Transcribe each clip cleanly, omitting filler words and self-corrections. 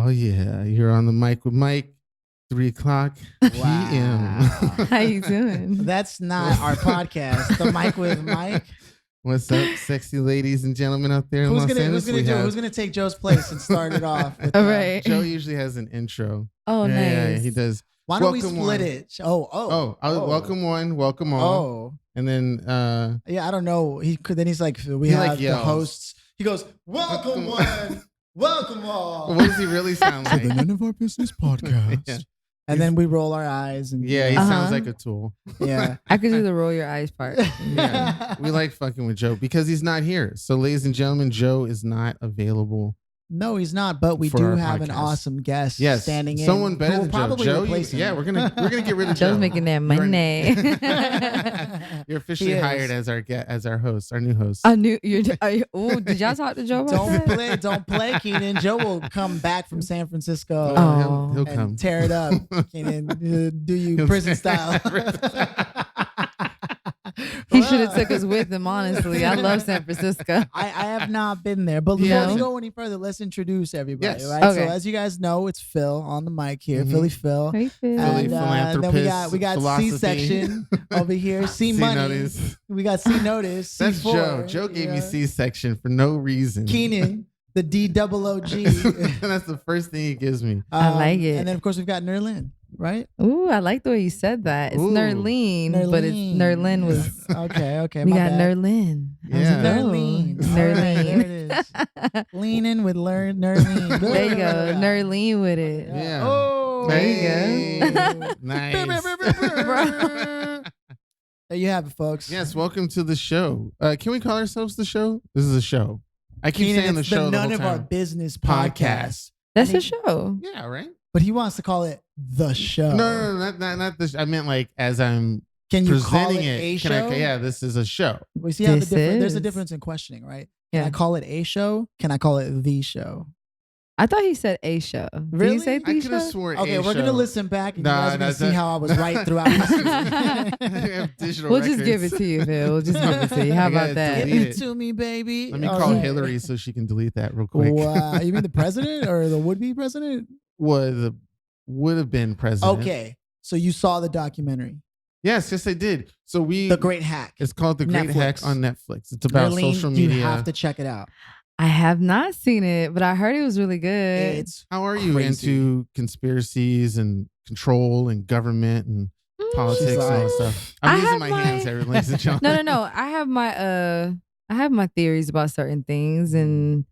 Oh yeah, you're on the mic with Mike. 3:00 p.m. How you doing? That's not our podcast. The Mic with Mike. What's up, sexy ladies and gentlemen out there in Who's Los gonna Angeles? Who's gonna take Joe's place and start it off? With, All right. Joe usually has an intro. Oh, nice. Yeah, he does. Why don't we Welcome split one. it? Welcome one, welcome all. Oh, And then yeah. I don't know. Then he's like, we He, have like, the yells. hosts. He goes, welcome one, welcome all. what does he really sound like? The None of Our Business podcast. Yeah. And then we roll our eyes and Yeah, he sounds like a tool. yeah. I could do the roll your eyes part. Yeah, we like fucking with Joe because he's not here. So, ladies and gentlemen, Joe is not available. No, he's not. But we For do our have an podcast. awesome guest Yes, standing in. someone better who will than Joe. probably Joe, replace him. yeah, we're gonna get rid of Joe. Joe's making that money. You're officially He is. hired as our host, our new host. I knew you're. Did y'all talk to Joe about that? Don't play, Keenan. Joe will come back from San Francisco Oh. He'll and come. tear it up. Keenan, do you He'll prison tear- style? He should have took us with him. Honestly, I love San Francisco. I have not been there, but before Yeah. we go any further, let's introduce everybody. Yes. Right. Okay. So as you guys know, it's Phil on the mic here, Mhm. Philly Phil. Hey, Phil. Philly And then philanthropist, we got philosophy. C-section over here. C money. notice. We got C notice. That's C4, Joe. Joe gave me C-section for no reason. Keenan, the D-double-O-G. That's the first thing he gives me. I like it. And then of course we've got Nerlyn, right? Ooh, I like the way you said that. It's Ooh. Nerlyn, but it's Nerlyn was. Okay. We my got bad. Nerlyn. I was Yeah. like, oh, Nerlyn. All right, there it is. Leaning with Nerlyn. There you go, Nerlyn with it. Yeah. Oh, There you go. Nice. There you have it, folks. Yes, welcome to the show. Can we call ourselves the show? This is a show. I keep Keenan, saying the it's show the None whole of Our time. Business podcast. That's I mean- a show. Yeah, right? But he wants to call it the show. No, not this. I meant like as I'm Can you call presenting it a it. show? Yeah, this is a show. We see how This there's a is. difference in questioning, right? Can Yeah. I call it a show? Can I call it the show? I thought he said a show. Did Really? he say I the could have show? sworn Okay, a we're show. gonna listen back and Nah, you guys are gonna that's see not- how I was right throughout history. I have digital We'll just give it records. to you, Phil. We'll just give it to you. How I gotta about that? Give delete it it. to me, baby. Let me All call right. Hillary so she can delete that real quick. Wow, you mean the president or the would-be president? Would have been president. Okay, so you saw the documentary, Yes, I did. So The Great Hack. It's called The Great Netflix. Hack on Netflix. It's about Nerlyn, social media. You have to check it out. I have not seen it, but I heard it was really good. It's How are you crazy. into conspiracies and control and government and politics and all that like- stuff? I I'm using have my my- hands here, ladies and gentlemen. No. I have my theories about certain things, and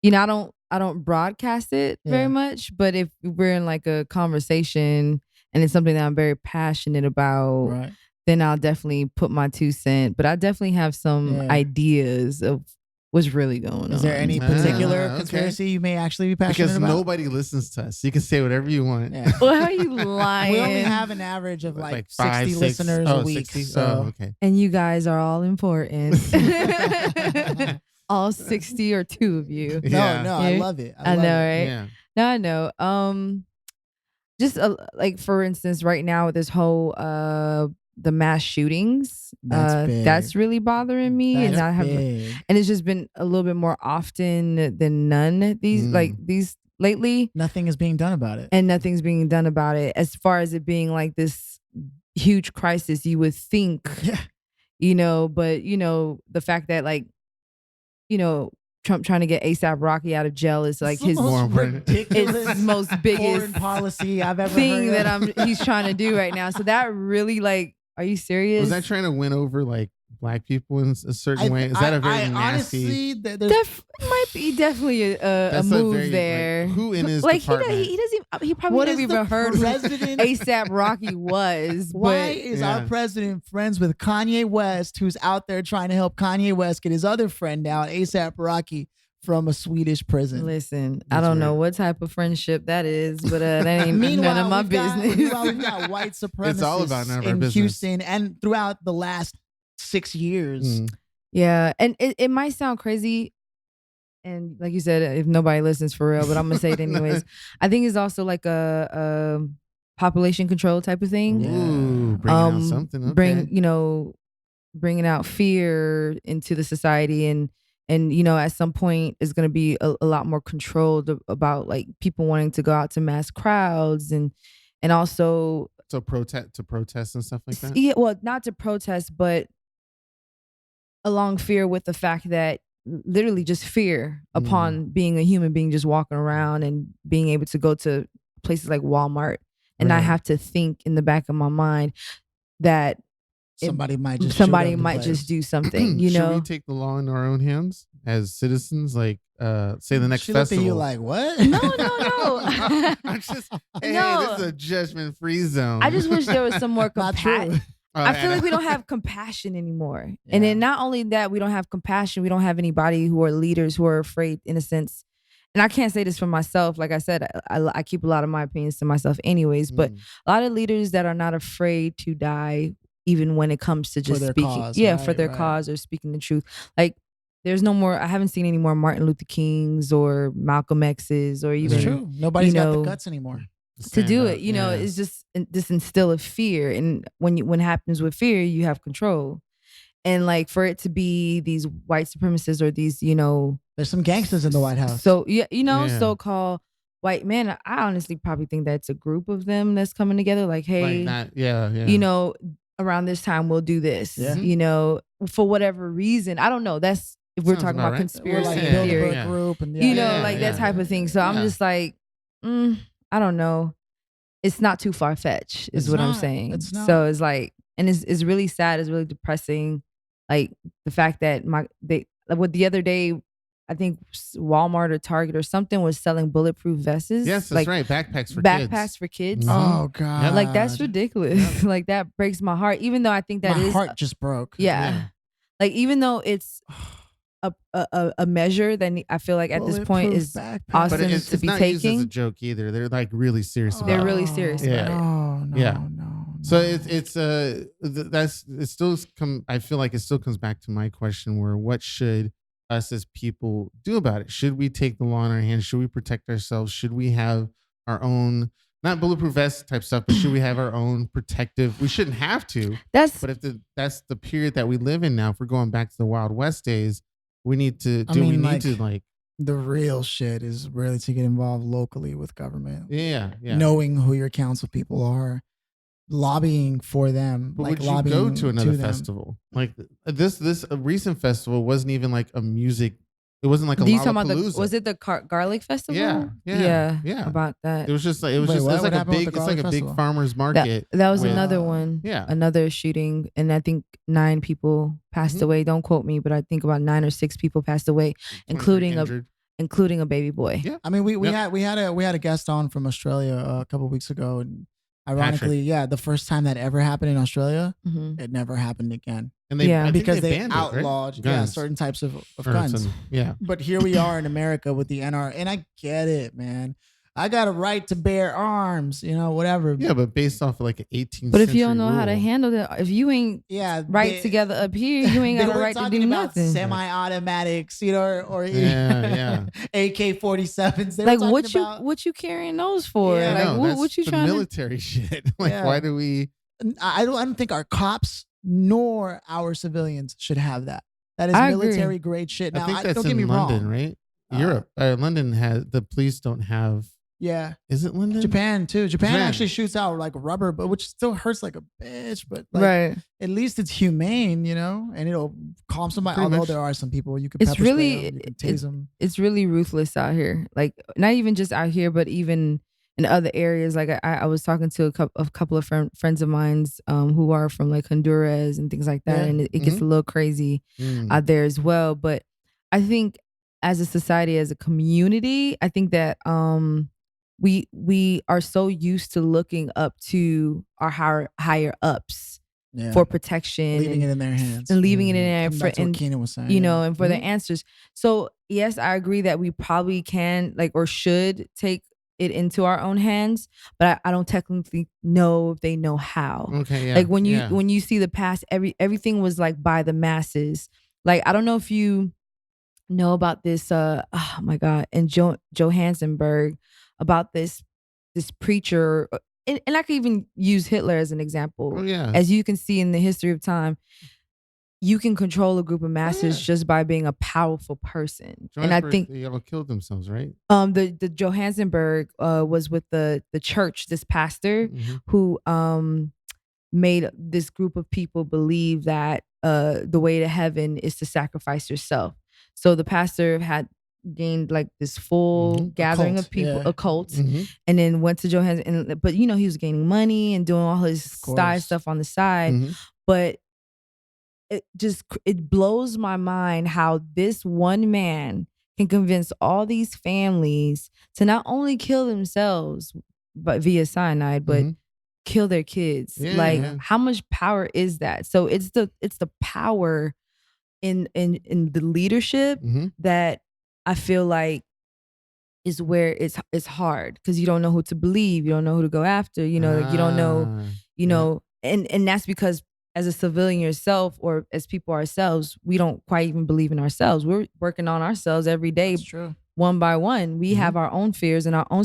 I don't broadcast it Yeah. very much. But if we're in like a conversation and it's something that I'm very passionate about, right. then I'll definitely put my 2 cents. But I definitely have some Yeah. ideas of what's really going on. Is there any Ah, particular okay. conspiracy you may actually be passionate Because about? nobody listens to us. You can say whatever you want. Yeah. Well, how are you lying? We only have an average of like 5, 60 6 listeners a week. 60? So Oh, okay. And you guys are all important. All 60 or 2 of you. Yeah. no, I Yeah. love it. I love know, it. right? Yeah. No, I know. Just like for instance, right now with this whole the mass shootings, That's big. that's really bothering me, That's and I have, big. and it's just been a little bit more often than none these lately, Nothing is being done about it. and nothing's being done about it. As far as it being like this huge crisis, you would think, Yeah. but the fact that Trump trying to get ASAP Rocky out of jail is like It's the his More most important. ridiculous it's most foreign biggest policy I've ever thing heard that of. he's trying to do right now. So that really are you serious? Was that trying to win over like black people in a certain way? Is that a very nasty? Honestly, there's might be definitely a That's move very, like, there. who in his like department? he doesn't he probably what never is even the heard who president? ASAP Rocky was. Why but is Yeah. our president friends with Kanye West, who's out there trying to help Kanye West get his other friend out, ASAP Rocky, from a Swedish prison? listen, I That's don't know weird. what type of friendship that is, but that ain't Meanwhile, none of my we've got- business. meanwhile, we've got white supremacists It's all about none of our in business. Houston and throughout the last 6 years. Mm. Yeah, and it might sound crazy, and like you said, if nobody listens for real, but I'm gonna say it anyways. I think it's also like a population control type of thing. Ooh, bringing out something. Okay. Bringing out fear into the society and And at some point it's going to be a lot more controlled about like people wanting to go out to mass crowds and also So protest and stuff like that. yeah, well, not to protest, but along fear with the fact that literally just fear upon being a human being, just walking around and being able to go to places like Walmart and not have to think in the back of my mind that somebody might just do something. Should we take the law in our own hands as citizens? Like, say the next she festival. Looked at you like what? No. I'm just, hey, No. this is a judgment-free zone. I just wish there was some more Not true. compassion. I feel like we don't have compassion anymore. Yeah. And then not only that, we don't have compassion. We don't have anybody who are leaders who are afraid, in a sense. And I can't say this for myself. Like I said, I keep a lot of my opinions to myself anyways. But a lot of leaders that are not afraid to die, even when it comes to just speaking. Cause, for their cause or speaking the truth. Like there's no more, I haven't seen any more Martin Luther Kings or Malcolm X's or even. It's true. Nobody's got the guts anymore to do it. It's just this instill of fear. And when it happens with fear, you have control. And like for it to be these white supremacists or these, there's some gangsters in the White House. So so-called white men, I honestly probably think that's a group of them that's coming together. Like, hey, around this time we'll do this. Yeah. For whatever reason. I don't know. That's if we're talking about conspiracy like theory. Group and that type of thing. So I'm just like, I don't know. It's not too far fetched, is what I'm saying. It's not. So it's like, and it's really sad. It's really depressing. Like the fact that the other day, I think Walmart or Target or something was selling bulletproof vests. Yes, that's like, right. Backpacks for kids. Oh God! Yep. Like that's ridiculous. Like that breaks my heart. Even though I think that my heart just broke. Yeah. Like even though it's a measure that I feel like at this point is awesome but it's to be not taking. used as a joke either. They're like really serious about it. They're really serious about it. No. So I feel like it still comes back to my question where what should us as people do about it? Should we take the law in our hands? Should we protect ourselves? Should we have our own, not bulletproof vest type stuff, but should we have our own protective? We shouldn't have to. But if that's the period that we live in now, if we're going back to the Wild West days, we need to the real shit is really to get involved locally with government. Yeah. Knowing who your council people are, lobbying for them. But like would you go to another festival? Like this recent festival wasn't even like a music. It wasn't like a Lollapalooza. Was it the garlic festival? Yeah. About that. It was just like a big farmers market. That was another one. Yeah, another shooting, and I think 9 people passed away. Don't quote me, but I think about 9 or 6 people passed away, including a baby boy. Yeah, I mean we had a guest on from Australia a couple of weeks ago, and ironically, the first time that ever happened in Australia, it never happened again. And because they banned outlawed it, right? certain types of guns. Yeah. But here we are in America with the NR, and I get it, man. I got a right to bear arms, whatever. Yeah, but based off of like an 18th But if you don't know how to handle it, if you ain't together up here, you ain't got a right to do nothing. Semi-automatics, or AK-47s. Like what you carrying those for? Yeah, like what you trying military shit? Like why do we? I don't think our cops nor our civilians should have that. That is military grade shit. Now, I think that's don't get me London, wrong. right? Europe, London has the police don't have. Yeah, is it London? Japan too. Japan actually shoots out like rubber, but which still hurts like a bitch. But like, at least it's humane, and it'll calm somebody. Pretty although much. there are some people you can pepper spray them, you can tase them. It's really ruthless out here. Like not even just out here, but even in other areas. Like I was talking to a couple of friends of mine who are from like Honduras and things like that, and it gets a little crazy out there as well. But I think as a society, as a community, I think that we are so used to looking up to our higher ups for protection, leaving it in their hands, and leaving it in there. That's what Keenan was saying, and for their answers. So yes, I agree that we probably can or should take it into our own hands, but I don't technically know if they know how. Okay, yeah. Like when you see the past, everything was like by the masses. Like I don't know if you know about this. Oh my God, in Johannesburg, about this preacher, and I could even use Hitler as an example. Oh, yeah. As you can see in the history of time, you can control a group of masses just by being a powerful person. And I think they all killed themselves, right? The Johannesburg was with the church, this pastor who made this group of people believe that the way to heaven is to sacrifice yourself. So the pastor had gained like this full gathering of people, a cult, and then went to Johannesburg. But he was gaining money and doing all his style stuff on the side. But it blows my mind how this one man can convince all these families to not only kill themselves but via cyanide, but kill their kids. How much power is that? So it's the power in the leadership that I feel like is where it's hard, because you don't know who to believe, you don't know who to go after, you don't know, and that's because as a civilian yourself, or as people ourselves, we don't quite even believe in ourselves. We're working on ourselves every day. That's true. One by one. We have our own fears and our own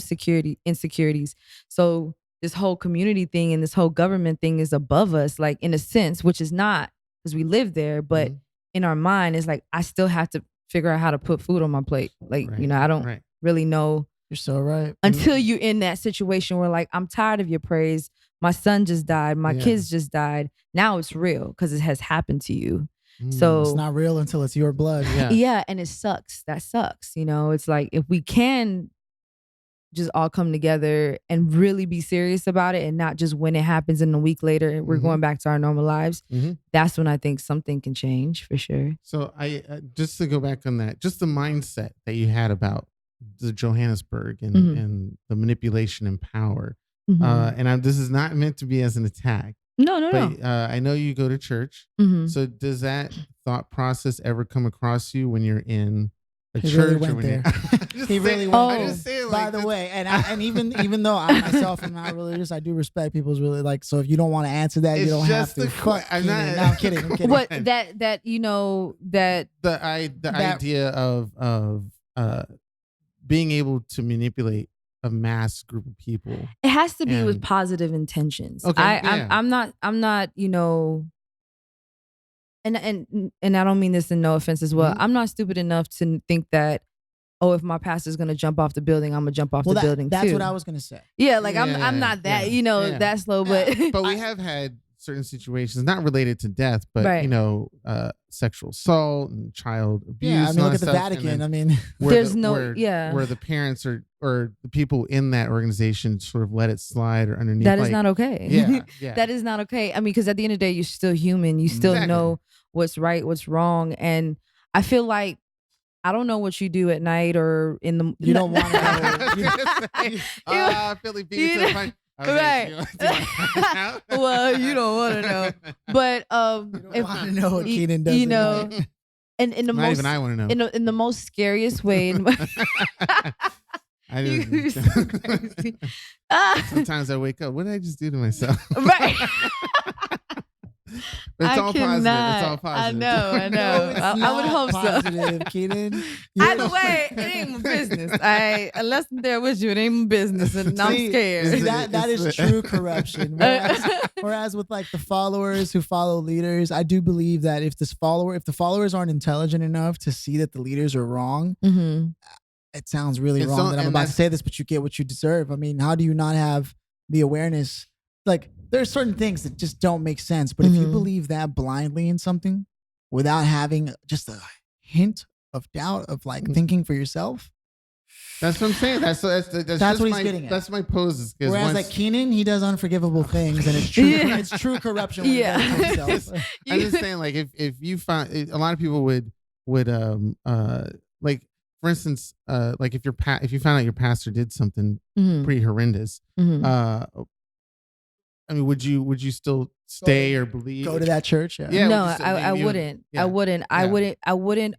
insecurities. So this whole community thing and this whole government thing is above us, like in a sense, which is not, because we live there, but in our mind, it's like, I still have to figure out how to put food on my plate. Like, I don't really know. You're so right. Until you're in that situation where like, I'm tired of your praise. My son just died. My kids just died. Now it's real because it has happened to you. So it's not real until it's your blood. Yeah. And it sucks. That sucks. It's like, if we can just all come together and really be serious about it, and not just when it happens and a week later we're going back to our normal lives, that's when I think something can change for sure. So I just to go back on that, just the mindset that you had about the Johannesburg and the manipulation and power. And this is not meant to be as an attack. No. I know you go to church. So does that thought process ever come across you when you're in a church? Really went there. He really went there. I just say it by the way, and even though I myself am not religious, I do respect people's really like. So if you don't want to answer that, you don't have to. I'm kidding. What that that the idea of being able to manipulate a mass group of people. It has to be with positive intentions. Okay, I'm not, and I don't mean this in no offense as well. I'm not stupid enough to think that, if my pastor's gonna jump off the building, I'm gonna jump off the building that's too. what I was gonna say. Yeah, like I'm not that, that slow, but we have had certain situations not related to death, but sexual assault and child abuse. Yeah, I mean, look at the Vatican. I mean, where the parents or the people in that organization sort of let it slide or underneath. That is not okay. Yeah. That is not okay. I mean, because at the end of the day, you're still human. You still know what's right, what's wrong, and I feel like I don't know what you do at night or in the. You don't want to know. Philly beats. Right. Well, you don't want to know, but you want to know what Keenan does. And in the not most, even I want to know. In the most scariest way. Sometimes I wake up. What did I just do to myself? Right. But it's all positive. It's all positive. I know. I would hope positive, so. Keenan. Either way, it ain't my business. Unless I'm there with you, it ain't my business, and I'm scared. That is true corruption. Whereas with like the followers who follow leaders, I do believe that if the followers aren't intelligent enough to see that the leaders are wrong, it sounds really wrong that I'm about to say this, but you get what you deserve. I mean, how do you not have the awareness? Like, there's certain things that just don't make sense. But if you believe that blindly in something without having just a hint of doubt of like thinking for yourself. That's what I'm saying. That's what he's getting at. That's my pose. Whereas like Keenan, he does unforgivable things, and it's true. It's true corruption. When he does it himself. I'm just saying, like, if you found a lot of people would like, for instance, like if you found out your pastor did something pretty horrendous, I mean, would you still stay or believe? Go to that church? Yeah. No, I wouldn't. Yeah. I wouldn't.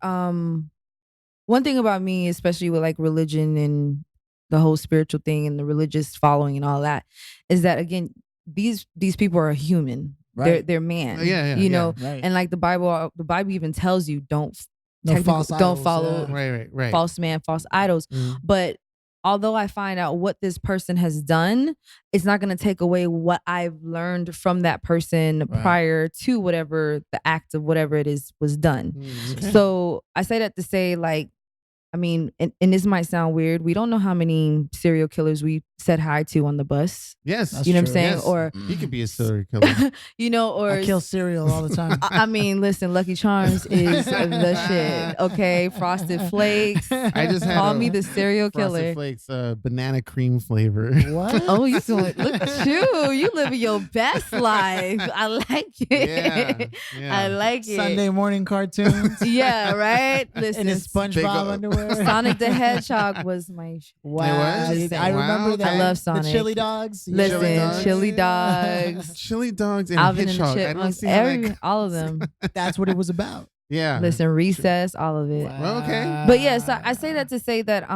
One thing about me, especially with like religion and the whole spiritual thing and the religious following and all that, is that again, these people are human. Right. They're man. You know, right. And like the Bible even tells you don't follow false man, false idols. But although I find out what this person has done, it's not going to take away what I've learned from that person prior to whatever the act of whatever it is was done. Okay. So I say that to say, like, I mean, and this might sound weird. We don't know how many serial killers we said hi to on the bus. Yes. That's You know what I'm true. saying? Yes. Or, He could be a serial killer. you know, or I kill cereal all the time. I mean, listen, Lucky Charms is the shit. Okay, Frosted Flakes. I just had Call me the serial killer. Frosted Flakes banana cream flavor. What? Oh, you doing? Look at you. You living your best life. I like it. Yeah. I like it. Sunday morning cartoons Yeah, right. Listen, in his SpongeBob underwear. Sonic the Hedgehog was my. Wow. It was? I remember Wow. that. I love Sonic. The chili dogs. Listen, chili Yeah. dogs, Chili dogs and Alvin and the Hitchhog. I don't Chipmunks, see how that- all of them. That's what it was about. Yeah. Listen, Recess, all of it. Well, okay. But yeah, so I say that to say that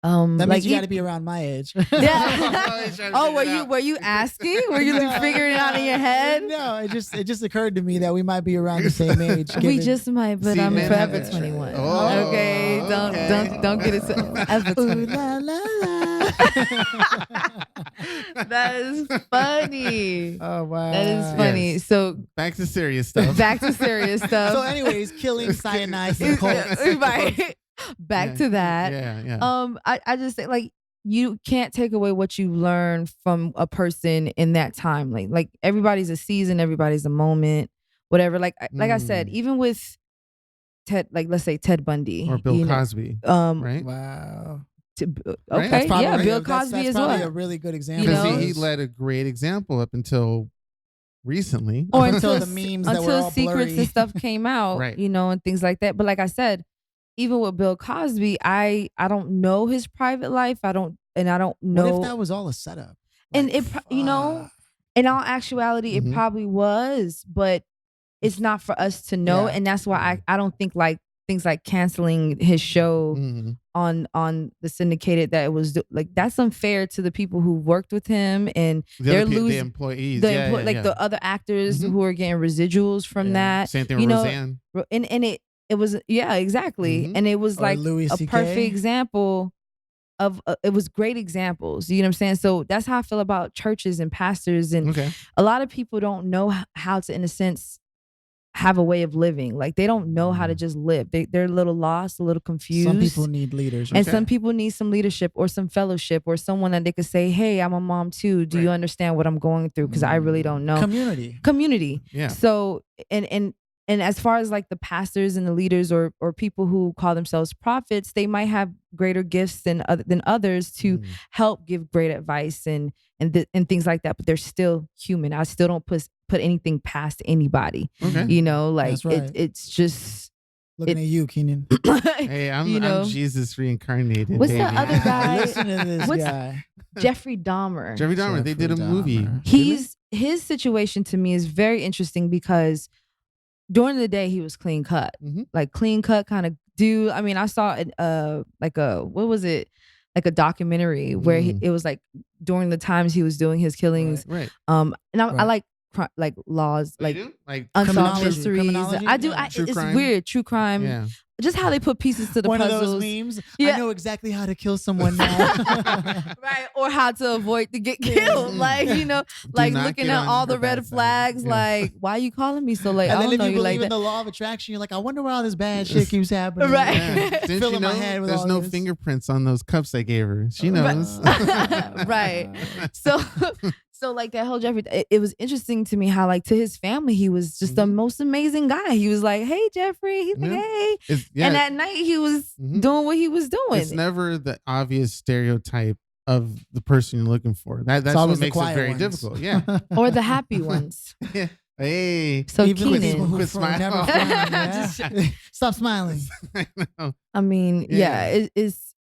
That means like you got to be around my age. Yeah. He's trying to Oh, figure it were you asking? Were you figuring it out in your head? No, it just occurred to me that we might be around the same age. We given- just might, but See, I'm men forever have- 21. Oh, Okay, okay. don't get it forever Ooh, 21. la, la, la. That is funny. Oh wow, That is funny. Yes. So Back to serious stuff. back to serious stuff. So, anyways, killing cyanides and cults. Right. Back Yeah. to that. Yeah. I just say, like, you can't take away what you learn from a person in that time. Like everybody's a season, everybody's a moment, whatever. Like I said, even with Ted, like let's say Ted Bundy Or Bill you know, Cosby. Right? Wow. Okay, Right? That's probably, yeah, Bill that's Cosby as probably well. a really good example. You Because know? he led a great example up until recently. Or Until until the memes that were until all secrets blurry. and stuff came out, Right. you know, and things like that. But like I said, even with Bill Cosby, I don't know his private life. I don't What know. if that was all a setup? And Like, you know, fuck. in all actuality, Mhm. it probably was, but it's not for us to know. Yeah. And that's why I don't think like things like canceling his show Mhm. on the syndicated, that it was like, that's unfair to the people who worked with him, and they're The losing employees. the yeah, like yeah. the other actors Mhm. who are getting residuals from Yeah. that. Same thing you with know, Roseanne. And it was, yeah, exactly. Mhm. And it was Or like Louis a CK. perfect example of it was great examples. You know what I'm saying? So that's how I feel about churches and pastors, and Okay. a lot of people don't know how to, in a sense, have a way of living. Like they don't know how to just live. They're a little lost, a little confused. Some people need leaders. And Okay. some people need some leadership or some fellowship or someone that they could say, hey, I'm a mom too. Do you Right. understand what I'm going through? Because I really don't know. Community. Yeah. So and as far as like the pastors and the leaders or people who call themselves prophets, they might have greater gifts than others to help give great advice and things like that. But they're still human. I still don't put anything past anybody. Okay. You know, like That's right. it's just Looking at you, Keenan. Hey, I'm you know, Jesus reincarnated. What's the baby. other guy? Listen to this What's- guy. Jeffrey Dahmer. Jeffrey Dahmer. They did a Jeffrey movie. Dahmer. His situation to me is very interesting because during the day he was clean cut, Mhm. like clean cut kind of dude. I mean, I saw it like a what was it, like a documentary where it was like during the times he was doing his killings. Right. And I Right. like like laws, Like, like like unsolved Criminology. mysteries. Criminology? I do. Yeah. True It's crime. weird, true crime. yeah. Just how they put pieces to the One puzzles. of those memes. Yeah. I know exactly how to kill someone now. Right, or how to avoid to get Yeah. killed, like you know, like not looking get at on all her the red bad side. flags, Yeah. like why you calling me so late? And I then don't if know you you believe like in that. the law of attraction, you're like, I wonder where all this bad shit keeps happening. Right. Yeah. Didn't Filling you my know head with there's all no this. fingerprints on those cups I gave her? She Right. knows. Right. So like that whole Jeffrey, it was interesting to me how like to his family he was just the most amazing guy. He was like, hey Jeffrey, he's like, Yeah. hey, It's, and at night he was Mhm. doing what he was doing. it's never the obvious stereotype of the person you're looking for. That's what always the makes it quiet very ones. difficult. Yeah. Or the happy ones. Hey. So Even the people Keenan, who Quit smiling. never frown, yeah? Stop smiling. I know. I mean, yeah, Yeah.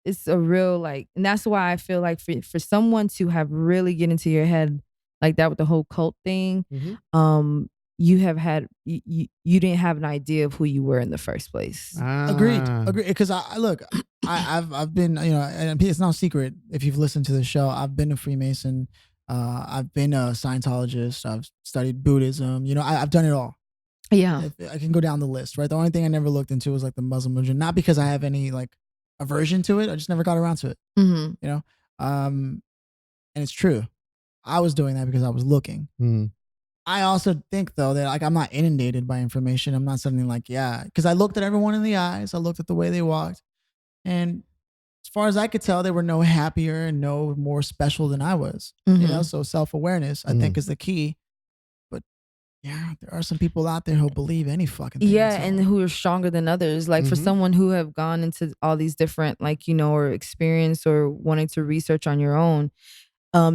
it's a real like, and that's why I feel like for someone to have really get into your head like that with the whole cult thing, Mhm. you have had you didn't have an idea of who you were in the first place. Agreed. Ah. Because I look, I've been, you know, and it's no secret if you've listened to the show, I've been a Freemason. I've been a Scientologist. I've studied Buddhism. You know, I've done it all. Yeah. I can go down the list, right? The only thing I never looked into was like the Muslim religion, not because I have any like aversion to it. I just never got around to it. Mm-hmm. You know, and it's true. I was doing that because I was looking. I also think though that like I'm not inundated by information. I'm not suddenly like, yeah, because I looked at everyone in the eyes. I looked at the way they walked, and as far as I could tell, they were no happier and no more special than I was. You know, so self-awareness I think is the key. But yeah, there are some people out there who believe any fucking thing. Yeah, and who are stronger than others. Like for someone who have gone into all these different, like, you know, or experience or wanting to research on your own,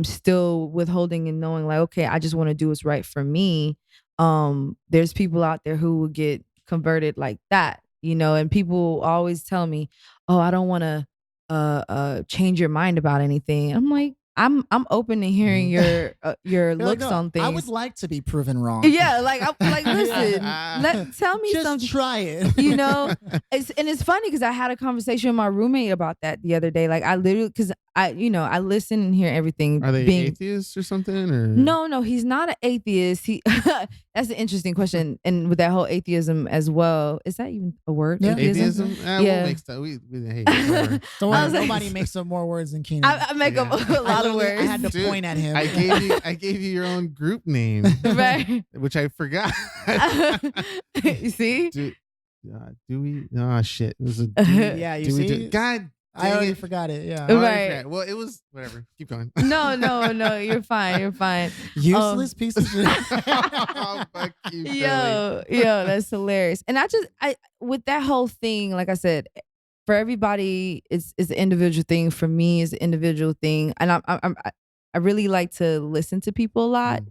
still withholding and knowing like, okay, I just want to do what's right for me. There's people out there who will get converted like that, you know, and people always tell me, oh, I don't want to change your mind about anything. I'm like, I'm open to hearing your looks on things. I would like to be proven wrong. Yeah, like I'm like, listen, tell me just something. Try it. You know, it's funny because I had a conversation with my roommate about that the other day. Like I literally, because I listen and hear everything. Are they atheists or something? Or no, he's not an atheist. He that's an interesting question. And with that whole atheism as well, is that even a word? Yeah. Atheism? Yeah. We'll make stuff. We hate Don't worry, nobody makes up more words than Keenan. I make up a lot of words. I had to point at him. I gave you your own group name, right? Which I forgot. You see? Do we? Oh shit! It was a yeah. You do see? We do, God. I already forgot it. Yeah. Right. Well, it was whatever. Keep going. No. You're fine. You're fine. Useless piece of shit. Oh, fuck you, yo, that's hilarious. And I with that whole thing, like I said, for everybody, it's an individual thing. For me, it's an individual thing, and I really like to listen to people a lot,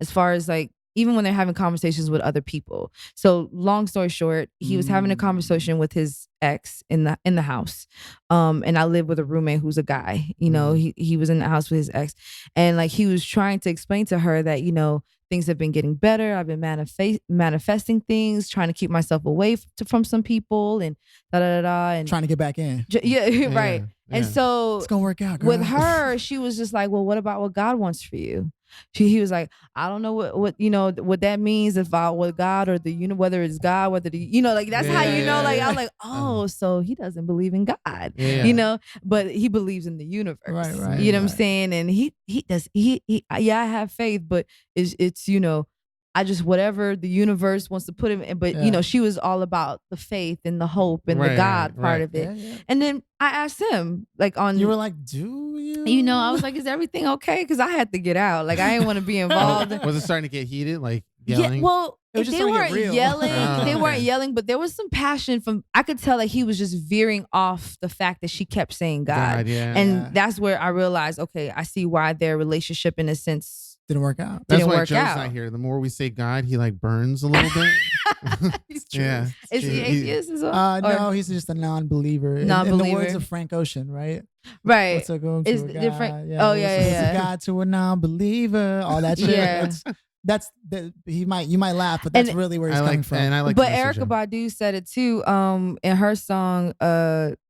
as far as like even when they're having conversations with other people. So long story short, he was having a conversation with his ex in the house. And I live with a roommate who's a guy, you know, he was in the house with his ex. And like, he was trying to explain to her that, you know, things have been getting better. I've been manifesting things, trying to keep myself away from some people and and trying to get back in. Yeah, right. Yeah. And so it's gonna work out, girl. With her, she was just like, well, what about what God wants for you? He was like, I don't know what you know what that means, if I with God or whether it's God, whether like that's how you know. Like I was like, oh, so he doesn't believe in God, you know, but he believes in the universe, right? You know what I'm saying? And he does I have faith, but it's you know, I just whatever the universe wants to put him in. But you know, she was all about the faith and the hope and the God part of it. Yeah. And then I asked him, like you were like, do you? You know, I was like, is everything okay? Because I had to get out. Like I didn't want to be involved. Was it starting to get heated? Like yelling? Yeah, well, was just they weren't yelling. Oh, they weren't yelling, but there was some passion from. I could tell that he was just veering off the fact that she kept saying God, and that's where I realized, okay, I see why their relationship, in a sense, didn't work out. That's why Joe's not here. The more we say God, he like burns a little bit. It's true. Yeah, is he atheist as well? No, he's just a non-believer. In the words of Frank Ocean, right? Right. What's a going it's to a different. God? Yeah. Oh yeah. It's a God to a non-believer. All that shit. Yeah. That's you might laugh, but that's really where he's coming from. And I like. But Erykah Badu said it too. In her song,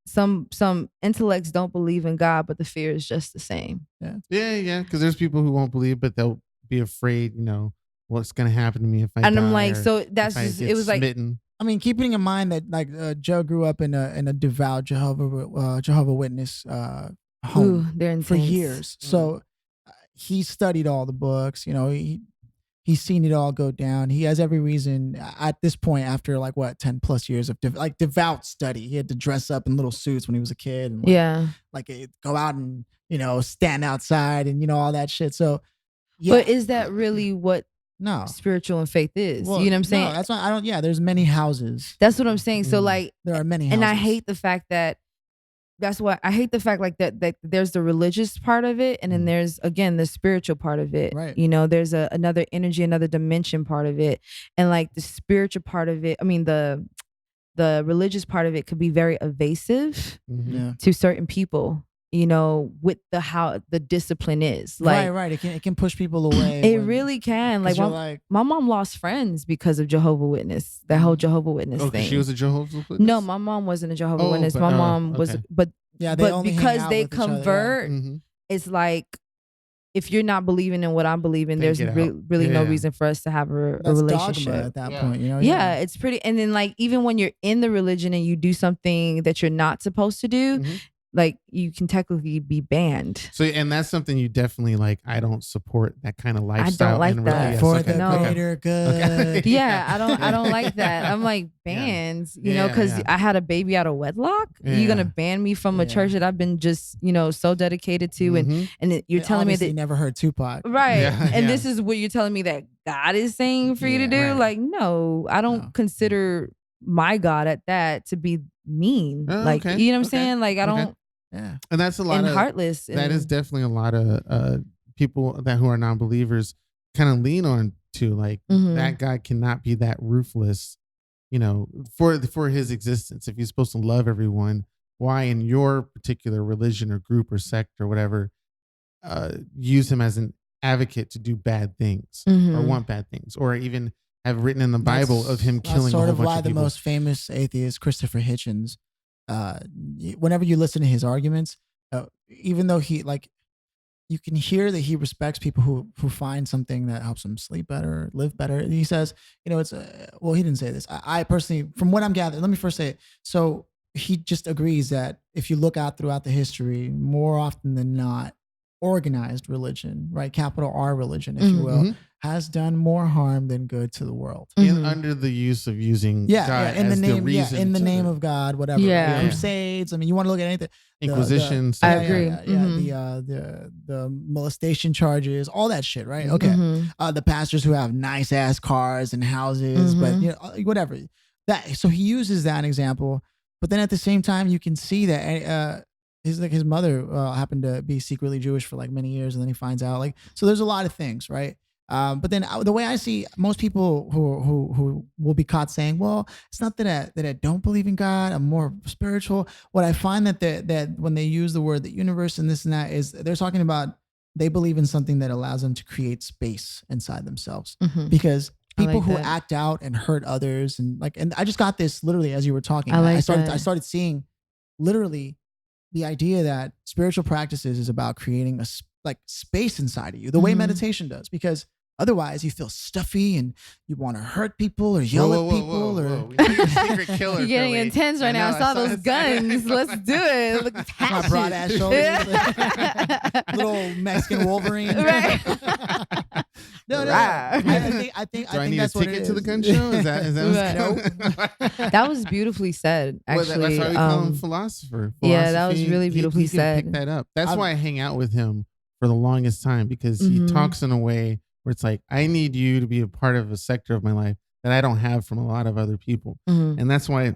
some intellects don't believe in God, but the fear is just the same. Yeah. Because there's people who won't believe, but they'll be afraid. You know what's gonna happen to me if I die. And I'm like, so that's just it was smitten. like. I mean, keeping in mind that like Joe grew up in a devout Jehovah Witness home for years, so he studied all the books. You know, he's seen it all go down. He has every reason at this point, after like 10 plus years of devout study. He had to dress up in little suits when he was a kid, and go out and stand outside and all that shit. So, but is that really what? No, spiritual and faith is. Well, you know what I'm saying? No, that's why I don't. Yeah, there's many houses. That's what I'm saying. So like, there are many houses. And I hate the fact that. That's why I hate the fact like that there's the religious part of it, and then there's again the spiritual part of it. Right. You know, there's another energy, another dimension part of it, and like the spiritual part of it. I mean, the religious part of it could be very evasive to certain people. You know, with how the discipline is. Like, right. It can push people away. It really can. Like my mom lost friends because of Jehovah Witness. That whole Jehovah Witness thing. She was a Jehovah's Witness? No, my mom wasn't a Jehovah Witness. My mom was, but yeah, because they convert, it's like if you're not believing in what I'm believing, Then there's get out. really no Yeah. reason for us to have a That's relationship. dogma at that Yeah. point, you know? Yeah, it's pretty. And then like even when you're in the religion and you do something that you're not supposed to do, Mhm. like you can technically be banned. So, and that's something you definitely like. I don't support that kind of lifestyle. like and that. yes, For okay, the No. greater good. Okay. Yeah, I don't like that. I'm like bans, you know, Yeah, because yeah. I had a baby out of wedlock. Yeah. You're gonna ban me from a Yeah. church that I've been just, you know, so dedicated to, Mhm. and you're They telling me obviously that never heard Tupac. right, Yeah, and yeah. this is what you're telling me that God is saying for you to Yeah, do. right. Like, no, I don't No. consider my God at that to be mean. Oh, Like, okay. you know what I'm Okay. saying? Like, I Okay. don't Yeah. And that's a lot and of heartless. that is and- definitely a lot of people that who are non-believers kind of lean on to like Mhm. that God cannot be that ruthless, you know, for his existence. If he's supposed to love everyone, why in your particular religion or group or sect or whatever use him as an advocate to do bad things or Mhm. want bad things, or even have written in the Bible of him killing That's sort a of whole why bunch of the people. most famous atheist, Christopher Hitchens, whenever you listen to his arguments, even though he like, you can hear that he respects people who find something that helps them sleep better, live better. And he says, you know, it's well, he didn't say this. I personally, from what I'm gathering, let me first say it. So he just agrees that if you look out throughout the history, more often than not, organized religion, right, capital R religion, if you will, Mhm. has done more harm than good to the world. In under the use of using God in the as name, reason in the to- name of God, whatever. Yeah. Right? Crusades. I mean, you want to look at anything. Inquisition. I stuff. agree. Yeah, Mhm. the molestation charges, all that shit, right? Okay. Mhm. The pastors who have nice ass cars and houses, but Mhm. you know, whatever. That so he uses that example, but then at the same time, you can see that his mother happened to be secretly Jewish for like many years, and then he finds out like so. There's a lot of things, right? But then the way I see most people who will be caught saying, "Well, it's not that I don't believe in God. I'm more spiritual." What I find that when they use the word the universe and this and that is they're talking about they believe in something that allows them to create space inside themselves Mhm. because I people like who that. act out and hurt others and I just got this literally as you were talking. I like I that. started seeing literally the idea that spiritual practices is about creating like space inside of you, the way Mhm. meditation does, because otherwise you feel stuffy and you want to hurt people or yell Whoa, at people or. We need a secret killer. You're getting Philly. intense right now. I know, saw those guns. Let's do it. Look, My broad ass shoulders, little Mexican Wolverine. Right. No. Right. I think Do I need a that's what it ticket is. to the gun show? Is that what's going? That was beautifully said. Actually, Well, that's why we call him philosopher. yeah, that was Philosophy, really beautifully he can said. Pick that up. That's I'm- why I hang out with him for the longest time because he Mhm. talks in a way where it's like I need you to be a part of a sector of my life that I don't have from a lot of other people, Mhm. and that's why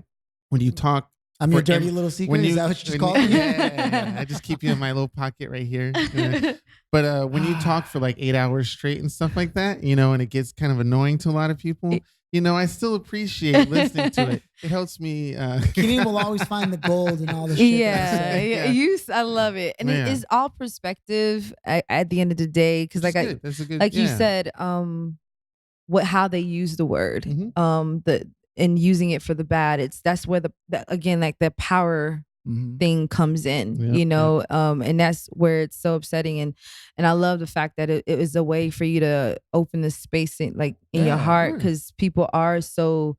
when you talk. I'm your for- dirty and little secret. when Is that what you just called yeah, me? yeah. I just keep you in my little pocket right here. Yeah. But when you talk for like 8 hours straight and stuff like that, you know, and it gets kind of annoying to a lot of people, you know, I still appreciate listening to it. It helps me. Keenan will always find the gold in all the shit. that I say. Yeah. I love it, and Yeah. it's all perspective at the end of the day. Because like That's a good, like you yeah. said, how they use the word, Mhm. and using it for the bad. That's where again, like the power Mhm. thing comes in, Yep, you know, and that's where it's so upsetting. And I love the fact that it was a way for you to open the space in your Yeah, heart, sure. because people are so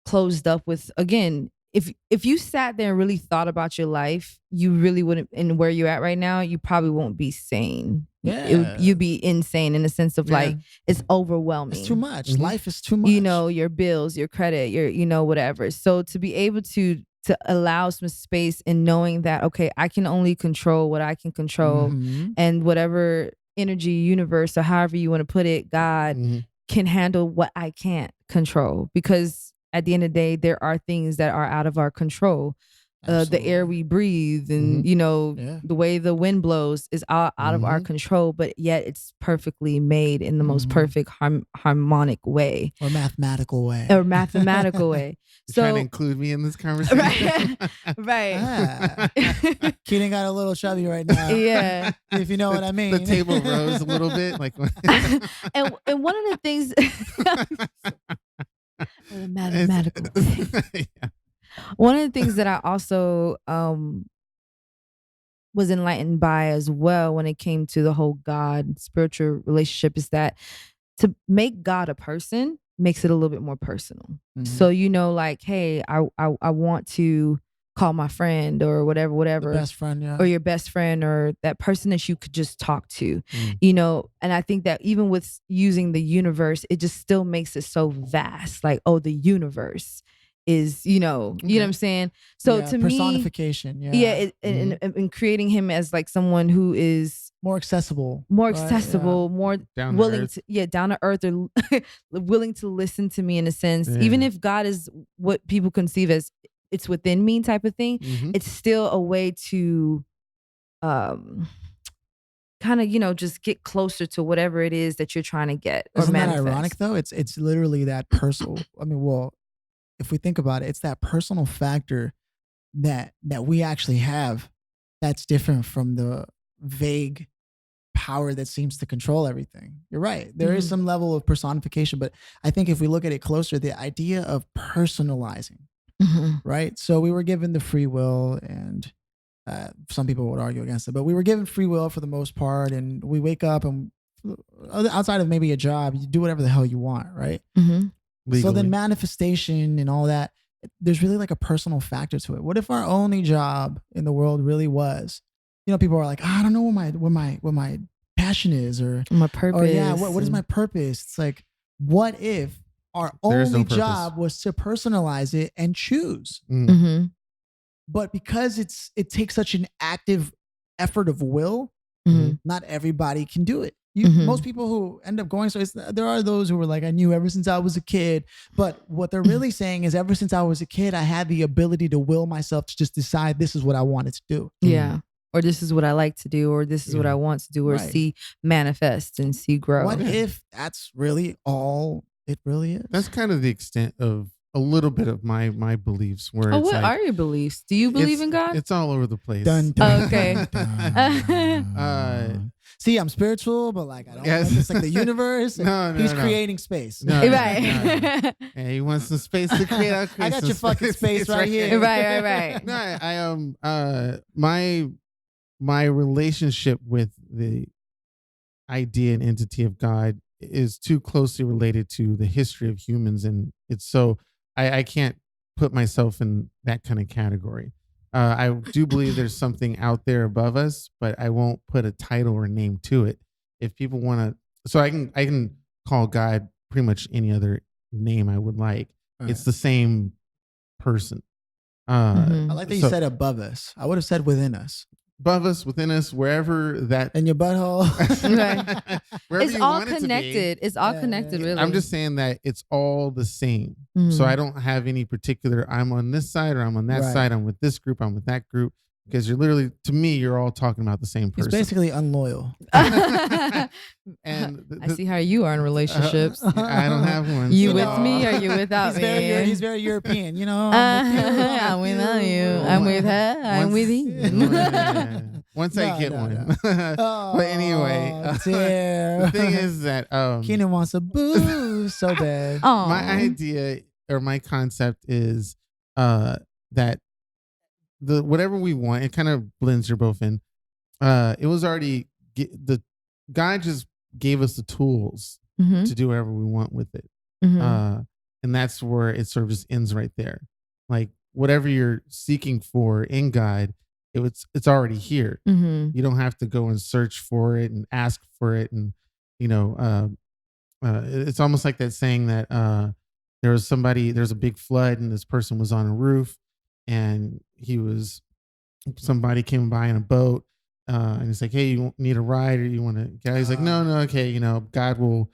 closed up with, again, if you sat there and really thought about your life, you really wouldn't, and where you're at right now, you probably won't be sane. Yeah. You'd be insane in the sense of like, it's overwhelming. It's too much. Mhm. Life is too much. You know, your bills, your credit, your, whatever. So to be able to allow some space in knowing that, okay, I can only control what I can control, Mhm. and whatever energy, universe, or however you want to put it, God Mhm. can handle what I can't control. Because at the end of the day, there are things that are out of our control. The air we breathe, and Yeah. the way the wind blows is out of our control, but yet it's perfectly made in the most perfect harmonic way, Or mathematical way. or mathematical way. You're So trying to include me in this conversation. right. Ah. Keenan got a little chubby right now. Yeah. If you know what I mean. The table rose a little bit, like And one of the things mathematical. Yeah. One of the things that I also was enlightened by as well when it came to the whole God spiritual relationship is that to make God a person makes it a little bit more personal. So like, hey, I want to call my friend or whatever, the best friend, yeah, or your best friend or that person that you could just talk to, and I think that even with using the universe, it just still makes it so vast. Like, oh, the universe is, you know what I'm saying? So to personification, me, and creating him as like someone who is more accessible, more down willing to down to earth, or willing to listen to me in a sense, even if God is what people conceive as it's within me type of thing, it's still a way to kind of, just get closer to whatever it is that you're trying to get or Isn't manifest. that ironic though? It's literally that personal. I mean, well, if we think about it, it's that personal factor that we actually have that's different from the vague power that seems to control everything. You're right. There is some level of personification, but I think if we look at it closer, the idea of personalizing, right? So we were given the free will, and some people would argue against it, but we were given free will for the most part, and we wake up and outside of maybe a job, you do whatever the hell you want, right? So then manifestation and all that, there's really like a personal factor to it. What if our only job in the world really was, people are like, I don't know what my passion is, or my purpose, or what is my purpose? It's like, what if our only job was to personalize it and choose? But because it takes such an active effort of will, not everybody can do it. Most people who end up going, there are those who were like, I knew ever since I was a kid. But what they're really saying is, ever since I was a kid, I had the ability to will myself to just decide this is what I wanted to do. Yeah. Or this is what I like to do, or this is what I want to do, or see manifest and see grow. What if that's really all it really is? That's kind of the extent of a little bit of my beliefs. Where what are your beliefs? Do you believe in God? It's all over the place. Dun, dun, okay. See, I'm spiritual, but like I don't. It's like the universe. He's creating space. Right. Yeah, he wants some space to create. I got your fucking space right here. Right. No, my relationship with the idea and entity of God is too closely related to the history of humans, and it's so I can't put myself in that kind of category. I do believe there's something out there above us, but I won't put a title or name to it. If people want to, so I can call God pretty much any other name I would like. Right. It's the same person. I like that you said above us. I would have said within us. Above us, within us, wherever that in your butthole. Right. It's all connected. It's all connected, really. I'm just saying that it's all the same. So I don't have any particular, I'm on this side or I'm on that side. I'm with this group, I'm with that group. Because you're literally, to me, you're all talking about the same person. He's basically unloyal. And I see how you are in relationships. I don't have one. You with me or you without me? He's very European, I'm without you. I'm with her. I'm with him. Once I get one. But anyway, the thing is that Keenan wants a boo so bad. My idea or my concept is that the whatever we want, it kind of blends your both in. It was already the God just gave us the tools to do whatever we want with it, and that's where it sort of just ends right there. Like whatever you're seeking for in God, it's already here. You don't have to go and search for it and ask for it, and it's almost like that saying that there's a big flood and this person was on a roof. And somebody came by in a boat, and he's like, hey, you need a ride or you want to get out? He's like, no, okay, God will,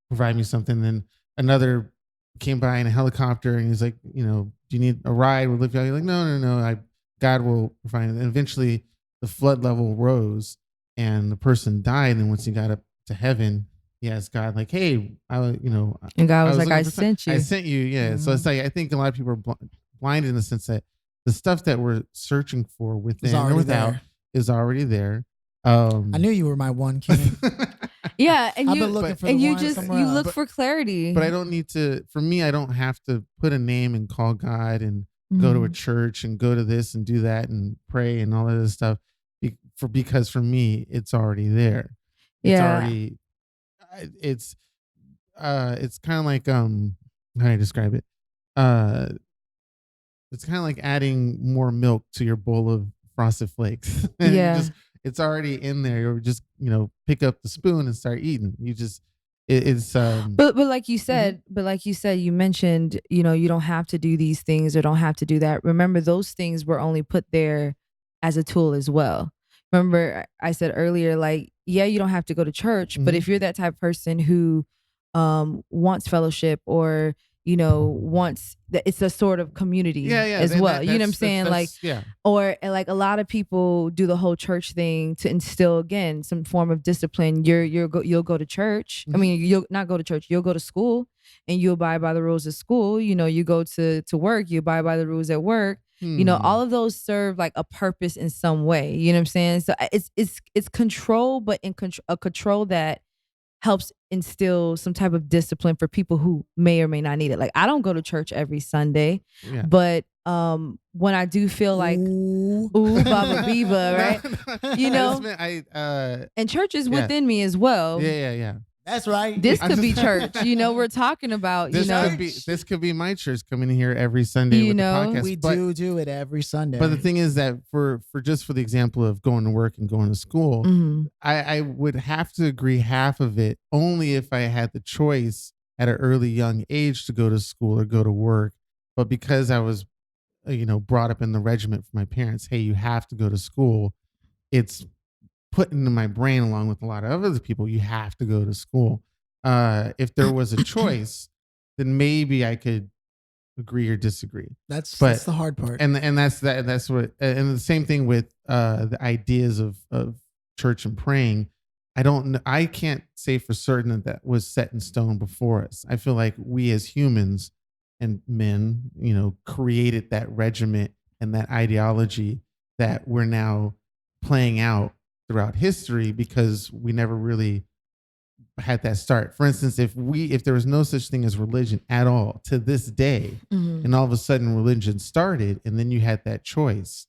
provide me something. Then another came by in a helicopter and he's like, do you need a ride? We'll lift you out. He's like, no, God will provide it. And eventually the flood level rose and the person died. And once he got up to heaven, he asked God, like, hey, and God was like, I sent you. I sent you. Yeah. So it's like, I think a lot of people are blinded in the sense that the stuff that we're searching for within or without is already there. I knew you were my one, Keenan. Yeah, and I've been looking for you look for clarity. But I don't need to. For me, I don't have to put a name and call God and go to a church and go to this and do that and pray and all of this stuff. because for me, it's already there. It's already, it's kind of like, how do I describe it? It's kind of like adding more milk to your bowl of Frosted Flakes. Yeah. It's already in there. You're just, pick up the spoon and start eating. You just, it's but like you said, you mentioned, you don't have to do these things or don't have to do that. Remember, those things were only put there as a tool as well. Remember, I said earlier, like, yeah, you don't have to go to church, but if you're that type of person who wants fellowship or wants that, it's a sort of community as well. You know what I'm saying? Like, or like a lot of people do the whole church thing to instill again some form of discipline. You'll go to church. I mean, you'll not go to church. You'll go to school and you abide by the rules of school. You go to work. You abide by the rules at work. All of those serve like a purpose in some way. You know what I'm saying? So it's control, but in a control that helps instill some type of discipline for people who may or may not need it. Like, I don't go to church every Sunday, but when I do feel like ooh Baba Biba, right? And church is within me as well. Yeah. That's right. This could be church. We're talking about, this could be my church coming here every Sunday with the podcast. We do it every Sunday. But the thing is that for the example of going to work and going to school, I would have to agree half of it only if I had the choice at an early young age to go to school or go to work. But because I was, brought up in the regiment from my parents, hey, you have to go to school. It's put into my brain along with a lot of other people, you have to go to school. If there was a choice, then maybe I could agree or disagree. That's the hard part. And that's what, and the same thing with the ideas of church and praying. I can't say for certain that was set in stone before us. I feel like we as humans and men, created that regiment and that ideology that we're now playing out throughout history because we never really had that start. For instance, if there was no such thing as religion at all to this day, and all of a sudden religion started, and then you had that choice,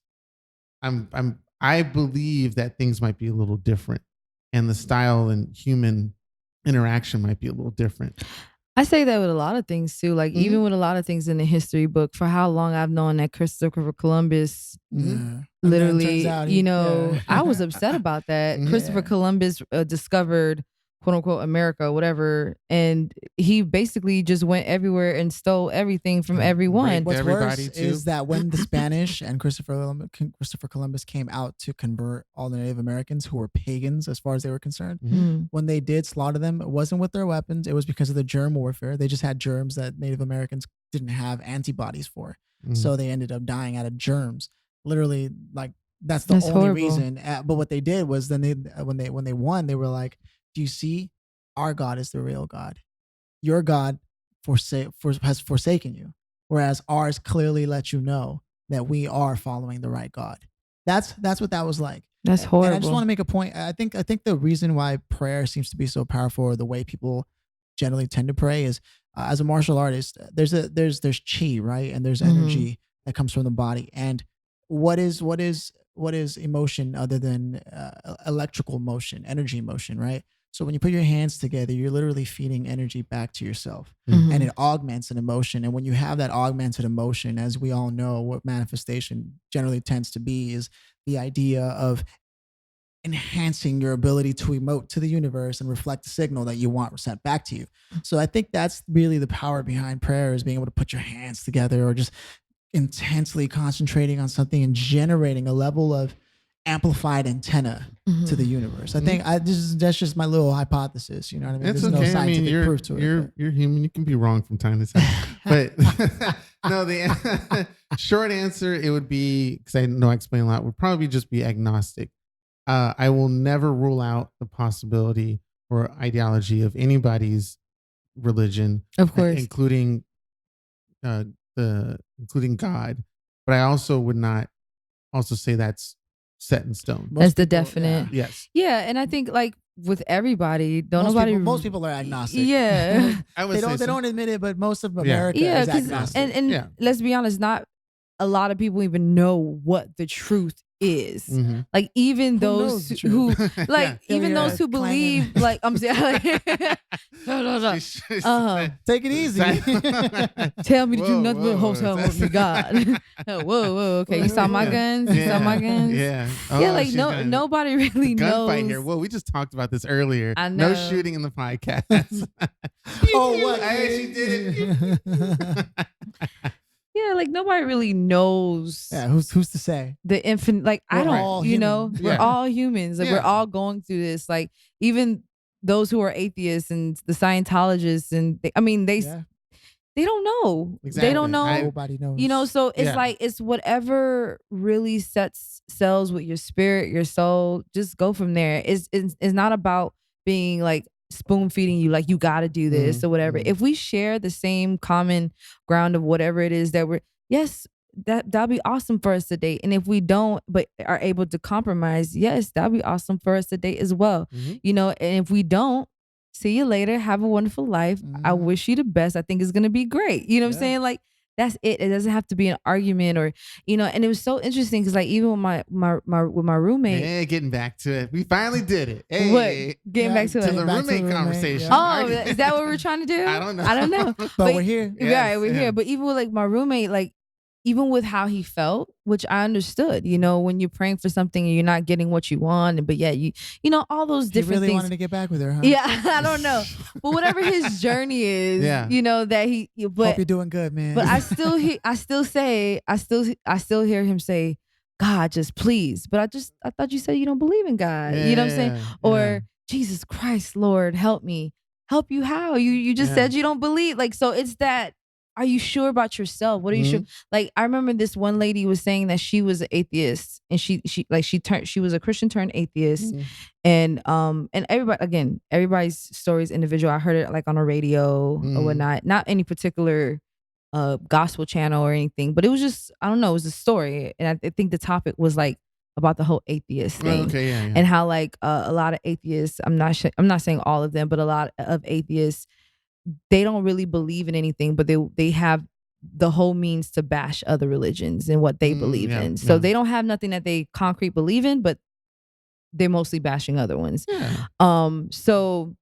I believe that things might be a little different, and the style and human interaction might be a little different. I say that with a lot of things too. Like even with a lot of things in the history book, for how long I've known that Christopher Columbus literally, I was upset about that. Christopher Columbus discovered quote unquote America, whatever, and he basically just went everywhere and stole everything from everyone. What's worse is that when the Spanish and Christopher Columbus came out to convert all the Native Americans who were pagans as far as they were concerned, when they did slaughter them, it wasn't with their weapons, it was because of the germ warfare. They just had germs that Native Americans didn't have antibodies for, so they ended up dying out of germs. Literally, like that's only horrible reason. But what they did was then when they won, they were like, do you see? Our God is the real God. Your God has forsaken you, whereas ours clearly let you know that we are following the right God. That's what that was like. That's horrible. And I just want to make a point. I think the reason why prayer seems to be so powerful, or the way people generally tend to pray, is as a martial artist, there's chi, right, and there's energy that comes from the body. And what is emotion other than electrical motion, energy motion, right? So when you put your hands together, you're literally feeding energy back to yourself, and it augments an emotion. And when you have that augmented emotion, as we all know, what manifestation generally tends to be is the idea of enhancing your ability to emote to the universe and reflect the signal that you want sent back to you. So I think that's really the power behind prayer, is being able to put your hands together or just intensely concentrating on something and generating a level of amplified antenna to the universe. I think that's just my little hypothesis. You know what I mean? It's There's okay. no scientific proof to it. You're human. You can be wrong from time to time. But no, the short answer, it would be, because I know I explain a lot, would probably just be agnostic. I will never rule out the possibility or ideology of anybody's religion, of course, including God. But I also would not also say that's set in stone. That's the definite. Yes. Yeah, and I think like with everybody, most people are agnostic. Yeah. They don't admit it, but most of America is agnostic. And let's be honest, not a lot of people even know what the truth is. Like even those who like even those who believe like I'm saying no. Take it easy. Tell me to do nothing but hotel with me, God. whoa. Okay, you saw my guns? You saw my guns? Yeah. Yeah, like nobody really knows. Gunfight here. Well, we just talked about this earlier. I know. No shooting in the podcast. What? She did it. Yeah, like nobody really knows. Yeah, who's to say? The infinite, like We're I don't, all you know, human. we're all humans. Like we're all going through this. Like even those who are atheists and the Scientologists, and they don't know. Exactly. They don't know. Nobody knows. You know, so it's like it's whatever really sells with your spirit, your soul. Just go from there. It's not about being like spoon feeding you like you got to do this or whatever. If we share the same common ground of whatever it is that that'll be awesome for us to date. And if we don't but are able to compromise, that'll be awesome for us to date as well. You know, and if we don't, see you later, have a wonderful life. I wish you the best. I think it's gonna be great. You know what I'm saying? Like that's it. It doesn't have to be an argument or, you know, and it was so interesting because like even with my roommate. Yeah, getting back to it. We finally did it. Hey. What? Getting back to the roommate conversation. Oh, is that what we're trying to do? I don't know. But we're here. Yeah, we're here. But even with like my roommate, like even with how he felt, which I understood, you know, when you're praying for something and you're not getting what you want, but yeah, you know, all those different really things. wanted to get back with her, huh? Yeah, I don't know. But whatever his journey is, you know, that but hope you're doing good, man. But I still hear him say, God, just please. But I thought you said you don't believe in God. You know what I'm saying? Or Jesus Christ, Lord, help me. Help you how? You just said you don't believe. Like, so it's that. Are you sure about yourself? What are you sure? Like, I remember this one lady was saying that she was an atheist and she was a Christian turned atheist. And everybody's story is individual. I heard it like on a radio or whatnot, not any particular gospel channel or anything, but it was just, I don't know, it was a story. And I think the topic was like about the whole atheist thing. And how like a lot of atheists, I'm not saying all of them, but a lot of atheists, they don't really believe in anything, but they have the whole means to bash other religions and what they believe in. So they don't have nothing that they concrete believe in, but they're mostly bashing other ones. So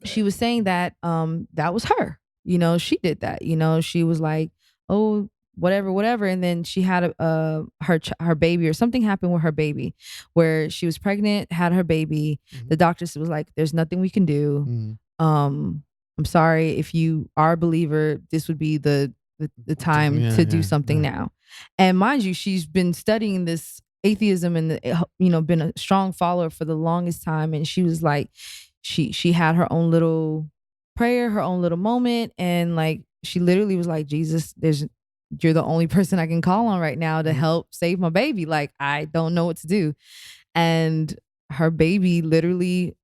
she was saying that that was her. You know, she did that. You know, she was like, oh, whatever. And then she had her baby, or something happened with her baby where she was pregnant, had her baby. The doctor was like, there's nothing we can do. I'm sorry, if you are a believer, this would be the time to do something now. And mind you, she's been studying this atheism and been a strong follower for the longest time. And she was like, she had her own little prayer, her own little moment, and like she literally was like, Jesus, you're the only person I can call on right now to help save my baby. Like I don't know what to do. And her baby literally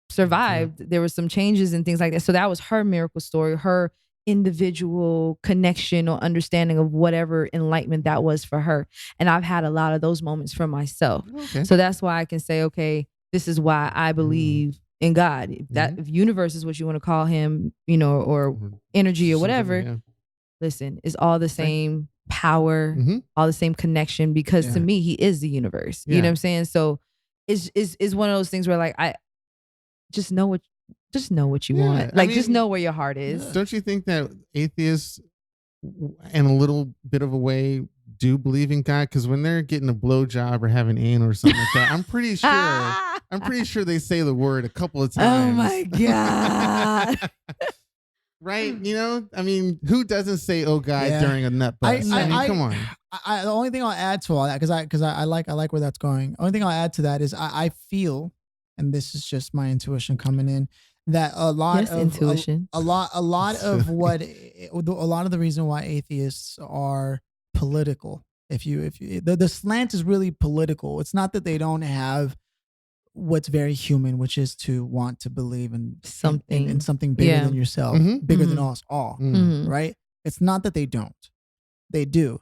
survived. There were some changes and things like that. So that was her miracle story, her individual connection or understanding of whatever enlightenment that was for her. And I've had a lot of those moments for myself. So that's why I can say, okay, this is why I believe in God. If universe is what you want to call him, you know, or energy or whatever, listen, it's all the same power, all the same connection, because to me, he is the universe. You know what I'm saying? So it's one of those things where like I just know what you want. Like, just know where your heart is. Don't you think that atheists, in a little bit of a way, do believe in God? Because when they're getting a blowjob or having anal or something like that, I'm pretty sure they say the word a couple of times. Oh my God. Right? You know, I mean, who doesn't say "oh God" during a nut bust? I mean, come on. The only thing I'll add to all that, because I like where that's going. The only thing I'll add to that is I feel, and this is just my intuition coming in, that a lot of the reason why atheists are political. If the slant is really political. It's not that they don't have what's very human, which is to want to believe in something, in something bigger than yourself, bigger than us all, right? It's not that they don't. They do.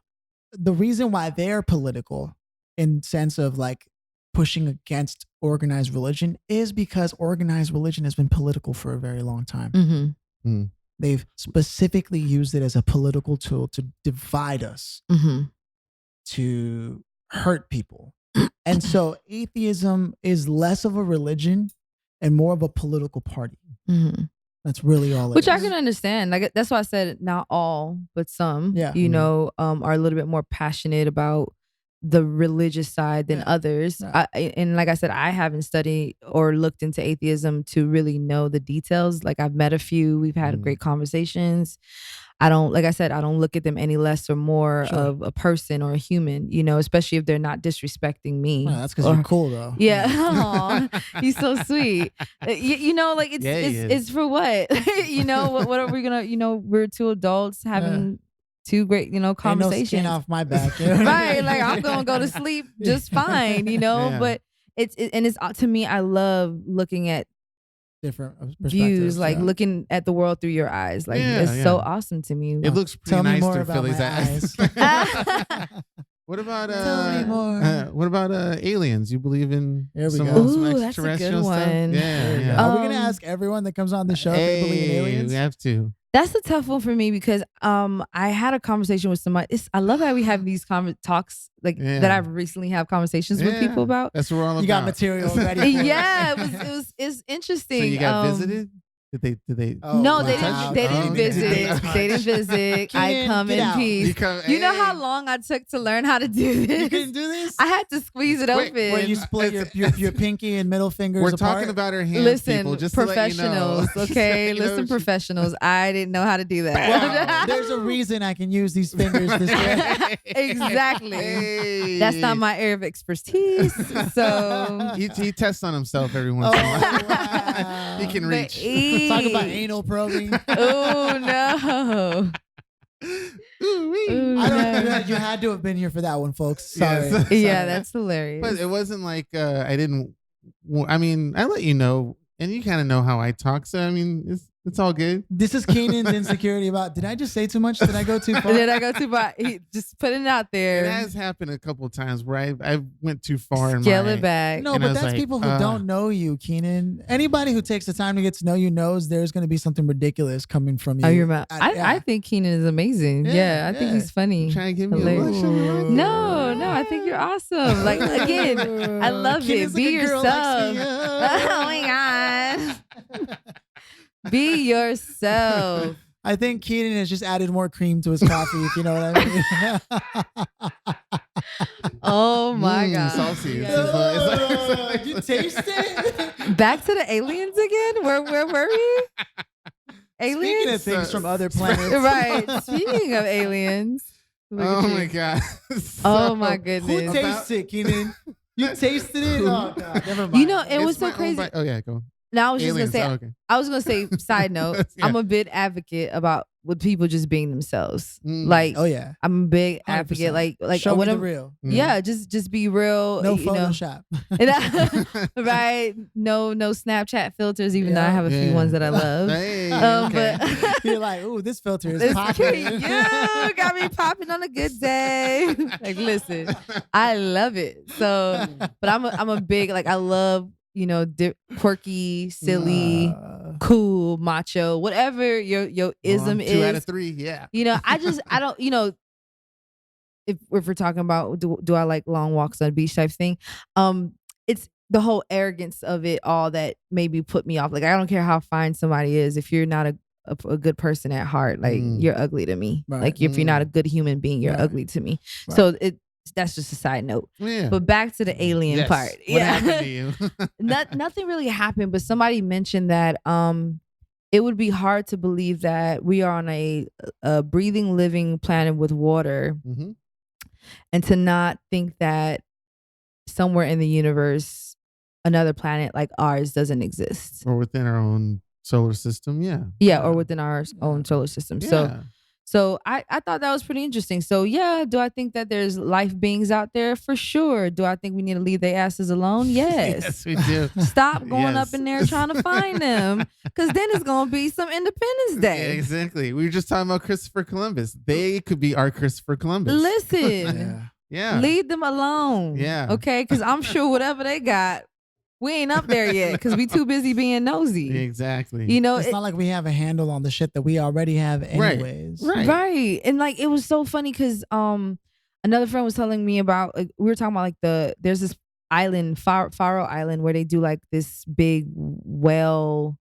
The reason why they're political, in sense of like pushing against organized religion, is because organized religion has been political for a very long time. They've specifically used it as a political tool to divide us, to hurt people, And so atheism is less of a religion and more of a political party. Mm-hmm. That's really all it Which is. I can understand. Like that's why I said not all, but some, Yeah. you know, are a little bit more passionate about the religious side than others. Yeah. And like I said, I haven't studied or looked into atheism to really know the details. Like I've met a few, we've had great conversations. I don't look at them any less or more of a person or a human, you know, especially if they're not disrespecting me. Well, that's because you're cool though. Yeah. Aw, he's so sweet. You know, like it's for what? You know, what are we gonna, you know, we're two adults having two great, you know, conversations. Ain't no skin off my back. Right. Like I'm gonna go to sleep just fine, you know, but it's to me, I love looking at different views, like looking at the world through your eyes. Like it's so awesome to me. It looks pretty Tell me nice more through about Philly's my eyes. What about Tell me more. What about aliens? You believe in There we some, go. some Ooh, that's a good extraterrestrial stuff? one. Yeah. Are we gonna ask everyone that comes on the show if they believe in aliens? We have to. That's a tough one for me because I had a conversation with somebody. I love how we have these talks like that I've recently had conversations with people about. That's what we're all about. You got material ready. Yeah, it's interesting. So you got visited? Did they? Oh, no, wow. they didn't visit. They didn't visit. I come in peace. You know how long I took to learn how to do this? You couldn't do this? I had to squeeze it open. Where you split your pinky and middle fingers We're apart? talking about our hands, Listen, people, just professionals, to let you know. okay? Listen, professionals. I didn't know how to do that. Wow. There's a reason I can use these fingers this way. Exactly. Hey. That's not my area of expertise. So he tests on himself every once in a while. Wow. He can reach. Talk about anal probing. Oh no. Ooh, I don't know. You had to have been here for that one, folks. Sorry. Yes. Sorry. Yeah, that's hilarious. But it wasn't like I didn't. I mean, I let you know, and you kind of know how I talk. So I mean, it's all good. This is Keenan's insecurity about. Did I just say too much? Did I go too far? Did I go too far? Just putting it out there. It has happened a couple of times where I went too far. Scale it back. No, And I but was that's like, people who don't know you, Keenan. Anybody who takes the time to get to know you knows there's going to be something ridiculous coming from you. Oh, you're mad. I think Keenan is amazing. Yeah, I think he's funny. Trying to give me Hilarious. a blush. No, I think you're awesome. Like again, I love Keenan's it. Be like a girl yourself. next to you. Oh my god. Be yourself. I think Keenan has just added more cream to his coffee, if you know what I mean. Oh my god. Saucy. Oh, you taste it? Back to the aliens again? Where were we? Aliens? Speaking of things from other planets. Right. Speaking of aliens. Look Oh at my you. god. Oh my Who goodness. tasted it, Keenan? You tasted it? Oh god, never mind. You know, it was It's so my own crazy. Oh yeah, go. Now I was Aliens. just gonna say, Okay. I was gonna say, side note, Yeah. I'm a big advocate about with people just being themselves. Mm. Like, Oh yeah. I'm a big 100%. advocate. Like Show me what the I'm, real. yeah, just be real. No you know. Photoshop. Right? No Snapchat filters, even though I Yeah. have a few ones that I love. Hey, okay. But You're like, ooh, this filter is it's popping. cute. Yeah, got me popping on a good day. Like, listen, I love it. So, but I'm a big, like, I love, you know, quirky, silly, cool, macho, whatever your ism is. 2 out of 3, yeah. You know, I don't, you know, if we're talking about do I like long walks on the beach type thing, it's the whole arrogance of it all that maybe put me off. Like, I don't care how fine somebody is, if you're not a good person at heart, like you're ugly to me. Right. Like, if you're not a good human being, you're Right. ugly to me. Right. So that's just a side note. Yeah. But back to the alien Yes. part. What happened to you? Nothing really happened, but somebody mentioned that it would be hard to believe that we are on a breathing, living planet with water, Mm-hmm. and to not think that somewhere in the universe, another planet like ours doesn't exist. Or within our own solar system, yeah. Yeah, or within our own solar system. Yeah. So I thought that was pretty interesting. So yeah, do I think that there's life beings out there? For sure. Do I think we need to leave their asses alone? Yes. Yes, we do. Stop going Yes. up in there trying to find them, because then it's gonna be some Independence Yeah, Day. exactly. We were just talking about Christopher Columbus. They could be our Christopher Columbus. Listen, Yeah. Yeah. leave them alone. Yeah. Okay, because I'm sure whatever they got, we ain't up there yet because we too busy being nosy. Exactly. You know, It's not like we have a handle on the shit that we already have anyways. right. And like, it was so funny because another friend was telling me about, like, we were talking about like there's this island, Faroe Island, where they do like this big whale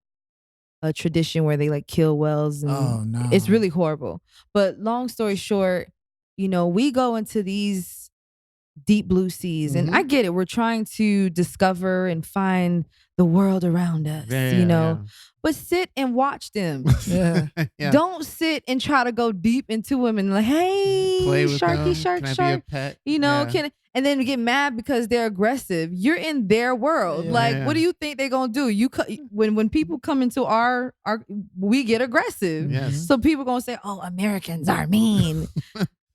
tradition where they like kill whales, and Oh no, it's really horrible. But long story short, we go into these deep blue seas, and I get it. We're trying to discover and find the world around us, but sit and watch them. Yeah. Don't sit and try to go deep into them and like, hey, Play with sharky, them. shark, Can I shark. be a pet? And then get mad because they're aggressive. You're in their world. What do you think they're gonna do? When people come into our we get aggressive. Yes. So people gonna say, oh, Americans are mean.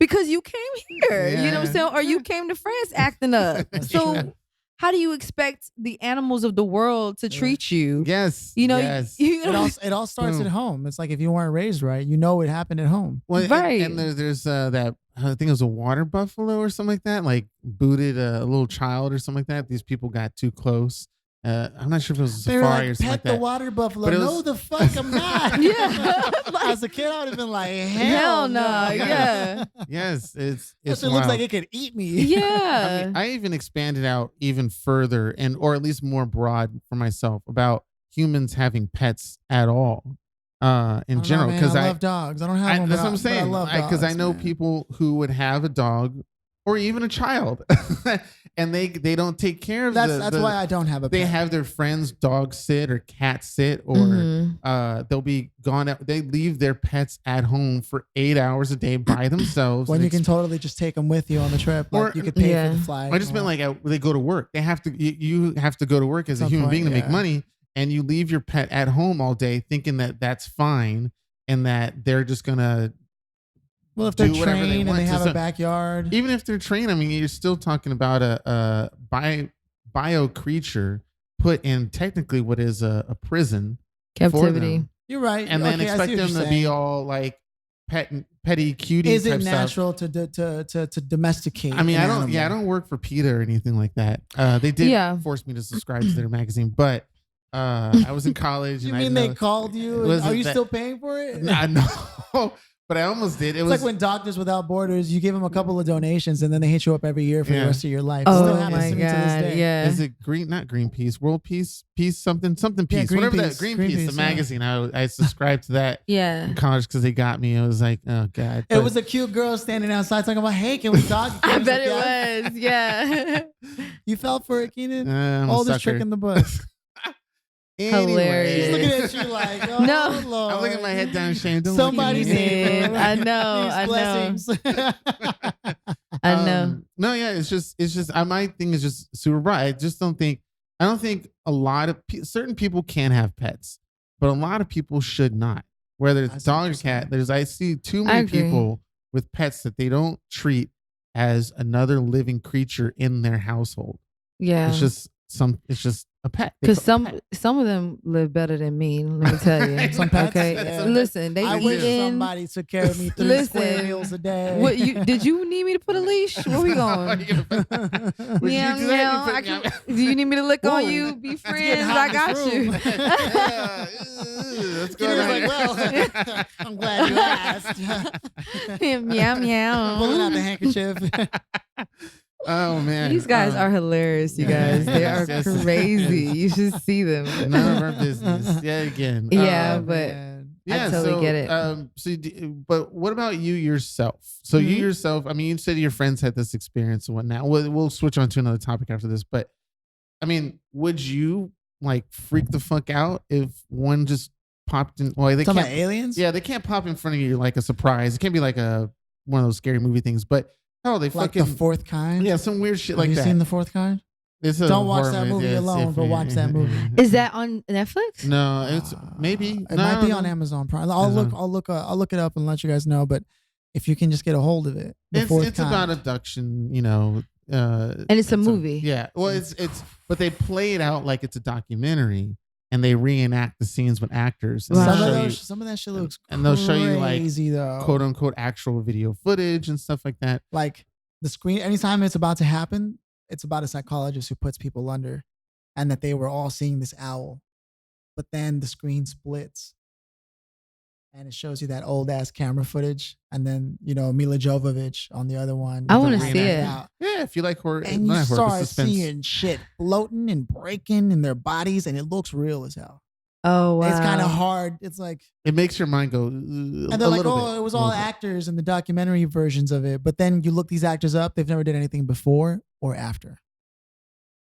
Because you came here, you know what I'm saying? Or you came to France acting up. So how do you expect the animals of the world to treat you? Yes. Yes. It all starts at home. It's like if you weren't raised right, it happened at home. Well, right. And there's that, I think it was a water buffalo or something like that, like booted a little child or something like that. These people got too close. I'm not sure if it was a safari or something like that. Pet the water buffalo. No, the fuck, I'm not. As a kid, I would have been like, hell no. Yeah. Yes, it looks like it could eat me. Yeah. I even expanded out even further, or at least more broad for myself about humans having pets at all. In general, because I love dogs. I don't have them. That's what I'm saying. I love dogs, because I know people who would have a dog or even a child, and they don't take care of. That's why I don't have a pet. They have their friends dog sit or cat sit, or they'll be gone out. They leave their pets at home for 8 hours a day by themselves. When you can totally just take them with you on the trip, like you could pay for the flight. I just meant like they go to work. They have to. You have to go to work as a human being to make money. And you leave your pet at home all day thinking that that's fine and that they're just going to if they're trained and they have a backyard. Even if they're trained, I mean, you're still talking about a bio creature put in technically what is a prison. Captivity. You're right. And then expect them to be all like petty cutie Is type it natural stuff. to domesticate? I mean, I don't work for PETA or anything like that. They did force me to subscribe to their magazine, but I was in college. You and mean they called you? Are you still paying for it? I know, but I almost did. It's like when Doctors Without Borders, you give them a couple of donations and then they hit you up every year for the rest of your life. Oh still happens my to me to this God! day. Yeah. Is it not Greenpeace, World Peace, something peace, whatever that Greenpeace, the magazine. I subscribed to that. In college because they got me. I was like, oh God. It was a cute girl standing outside talking about, hey, can we talk? I bet it was. Yeah. You fell for it, Keenan? All this trick in the butt. Hilarious. She's looking at you like, oh, no. Lord. I'm looking at my head down, Shane. Somebody save I know. I know. No, yeah, it's just. My thing is just super broad. I don't think a lot of certain people can have pets, but a lot of people should not. Whether it's dog or cat, I see too many people with pets that they don't treat as another living creature in their household. Yeah, it's just a pet. Because some of them live better than me. Let me tell you. Some pets. Okay, listen. I wish somebody took care of me 3 square meals a day. What did you need me to put a leash? Where we going? Do you need me to lick on you? Be friends. I got you. Let's go. Well, I'm glad you asked. Meow meow. Pulling out the handkerchief. Oh man, these guys are hilarious. You guys, they are crazy. You should see them. None of our business. Yeah, again. But I totally get it. But what about you yourself? So you yourself, I mean, you said your friends had this experience and whatnot. We'll switch on to another topic after this. But I mean, would you like freak the fuck out if one just popped in? Well, they talking can't. About aliens? Yeah, they can't pop in front of you like a surprise. It can't be like one of those scary movie things, but. Oh, they like fucking The Fourth Kind. Yeah, some weird shit like that. Have you seen The Fourth Kind? Don't watch that movie alone, but watch that movie. Is that on Netflix? No, it's maybe it might be on Amazon Prime. I'll look it up and let you guys know. But if you can just get a hold of it, it's about abduction, and it's a movie. Yeah, well, it's but they play it out like it's a documentary. And they reenact the scenes with actors. And some of that shit looks crazy, and they'll show you like though. quote unquote actual video footage and stuff like that. Like the screen, anytime it's about to happen, it's about a psychologist who puts people under, and that they were all seeing this owl, but then the screen splits, and it shows you that old ass camera footage, and then Mila Jovovich on the other one. I want to see it. Yeah, if you like horror, and you start seeing shit floating and breaking in their bodies, and it looks real as hell. Oh wow! It's kind of hard. It's like it makes your mind go. And they're like, "Oh, it was all actors in the documentary versions of it." But then you look these actors up; they've never did anything before or after.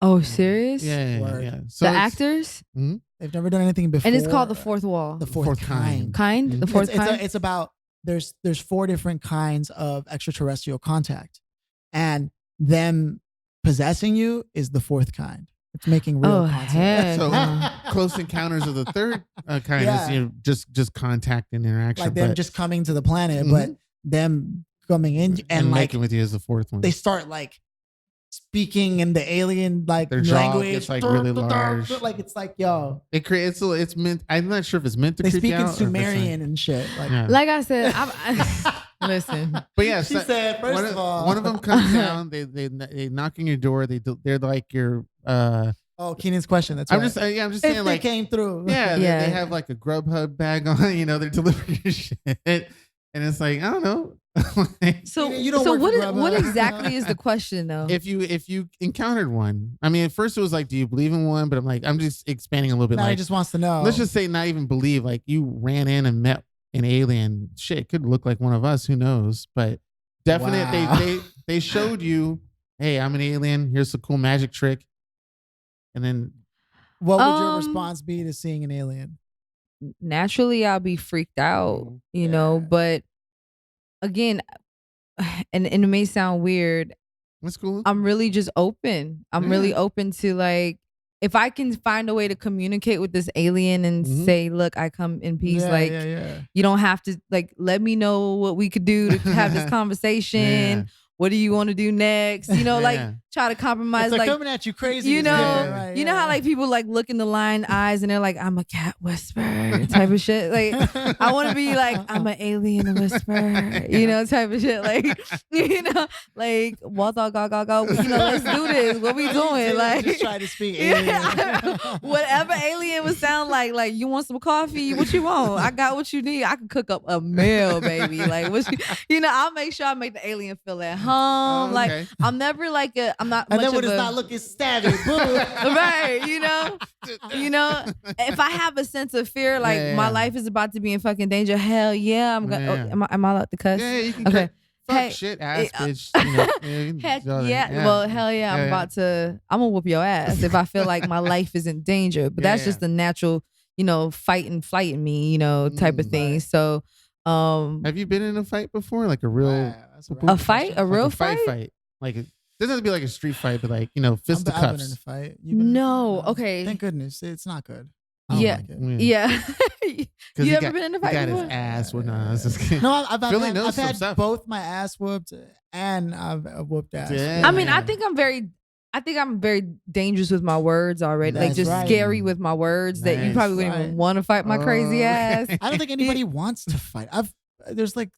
Oh, serious? Yeah. So the actors? Mm-hmm. They've never done anything before. And it's called The Fourth Wall. The Fourth Kind. Mm-hmm. The Fourth Kind? It's about, there's 4 different kinds of extraterrestrial contact. And them possessing you is the 4th kind. It's making real contact. So Close Encounters of the Third Kind is just contact and interaction. Like them just coming to the planet, but them coming in and like making with you is the 4th one. They start like speaking in the alien like their language. It's like really large. Like it's like, yo. It creates it's meant. I'm not sure if it's meant to. They creep speak you in out Sumerian and shit. Like I said, listen. But yeah, she said first of all, one of them comes down. They knock on your door. They're like your. Oh, Keenan's question. That's right. I'm just saying, if like they came through. Yeah, they have like a Grubhub bag on. They're delivering your shit, and it's like I don't know. So what what exactly is the question though? If you encountered one, I mean, at first it was like, do you believe in one? But I'm just expanding a little bit. Now like, he just wants to know. Let's just say not even believe. Like you ran in and met an alien. Shit, could look like one of us. Who knows? But definite. Wow. They showed you, hey, I'm an alien. Here's a cool magic trick. And then, what would your response be to seeing an alien? Naturally, I'll be freaked out. You know, but. Again, and it may sound weird. That's cool. I'm really just open. I'm really open to like, if I can find a way to communicate with this alien and say, look, I come in peace. You don't have to like, let me know what we could do to have this conversation. What do you want to do next? Like try to compromise. It's like coming at you crazy. You know how like people like look in the line eyes and they're like, I'm a cat whisperer type of shit. Like I want to be like, I'm an alien whisperer, type of shit. Like, like Walter go. Let's do this. What we doing? Like just try to speak alien. Whatever alien would sound like you want some coffee? What you want? I got what you need. I can cook up a meal, baby. Like what I'll make sure I make the alien feel at home. Okay. Like I'm never like I'm not. And much then when of it's not looking stabby, boom. Right? If I have a sense of fear, like my life is about to be in fucking danger. Hell yeah, I'm gonna. Am I allowed to cuss? Yeah, you can. Okay. Fuck shit, ass bitch. Heck yeah. Well, hell yeah. I'm gonna whoop your ass if I feel like my life is in danger. But that's just the natural, fight and flight in me, type of thing. So, have you been in a fight before? Like a real a fight? A real fight? Like it doesn't have to be like a street fight, but like, fisticuffs. I've been in a fight. No. Okay. Thank goodness. It's not good. Yeah. Like it. Yeah. You ever been in a fight got before? his ass. Well, no, I was just kidding. No, I've had stuff. both my ass whooped and I've whooped ass. Yeah. I mean, I think I'm very dangerous with my words already. That's like just right. scary with my words that you probably wouldn't even want to fight my crazy ass. I don't think anybody wants to fight. There's like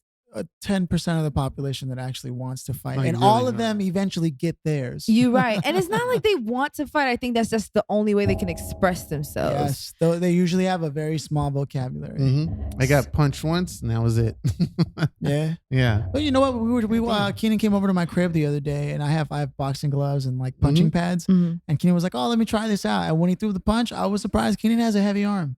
10% of the population that actually wants to fight, and really all of them eventually get theirs. You're right, and it's not like they want to fight. I think that's just the only way they can express themselves. Yes, though they usually have a very small vocabulary. I got punched once, and that was it. Yeah. But you know what? Keenan came over to my crib the other day, and I have boxing gloves and like punching pads, and Keenan was like, "Oh, let me try this out." And when he threw the punch, I was surprised. Keenan has a heavy arm.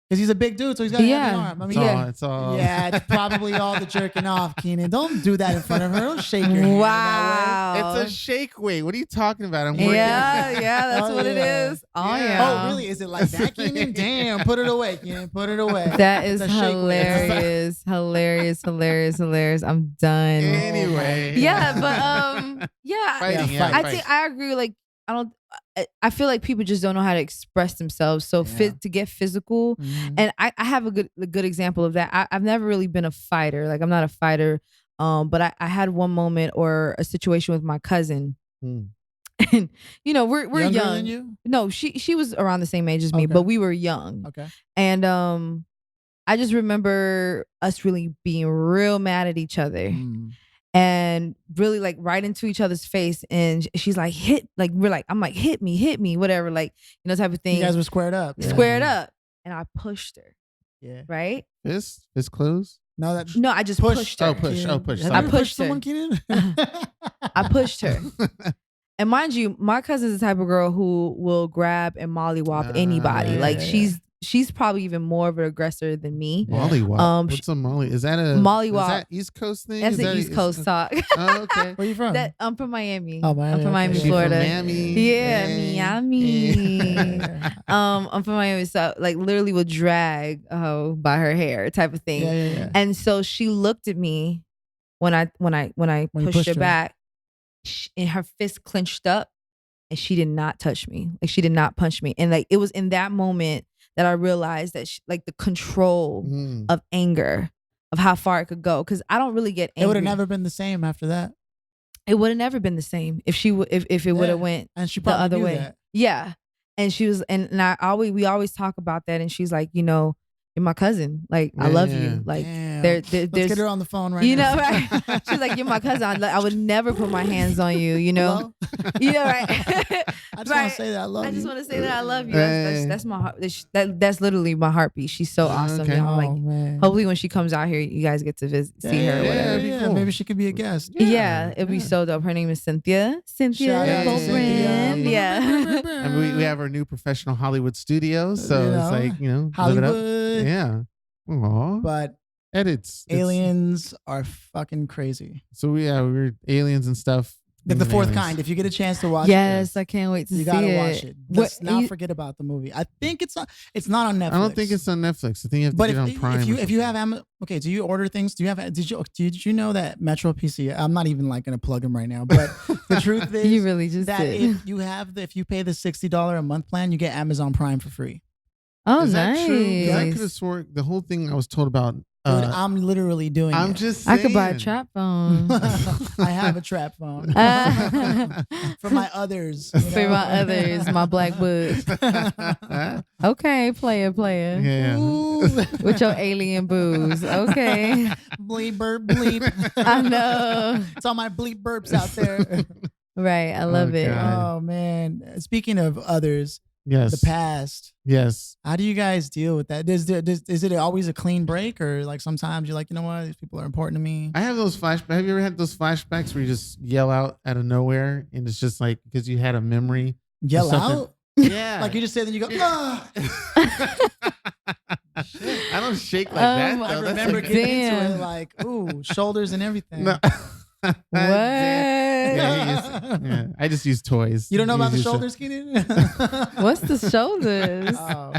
Because he's a big dude, so he's got a heavy arm. I mean, it's all. Yeah, it's probably all the jerking off, Keenan. Don't do that in front of her. Don't shake your hand that way. It's a shake weight. What are you talking about? I'm working. Yeah, that's what it is. Oh, yeah. Oh, really? Is it like that, Keenan? Damn, put it away, Keenan. Put it away. That is hilarious. hilarious. I'm done. Anyway. Yeah, but I agree. Like, I feel like people just don't know how to express themselves. So to get physical, and I have a good example of that. I've never really been a fighter. Like I'm not a fighter. But I had one moment or a situation with my cousin. And we're Younger young. Than you? No, she was around the same age as me, but we were young. Okay. And I just remember us really being real mad at each other. And really like right into each other's face, and she's like, I'm like, hit me, whatever, like, type of thing. You guys were squared up. Squared up. And I pushed her. Yeah. right? Fist closed. No, that No, I just pushed her. Oh, push. Oh, push. Have Sorry. you ever pushed her. someone, Keenan? I pushed her. And mind you, my cousin's the type of girl who will grab and mollywop anybody. yeah, Like yeah. she's probably even more of an aggressor than me. Mollywop. What's a molly? Is that a mollywop? Is that East Coast thing? That's Is the that East Coast talk. Oh, okay. Where you from? I'm from Miami. Oh, Miami. I'm from Miami, okay. She Florida. From Miami. Yeah, Hey. Miami. Yeah. I'm from Miami, so like literally would drag a hoe by her hair, type of thing. Yeah. And so she looked at me when I you pushed her back, and her fist clenched up, and she did not touch me. Like she did not punch me. And like it was in that moment that I realized that like the control of anger, of how far it could go. Because I don't really get angry. It would have never been the same after that. It would have never been the same if she if it would have went and she the probably other knew way. that. Yeah. And she was, and we always talk about that. And she's like, you're my cousin. Like, I love you. Like, Damn. there's, Let's get her on the phone right now. you know, right? She's like, you're my cousin. I would never put my hands on you, you know? Hello? You know, right? I just want to say that I love you. I just want to say that I love you. That's my heart. That's literally my heartbeat. She's so awesome. Okay. Y'all. Oh, Like, man. hopefully when she comes out here, you guys get to see her or whatever. Yeah, cool. Maybe she could be a guest. Yeah, it'd be so dope. Her name is Cynthia. Shout out to Goldbrand. Cynthia. Yeah. And we have our new professional Hollywood studio, so You it's know, like live it Hollywood. up. Yeah. Aww. But Edits. aliens are fucking crazy. So we're aliens and stuff. Like the Human fourth aliens. kind. If you get a chance to watch Yes, I can't wait to it, you see gotta it. watch it. What- Let's not you- forget about the movie. I think it's not on Netflix. I don't think it's on Netflix. I think you have to But get it on Prime. if you have Amazon, okay, do you order things? Do you have? Did you know that Metro PC? I'm not even like gonna plug them right now, but the truth is, You really just that did. if you pay the $60 a month plan, you get Amazon Prime for free. Oh, Is nice. that true? 'Cause I could have swore the whole thing I was told about. Dude, I'm literally doing I'm it. just I could buy a saying. trap phone. I have a trap phone for my others. you For know? my others, my black books. Okay, player. Yeah. Ooh. With your alien boos. Okay. Bleep burp bleep. I know. It's all my bleep burps out there. Right. I love it. God. Oh man. Speaking of others, Yes. the past. Yes. How do you guys deal with that? Is it always a clean break, or like sometimes you're like, you know what, these people are important to me? I have those flashbacks. Have you ever had those flashbacks where you just yell out out of nowhere and it's just like because you had a memory? Yell something. out? Yeah. Like you just say, then you go, ah! I don't shake like that. I Though. That's remember like, getting into Damn. it like, ooh, shoulders and everything. No. What? Yeah, I just use toys. You don't know about the Use shoulders, Keenan? What's the shoulders? Oh.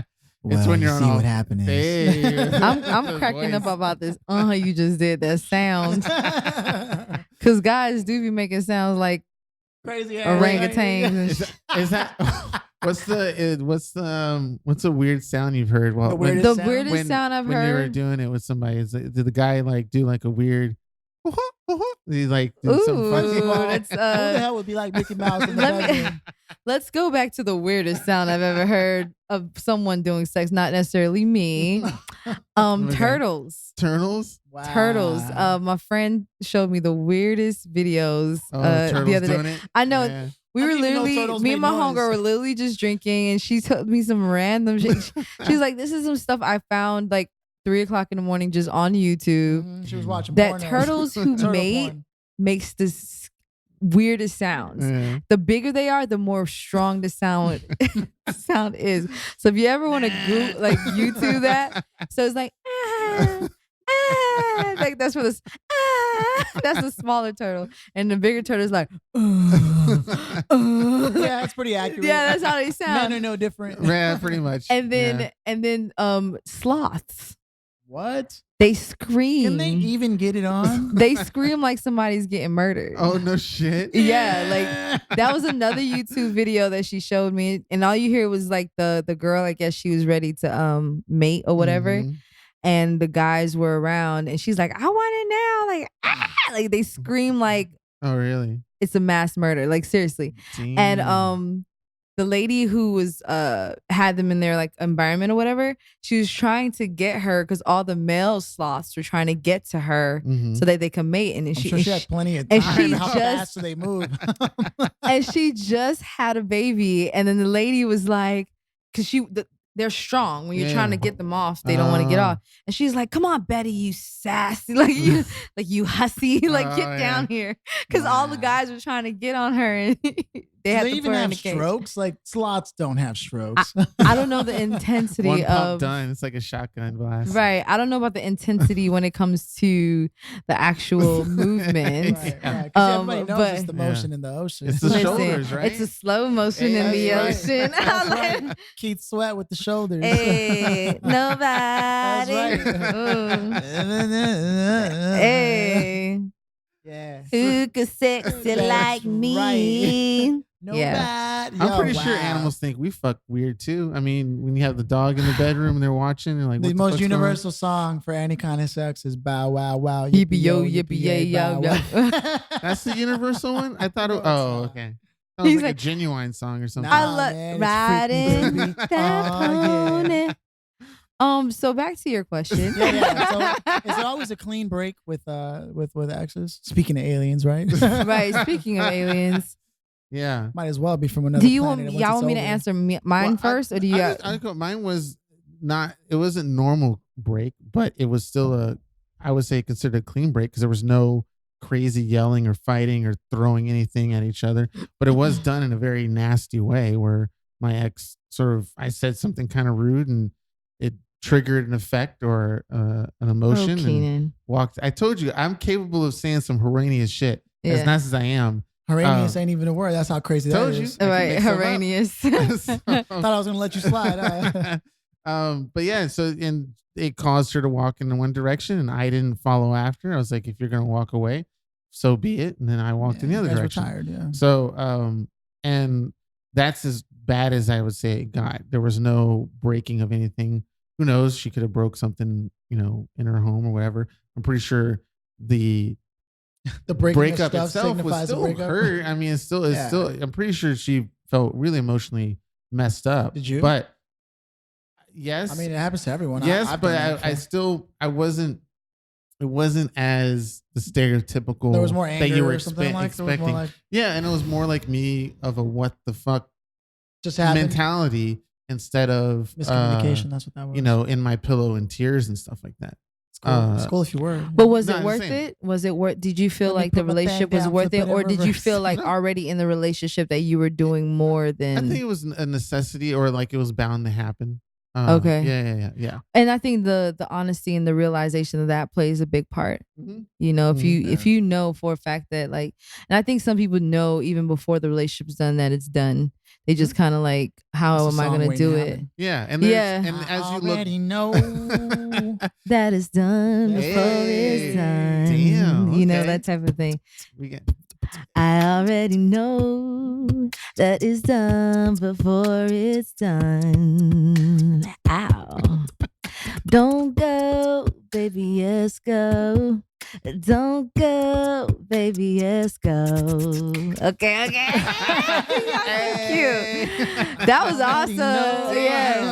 It's when you're on all- happened Hey. I'm cracking up about this. You just did that sound. Cause guys do be making sounds like Crazy orangutans and Is that what's the weird sound you've heard? Well, The when, weirdest the sound? weirdest sound I've when you were heard. doing it with somebody, did the guy like do like a weird? He like do some Ooh, funky. that's Who the hell would be like Mickey Mouse in the bedroom? Let's go back to the weirdest sound I've ever heard of someone doing sex, not necessarily me. Okay. Turtles. Turtles. Wow. Turtles. My friend showed me the weirdest videos Oh, the turtles other day. doing it. I know. Yeah. We I were didn't even know literally, turtles me and made my homegirl noise. were literally just drinking, and she told me some random shit. She's like, "This is some stuff I found like 3:00 in the morning just on YouTube." Mhm, she was watching That porno. turtles who Turtle mate porn. makes this weirdest sounds. Yeah. The bigger they are, the more strong the sound sound is. So if you ever want to YouTube that, so it's like like that's for the that's the smaller turtle, and the bigger turtle is like Yeah, it's pretty accurate. yeah, that's how they Men sound. are no different. Yeah, pretty much. And Yeah. then sloths, What? they scream. Can they even get it on? They scream like somebody's getting murdered. Oh no shit. Yeah, like that was another YouTube video that she showed me, and all you hear was like the girl, I guess she was ready to mate or whatever, Mhm. and the guys were around, and she's like, I want it now, like they scream like Oh really? it's a mass murder, like seriously. And the lady who was had them in their like environment or whatever, she was trying to get her because all the male sloths were trying to get to her Mhm. so that they can mate, and I'm she, sure and she had she plenty of and time. she How just- fast do they move? and she just had a baby, and then the lady was like, because they're strong. When you're trying to get them off, they don't want to get off. And she's like, "Come on, Betty, you sassy, you hussy, get down here." Because all the guys were trying to get on her, and they had to even put her in have the cage. strokes. Like slots don't have strokes. I don't know the intensity One of pump done. It's like a shotgun blast. Right. I don't know about the intensity when it comes to the actual movement. Right. Everybody knows it's the motion in the ocean. It's the shoulders, right? It's a slow motion in the ocean. That's right. Keith Sweat with the shoulders. Hey, nobody. That's right. Hey. Yeah. Who could sexy like me? Right. Yeah. I'm pretty sure animals think we fuck weird too. I mean, when you have the dog in the bedroom and they're watching, they're like, the most universal song for any kind of sex is bow wow wow yippee yo yippee yay yo yo. That's the universal one. I thought. Okay. That was He's like a genuine song or something. I love riding that pony. So back to your question. So is it always a clean break with exes? Speaking of aliens, right? Right. Speaking of aliens. Yeah. Might as well be from another planet. Y'all want me to answer mine first, or do you? Mine was not. It wasn't normal break, but it was still I would say considered a clean break because there was no crazy yelling or fighting or throwing anything at each other. But it was done in a very nasty way where my ex I said something kind of rude and it triggered an effect or an emotion. And walked. I told you I'm capable of saying some horrendous shit. As nice as I am. Horrendous ain't even a word. That's how crazy that is. Right, horrendous. Thought I was gonna let you slide. But yeah, and it caused her to walk in one direction, and I didn't follow after. I was like, if you're gonna walk away, so be it. And then I walked in the other direction. Tired, yeah. So, and that's as bad as I would say it got. There was no breaking of anything. Who knows? She could have broke something, in her home or whatever. I'm pretty sure the breakup itself was still hurt. I mean, it's still. I'm pretty sure she felt really emotionally messed up. Did you? But yes, I mean, it happens to everyone. Yes, but I wasn't. It wasn't as the stereotypical. There was more anger that you were or something expecting. Yeah, and it was more like me of a what the fuck just happened mentality instead of miscommunication. That's what that was. In my pillow and tears and stuff like that. It's cool if you were. But was it worth it? Was it worth? Did you feel like the relationship was worth it, or did you feel like already in the relationship that you were doing more than? I think it was a necessity, or like it was bound to happen. Okay. Yeah. And I think the honesty and the realization of that plays a big part. Mm-hmm. If you know for a fact that and I think some people know even before the relationship's done that it's done. They just kind of like, how am I going to do it? Yeah. And as you already know that is done before it's done. Damn. Okay. That type of thing. I already know that it's done before it's done. Ow. Don't go, baby, yes, go. Don't go, baby, yes, go. Okay. Cute. That was awesome. Yeah.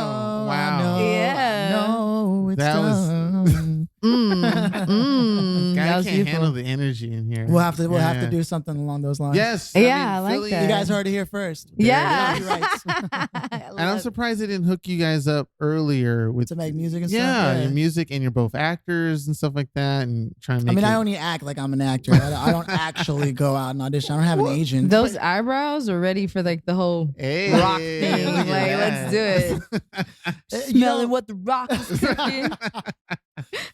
Wow. Yeah. No, it's done. I can't handle the energy in here. We'll have to do something along those lines. Yes. I like that. You guys heard it here first. Yeah. And I'm surprised they didn't hook you guys up earlier to make music and stuff. Yeah, your music, and you're both actors and stuff like that, and trying to make. I only act like I'm an actor. I don't actually go out and audition. I don't have an agent. Those eyebrows are ready for like the whole rock thing. Like, let's do it. Smelling what the rock is cooking.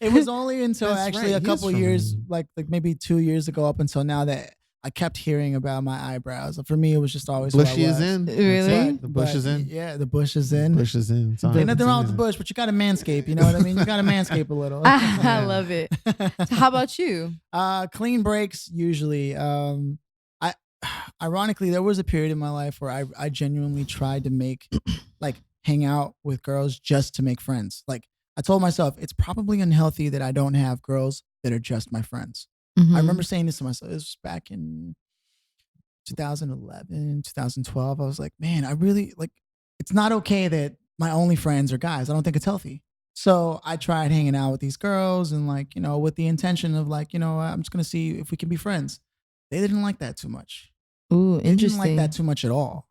It was only until a couple years, like maybe 2 years ago, up until now, that I kept hearing about my eyebrows. For me, it was just always bushy is in. Really? The bush is in. Yeah, the bush is in. Bush is in. Ain't nothing wrong with the bush, but you got to manscape. You know what I mean? You got to manscape a little. I love it. So how about you? Clean breaks usually. Ironically, there was a period in my life where I genuinely tried to hang out with girls just to make friends. Like, I told myself it's probably unhealthy that I don't have girls that are just my friends. Mm-hmm. I remember saying this to myself. This was back in 2011, 2012. I was like, man, I really it's not okay that my only friends are guys. I don't think it's healthy. So I tried hanging out with these girls and with the intention of I'm just going to see if we can be friends. They didn't like that too much. Ooh, interesting. They didn't like that too much at all.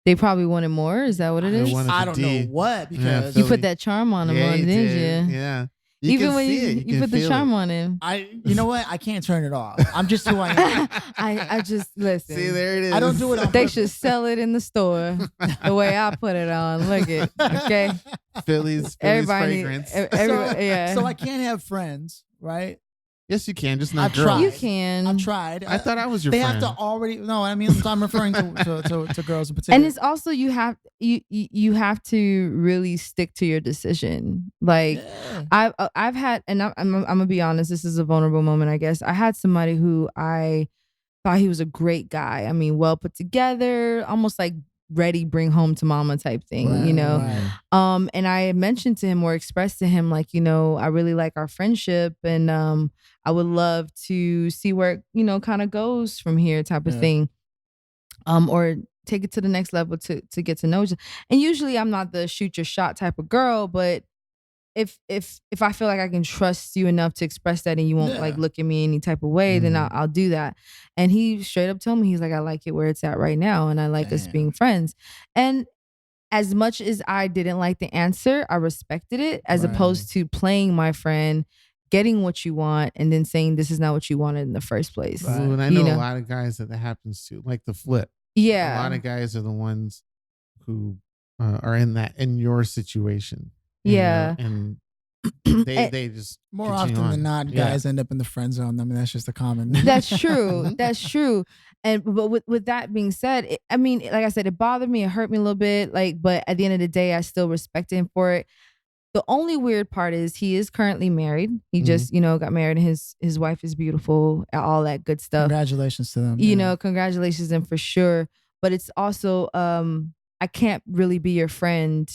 They probably wanted more. Is that what it is? I don't know what, because you put that charm on him, didn't you? Yeah. Even when you put the charm on him. You know what? I can't turn it off. I'm just who I am. I just listen. See, there it is. I don't do it on They purpose. should sell it in the store the way I put it on. Look it, okay? Philly's fragrance. So I can't have friends, right? Yes, you can. Just not I've girls. tried. You can. I've tried. I thought I was your they friend. have to already. No, I mean, I'm referring to girls in particular. And it's also you have to really stick to your decision. Like I've had, and I'm gonna be honest. This is a vulnerable moment, I guess. I had somebody who I thought he was a great guy. I mean, well put together, almost like ready, bring home to mama type thing, Right, you know. right. And I mentioned to him or expressed to him, like, I really like our friendship, and I would love to see where it, kind of goes from here, type of thing. Or take it to the next level to get to know you. And usually I'm not the shoot your shot type of girl, but if I feel like I can trust you enough to express that and you won't like look at me any type of way, then I'll do that. And he straight up told me, he's like, I like it where it's at right now, and I like us being friends. And as much as I didn't like the answer, I respected it, as opposed to playing my friend, getting what you want, and then saying this is not what you wanted in the first place. Right. And I know a lot of guys that happens to, like the flip. Yeah. A lot of guys are the ones who are in your situation. Yeah. And they just more often than not, guys end up in the friend zone. I mean, that's just a common. That's true. That's true. And but with that being said, I mean, like I said, it bothered me. It hurt me a little bit. But at the end of the day, I still respect him for it. The only weird part is he is currently married. He just, got married, and his wife is beautiful, all that good stuff. Congratulations to them. Congratulations, and for sure. But it's also, I can't really be your friend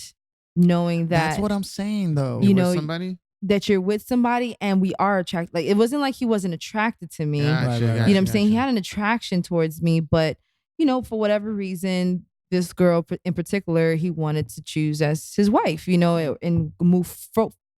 knowing that. That's what I'm saying, though. Somebody? That you're with somebody and we are attracted. Like, it wasn't like he wasn't attracted to me. Gotcha, you know what I'm saying? He had an attraction towards me, but, for whatever reason, this girl in particular, he wanted to choose as his wife, and move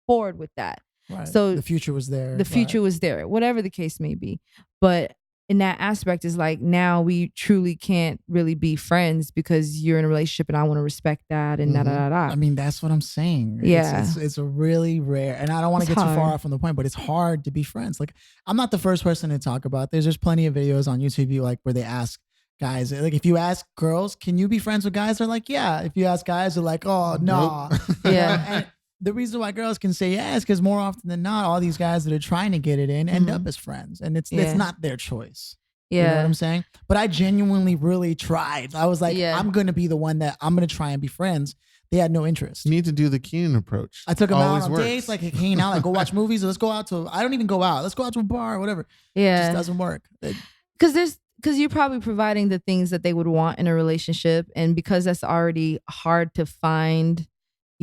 forward with that. Right. So the future was there. The future was there, whatever the case may be. But in that aspect is like, now we truly can't really be friends because you're in a relationship and I want to respect that and da-da-da-da. I mean, that's what I'm saying. Yeah. It's a really rare, and I don't want to get too far off from the point, but it's hard to be friends. Like, I'm not the first person to talk about this. There's plenty of videos on YouTube like where they ask guys, like, if you ask girls, can you be friends with guys? They're like, yeah. If you ask guys, they're like, oh, no. Nope. Yeah. And the reason why girls can say yes, because more often than not, all these guys that are trying to get it in end up as friends, and it's not their choice. Yeah. You know what I'm saying? But I genuinely really tried. I was like, I'm going to be the one that I'm going to try and be friends. They had no interest. You need to do the Keenan approach. I took them out on works. dates, like hanging out, like go watch movies. Or let's go out to, I don't even go out. Let's go out to a bar or whatever. Yeah. It just doesn't work. Because you're probably providing the things that they would want in a relationship. And because that's already hard to find,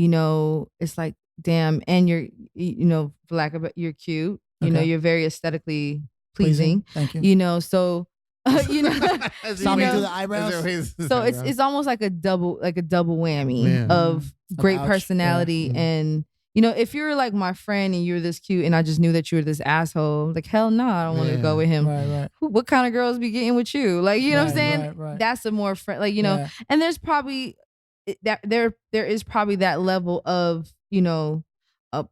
it's like, damn. And you're, for lack of it, you're cute. You're very aesthetically pleasing. Thank you. So, Saw me through the eyebrows. So it's almost like a double whammy of great personality. And, if you're like my friend and you're this cute and I just knew that you were this asshole, like, hell no, I don't want to go with him. Right. What kind of girls be getting with you? Like, you know what I'm saying? Right. That's a more friend, like, and there's probably there is probably that level of,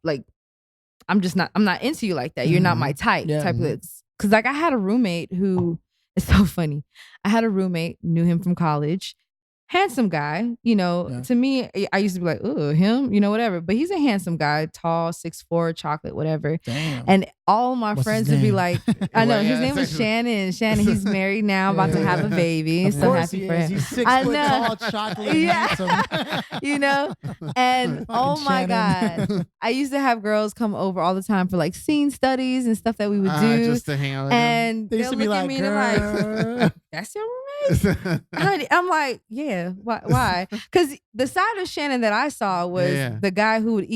like, I'm not into you like that. You're not my type of, because like I had a roommate who, it's so funny. I had a roommate, knew him from college. Handsome guy, to me, I used to be like, oh, him, whatever. But he's a handsome guy, tall, 6'4", chocolate, whatever. Damn. And all my friends would be like, I know, his name was exactly. Shannon. He's married now, about to have a baby. Of So course happy for him. He's 6 foot tall, chocolate, handsome. And oh my Shannon. God. I used to have girls come over all the time for like scene studies and stuff that we would do. Just to hang out with and They used they'll to be look at like, me and they're like, that's your roommate? Honey, I'm like, yeah, why? Because the side of Shannon that I saw was the guy who would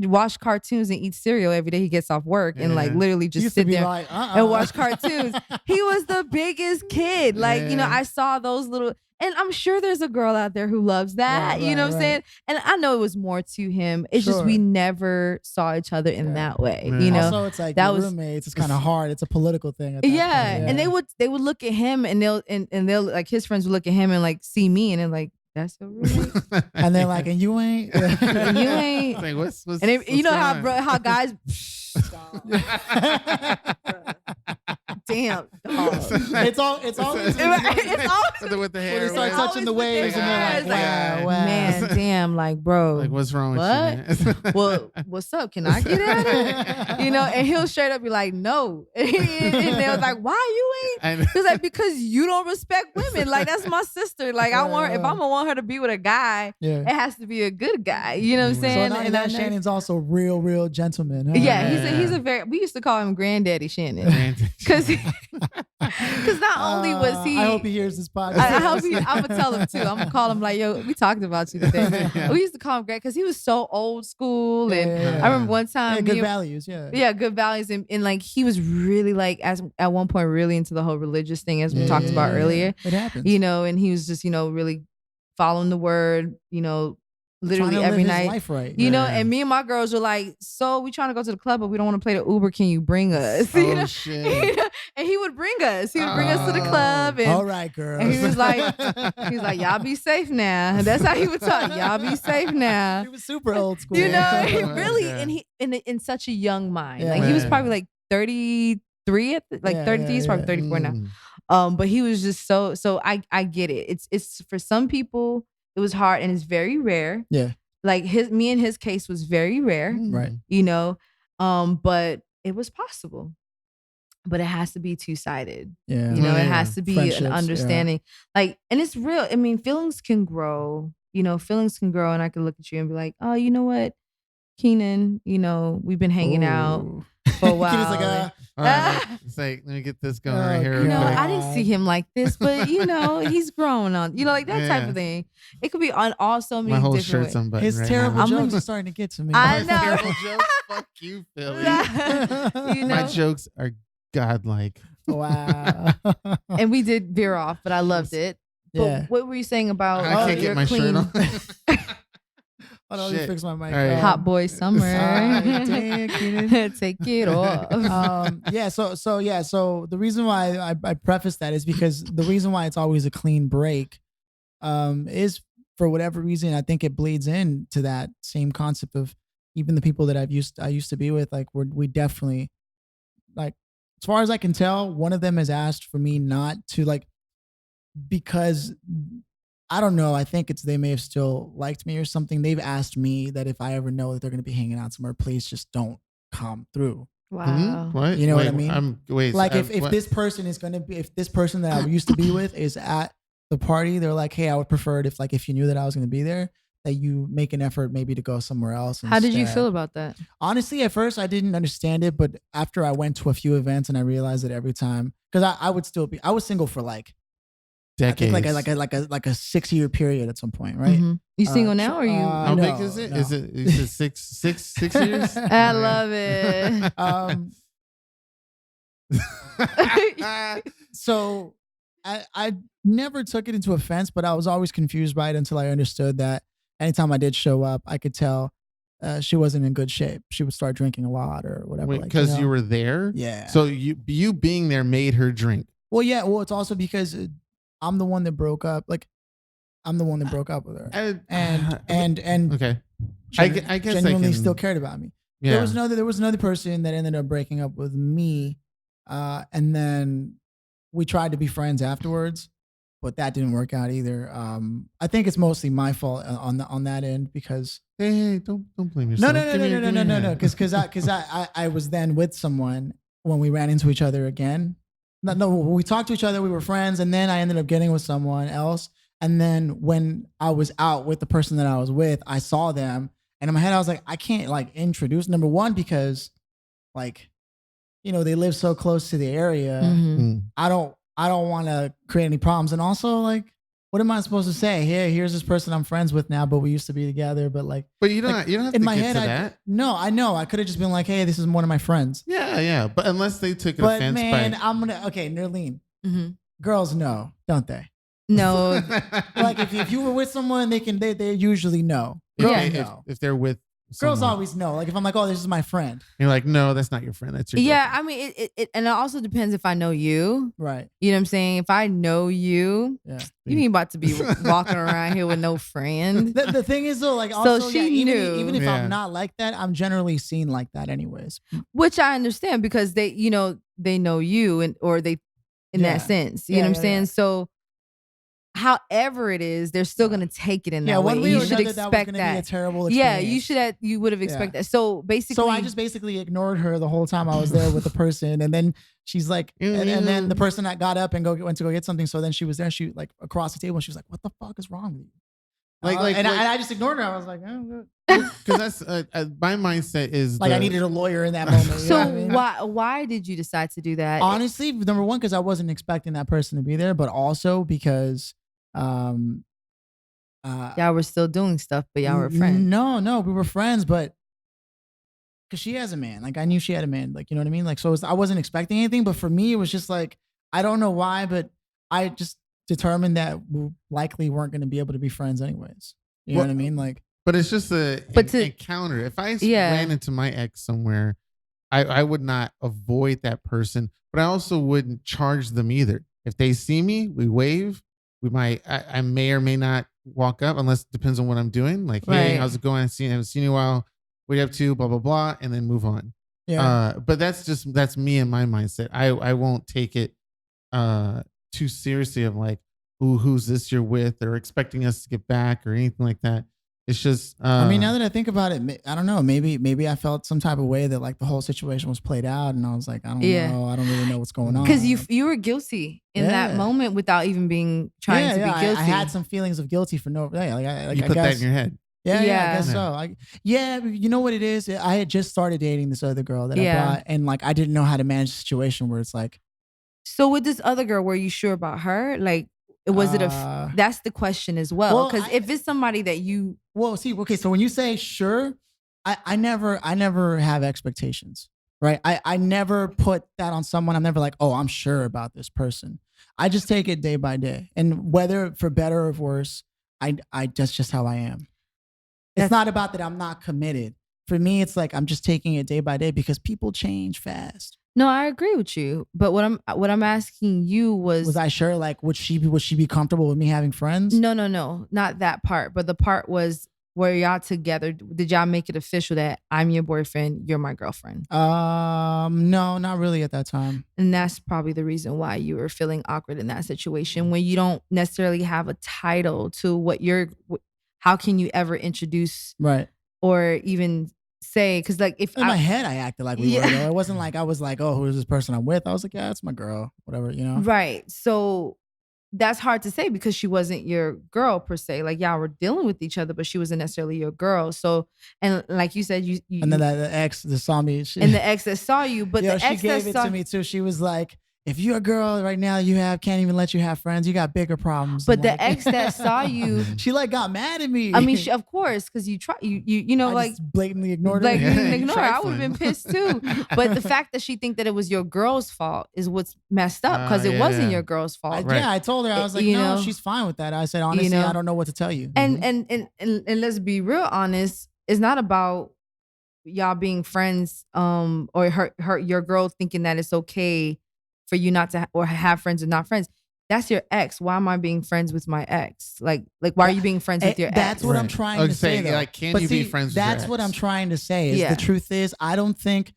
watch cartoons and eat cereal every day he gets off work and like literally just sit there like, and watch cartoons. He was the biggest kid. Like, I saw those little, and I'm sure there's a girl out there who loves that. You know what I'm saying? And I know it was more to him. It's just we never saw each other in that way. Also, it's like that roommates. It's kind of hard. It's a political thing. At that point. And they would look at him and they'll like his friends would look at him and like see me and then like, That's your roommate. And they're like, and you ain't. And you ain't. Like, what's And it, you know how guys. Damn, dog. It's always It's always with the hair. when they start touching the waves and they're like, wow, wow. Man, damn, like, bro. Like, what's wrong with what? you, man? Well, what's up? Can I get at it? You know, and he'll straight up be like, no. And they was like, why you ain't? He's like, because you don't respect women. Like, that's my sister. Like, I want her, if I'm gonna want her to be with a guy, it has to be a good guy. You know what I'm saying? So not that Shannon's also real gentleman. Huh? Yeah, he's a very. We used to call him Granddaddy Shannon because not only was he. I hope he hears this podcast. I hope I'm gonna tell him too. I'm gonna call him like, yo, we talked about you today. We used to call him Greg because he was so old school, and I remember one time, good values, good values, and like he was really like at one point really into the whole religious thing as we talked about earlier. It happens, you know, and he was just really following the word, literally every night, life right. you know. And me and my girls were like, so we trying to go to the club, but we don't want to play the Uber. Can you bring us? You know? Shit. And he would bring us. He would bring us to the club. And, all right, girls. And he was like, y'all be safe now. And that's how he would talk. Y'all be safe now. He was super old school. You know, really, and he in such a young mind. Like he was probably like 33 33. He's probably 34 now. But he was just so I get it. It's for some people it was hard and it's very rare. Yeah. Like me and his case was very rare. Right. You know, but it was possible. But it has to be two-sided. Yeah. You know, it has to be an understanding. Like, and it's real. I mean, feelings can grow. You know, feelings can grow, and I can look at you and be like, oh, you know what, Keenan, you know, we've been hanging out for a while. Kenan's like, it's like, let me get this going right here. You know, I didn't see him like this, but you know, he's growing on, you know, like that type of thing. It could be on all so many different shirt's ways. unbuttoned. His terrible jokes are starting to get to me. I know. Terrible jokes? Fuck you, Philly. You know? My jokes are godlike. Wow. And we did veer off, but I loved it. But what were you saying about I can't get my shirt on. Hold on, let me fix my mic. Right. Hot boy summer. Take it off. So the reason why I preface that is because the reason why it's always a clean break is for whatever reason I think it bleeds into that same concept of even the people that I used to be with, like we definitely, like, as far as I can tell, one of them has asked for me not to, like, because I don't know, I think they may have still liked me or something. They've asked me that if I ever know that they're going to be hanging out somewhere, please just don't come through. Wow. Mm-hmm. What? You know what I mean? If this person is going to be, if this person that I used to be with is at the party, they're like, hey, I would prefer it if you knew that I was going to be there, that you make an effort maybe to go somewhere else. How did you feel about that? Honestly, at first I didn't understand it, but after I went to a few events and I realized that every time, because I was single for like decades, I think like a 6-year period at some point, right? Mm-hmm. You single now, or you? How big is it? No. Is it six years? I love it. So I never took it into offense, but I was always confused by it until I understood that anytime I did show up, I could tell she wasn't in good shape. She would start drinking a lot or whatever. Because you were there? Yeah. So you being there made her drink? Well, yeah. Well, it's also because I'm the one that broke up. Like, I'm the one that broke up with her. And okay. I guess genuinely still cared about me. Yeah. There was another person that ended up breaking up with me. And then we tried to be friends afterwards, but that didn't work out either. I think it's mostly my fault on that end because hey, don't blame yourself. No. Because I was then with someone when we ran into each other again. No, we talked to each other. We were friends, and then I ended up getting with someone else. And then when I was out with the person that I was with, I saw them, and in my head I was like, I can't like introduce. Number one, because like, you know, they live so close to the area. Mm-hmm. I don't want to create any problems. And also, like, what am I supposed to say? Here's this person I'm friends with now, but we used to be together. But like, you don't have to in my get head, to that. No, I know. I could have just been like, hey, this is one of my friends. Yeah. But unless they took offense, man, Nerlyn, girls know, don't they? No. Like if you were with someone, they usually know. If they're with Girls always know. Like if I'm like, oh, this is my friend. You're like, no, that's not your friend. That's your Yeah, girlfriend. I mean, it and it also depends if I know you. Right. You know what I'm saying? If I know you, you ain't about to be walking around here with no friend. The thing is though, like also, so she knew. Even if I'm not like that, I'm generally seen like that anyways. Which I understand because they know you or they in that sense. You know what I'm saying? So however it is, they're still gonna take it in that way. You should expect that. Be a terrible experience. Yeah, you would have expected that. So basically, so I just basically ignored her the whole time I was there with the person, and then she's like, and then the person that got up and went to go get something. So then she was there. She like across the table. And she was like, "What the fuck is wrong with you?" And I just ignored her. I was like, "Oh, because that's my mindset is like I needed a lawyer in that moment." So I mean? why did you decide to do that? Honestly, number one, because I wasn't expecting that person to be there, but also because y'all were still doing stuff, but y'all were friends. No, we were friends, but because she has a man, like I knew she had a man, like you know what I mean. Like so, I wasn't expecting anything, but for me, it was just like I don't know why, but I just determined that we likely weren't going to be able to be friends anyways. You know what I mean? Like, but it's just an encounter. If I ran into my ex somewhere, I would not avoid that person, but I also wouldn't charge them either. If they see me, we wave. We might, I may or may not walk up unless it depends on what I'm doing. Like, hey, how's it going? I haven't seen you in a while. What are you up to? Blah, blah, blah. And then move on. Yeah. But that's me and my mindset. I won't take it too seriously of like, ooh, who's this you're with or expecting us to get back or anything like that. It's just, I mean, now that I think about it, I don't know. Maybe I felt some type of way that like the whole situation was played out, and I was like, I don't know. I don't really know what's going on. Because you were guilty in that moment without even trying to be guilty. I had some feelings of guilty for no. You put that in your head. Yeah, I guess so. You know what it is? I had just started dating this other girl that I brought, and like I didn't know how to manage the situation where it's like. So with this other girl, were you sure about her? Like. Was it that's the question as well. Because if it's somebody that you. Well, see, okay. So when you say sure, I never have expectations, right? I never put that on someone. I'm never like, oh, I'm sure about this person. I just take it day by day. And whether for better or worse, that's just how I am. It's not about that I'm not committed. For me, it's like, I'm just taking it day by day because people change fast. No, I agree with you. But what I'm asking you was I sure? Like, would she be comfortable with me having friends? No, not that part. But the part was, were y'all together? Did y'all make it official that I'm your boyfriend, you're my girlfriend? No, not really at that time. And that's probably the reason why you were feeling awkward in that situation when you don't necessarily have a title to what how can you ever introduce or even say, because like if in my head I acted like we were though. It wasn't like I was like, oh, who is this person I'm with? I was like, yeah, it's my girl, whatever, you know. Right. So that's hard to say because she wasn't your girl per se. Like y'all were dealing with each other, but she wasn't necessarily your girl. So, and like you said, you and then the ex that saw me, and the ex that saw you, but the ex she gave it to me too. She was like, if you're a girl right now, can't even let you have friends. You got bigger problems. But the ex that saw you, she like got mad at me. I mean, of course, because you try, you know, I like just blatantly ignored her. Like you didn't ignore her. I would have been pissed too. But the fact that she think that it was your girl's fault is what's messed up because it wasn't your girl's fault. Yeah, I told her I was like, no, she's fine with that. I said honestly, I don't know what to tell you. And let's be real honest. It's not about y'all being friends, or your girl thinking that it's okay for you not to or have friends or not friends. That's your ex. Why am I being friends with my ex? Like why are you being friends with your ex? That's what I'm trying to say. Like, can you be friends with your ex? That's what I'm trying to say. Is the truth is, I don't think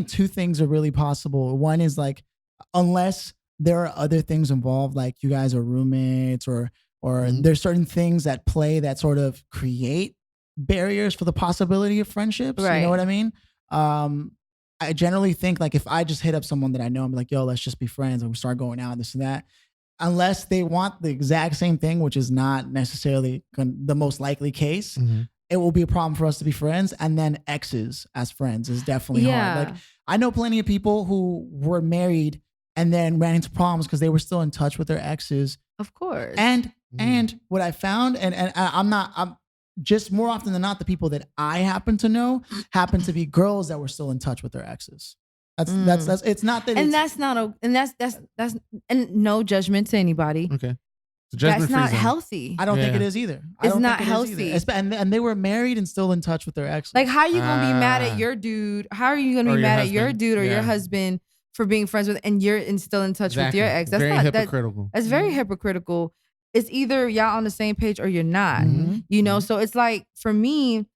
two things are really possible. One is like, unless there are other things involved, like you guys are roommates or there's certain things that play that sort of create barriers for the possibility of friendships. Right. You know what I mean? I generally think like if I just hit up someone that I know, I'm like, yo, let's just be friends and we start going out, this and that. Unless they want the exact same thing, which is not necessarily the most likely case, it will be a problem for us to be friends. And then exes as friends is definitely hard. Like I know plenty of people who were married and then ran into problems because they were still in touch with their exes. Of course. And what I found, and I'm just more often than not, the people that I happen to know happen to be girls that were still in touch with their exes. That's it's not that, and that's not and that's and no judgment to anybody. Okay. That's not healthy. I don't think it is either. It's not healthy. And they were married and still in touch with their ex. Like, how are you gonna be mad at your dude? How are you gonna be mad at your dude or your husband for being friends with, and you're still in touch with your ex? That's very hypocritical. That's very hypocritical. It's either y'all on the same page or you're not. You know, so it's like, for me,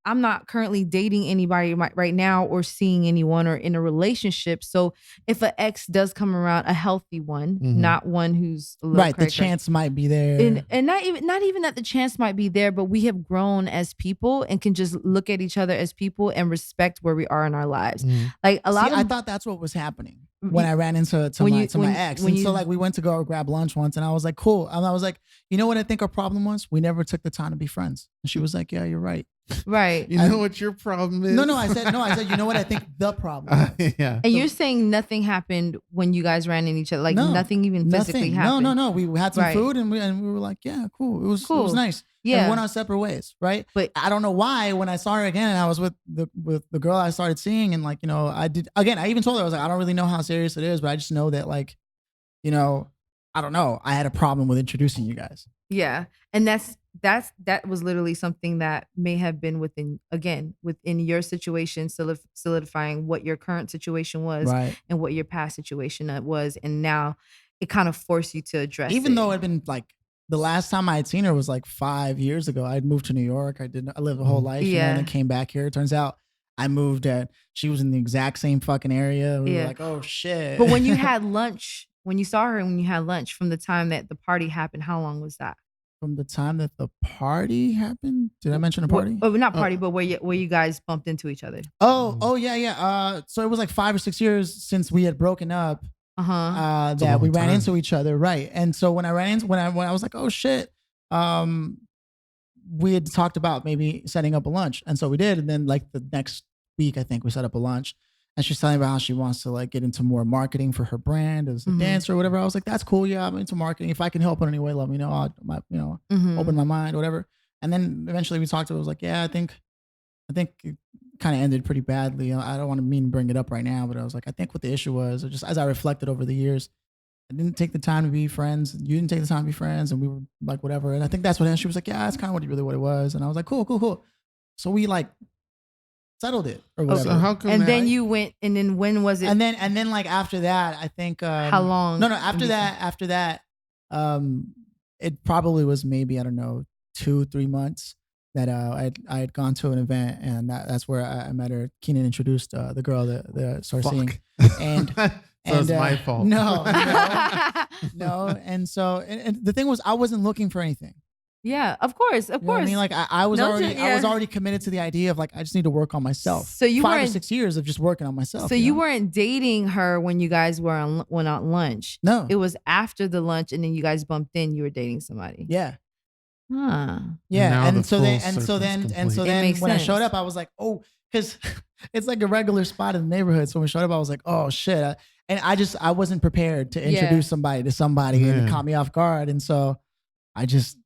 I'm not currently dating anybody right now or seeing anyone or in a relationship. So if an ex does come around, a healthy one, not one who's a little the chance might be there, and not even that the chance might be there, but we have grown as people and can just look at each other as people and respect where we are in our lives. Like I thought that's what was happening when I ran into my ex. So like we went to go grab lunch once, and I was like, cool. And I was like, you know what I think our problem was? We never took the time to be friends. And she was like, yeah, you're right. Right. You know what your problem is? No, I said, you know what I think the problem is. And you're saying nothing happened when you guys ran into each other? Like nothing even physically happened? No. We had some food and we were like, yeah, cool. It was nice. Yeah. And we went our separate ways, right? But I don't know why, when I saw her again and I was with the girl I started seeing, and like, you know, I even told her, I was like, I don't really know how serious it is, but I just know that, like, you know, I don't know. I had a problem with introducing you guys. Yeah. And that was literally something that may have been within your situation, solidifying what your current situation was and what your past situation was. And now it kind of forced you to address it. Even though it'd been like, the last time I had seen her was like 5 years ago. I'd moved to New York. I lived a whole life, and then came back here. It turns out I moved she was in the exact same fucking area. We were like, oh shit. But when you had lunch, when you saw her and when you had lunch, from the time that the party happened, how long was that? From the time that the party happened? Did I mention a party? Not party, but where you guys bumped into each other. Oh yeah. So it was like 5 or 6 years since we had broken up. That we ran into each other, right? And so when I was like, oh shit, we had talked about maybe setting up a lunch, and so we did. And then like the next week, I think we set up a lunch, and she's telling me about how she wants to like get into more marketing for her brand as a dancer or whatever. I was like, that's cool. Yeah, I'm into marketing. If I can help in any way, let me know. I'll open my mind, or whatever. And then eventually we talked to her. I was like, yeah, I think it kind of ended pretty badly. I don't want to bring it up right now, but I was like, I think what the issue was, just as I reflected over the years, I didn't take the time to be friends. You didn't take the time to be friends, and we were like, whatever. And I think that's when she was like, yeah, that's kind of what it was. And I was like, cool. So we like settled it or whatever. So how come and then you went, and then when was it? And then like after that, I think how long? No, after that, it probably was maybe, I don't know, 2-3 months that I had gone to an event, and that's where I met her. Keenan introduced the girl that I started seeing, and so it's my fault. No. And so and the thing was, I wasn't looking for anything. Yeah, of course. You know what I mean, like I was already committed to the idea of like, I just need to work on myself. So you 5 or 6 years of just working on myself. So you weren't dating her when you guys went out lunch. No, it was after the lunch, and then you guys bumped in. You were dating somebody. Yeah. Huh. Yeah. And so then when I showed up, I was like, oh, because it's like a regular spot in the neighborhood. So when we showed up, I was like, oh shit. And I wasn't prepared to introduce somebody to somebody, and it caught me off guard. And so I just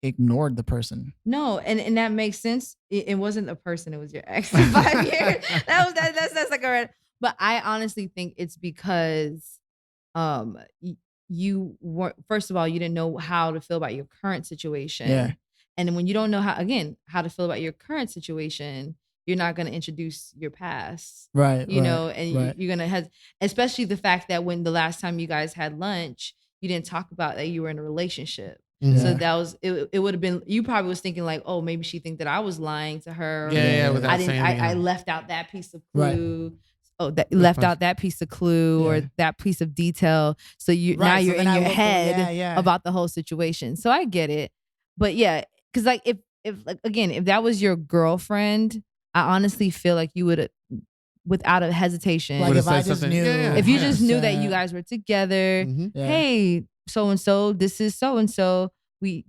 ignored the person. No, and that makes sense. It wasn't a person, it was your ex for 5 years. That's like a red. But I honestly think it's because you weren't, first of all, you didn't know how to feel about your current situation. Yeah. And then when you don't know how to feel about your current situation, you're not going to introduce your past. Right. You know, and you're going to have, especially the fact that when the last time you guys had lunch, you didn't talk about that you were in a relationship. Yeah. So that was, it would have been, you probably was thinking like, oh, maybe she think that I was lying to her. I left out that piece of clue. Right. Oh, that left out that piece of clue or that piece of detail. So now you're in your head about the whole situation. So I get it. But yeah, because like if that was your girlfriend, I honestly feel like you would, without a hesitation, like if I just knew, if you just knew that you guys were together, hey, so and so, this is so and so, we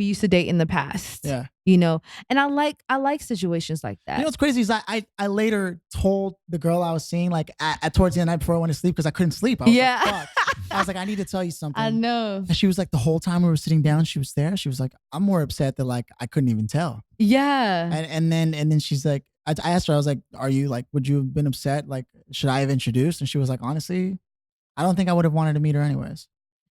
used to date in the past. Yeah. You know, and I like situations like that. You know what's crazy is I later told the girl I was seeing, like at towards the end of the night before I went to sleep, because I couldn't sleep. I was like, fuck. I was like, I need to tell you something. I know. And she was like, the whole time we were sitting down, she was there. She was like, I'm more upset that like I couldn't even tell. Yeah. And then she's like, I asked her, I was like, are you like, would you have been upset? Like, should I have introduced? And she was like, honestly, I don't think I would have wanted to meet her anyways.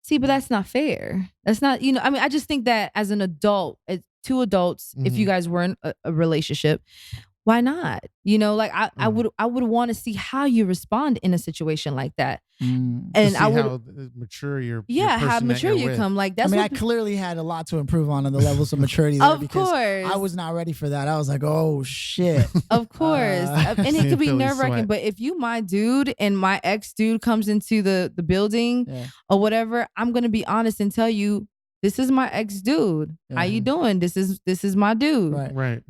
See, but that's not fair. That's not, I mean, I just think that as an adult, as two adults, if you guys were in a relationship, why not? Like I would want to see how you respond in a situation like that. And I would how mature your how mature you come. Like that's. I mean, I clearly had a lot to improve on the levels of maturity. There of because course, I was not ready for that. I was like, oh shit. Of course, and it could be nerve wracking. But if you my dude and my ex dude comes into the building or whatever, I'm gonna be honest and tell you, this is my ex dude. How you doing? This is my dude. Right.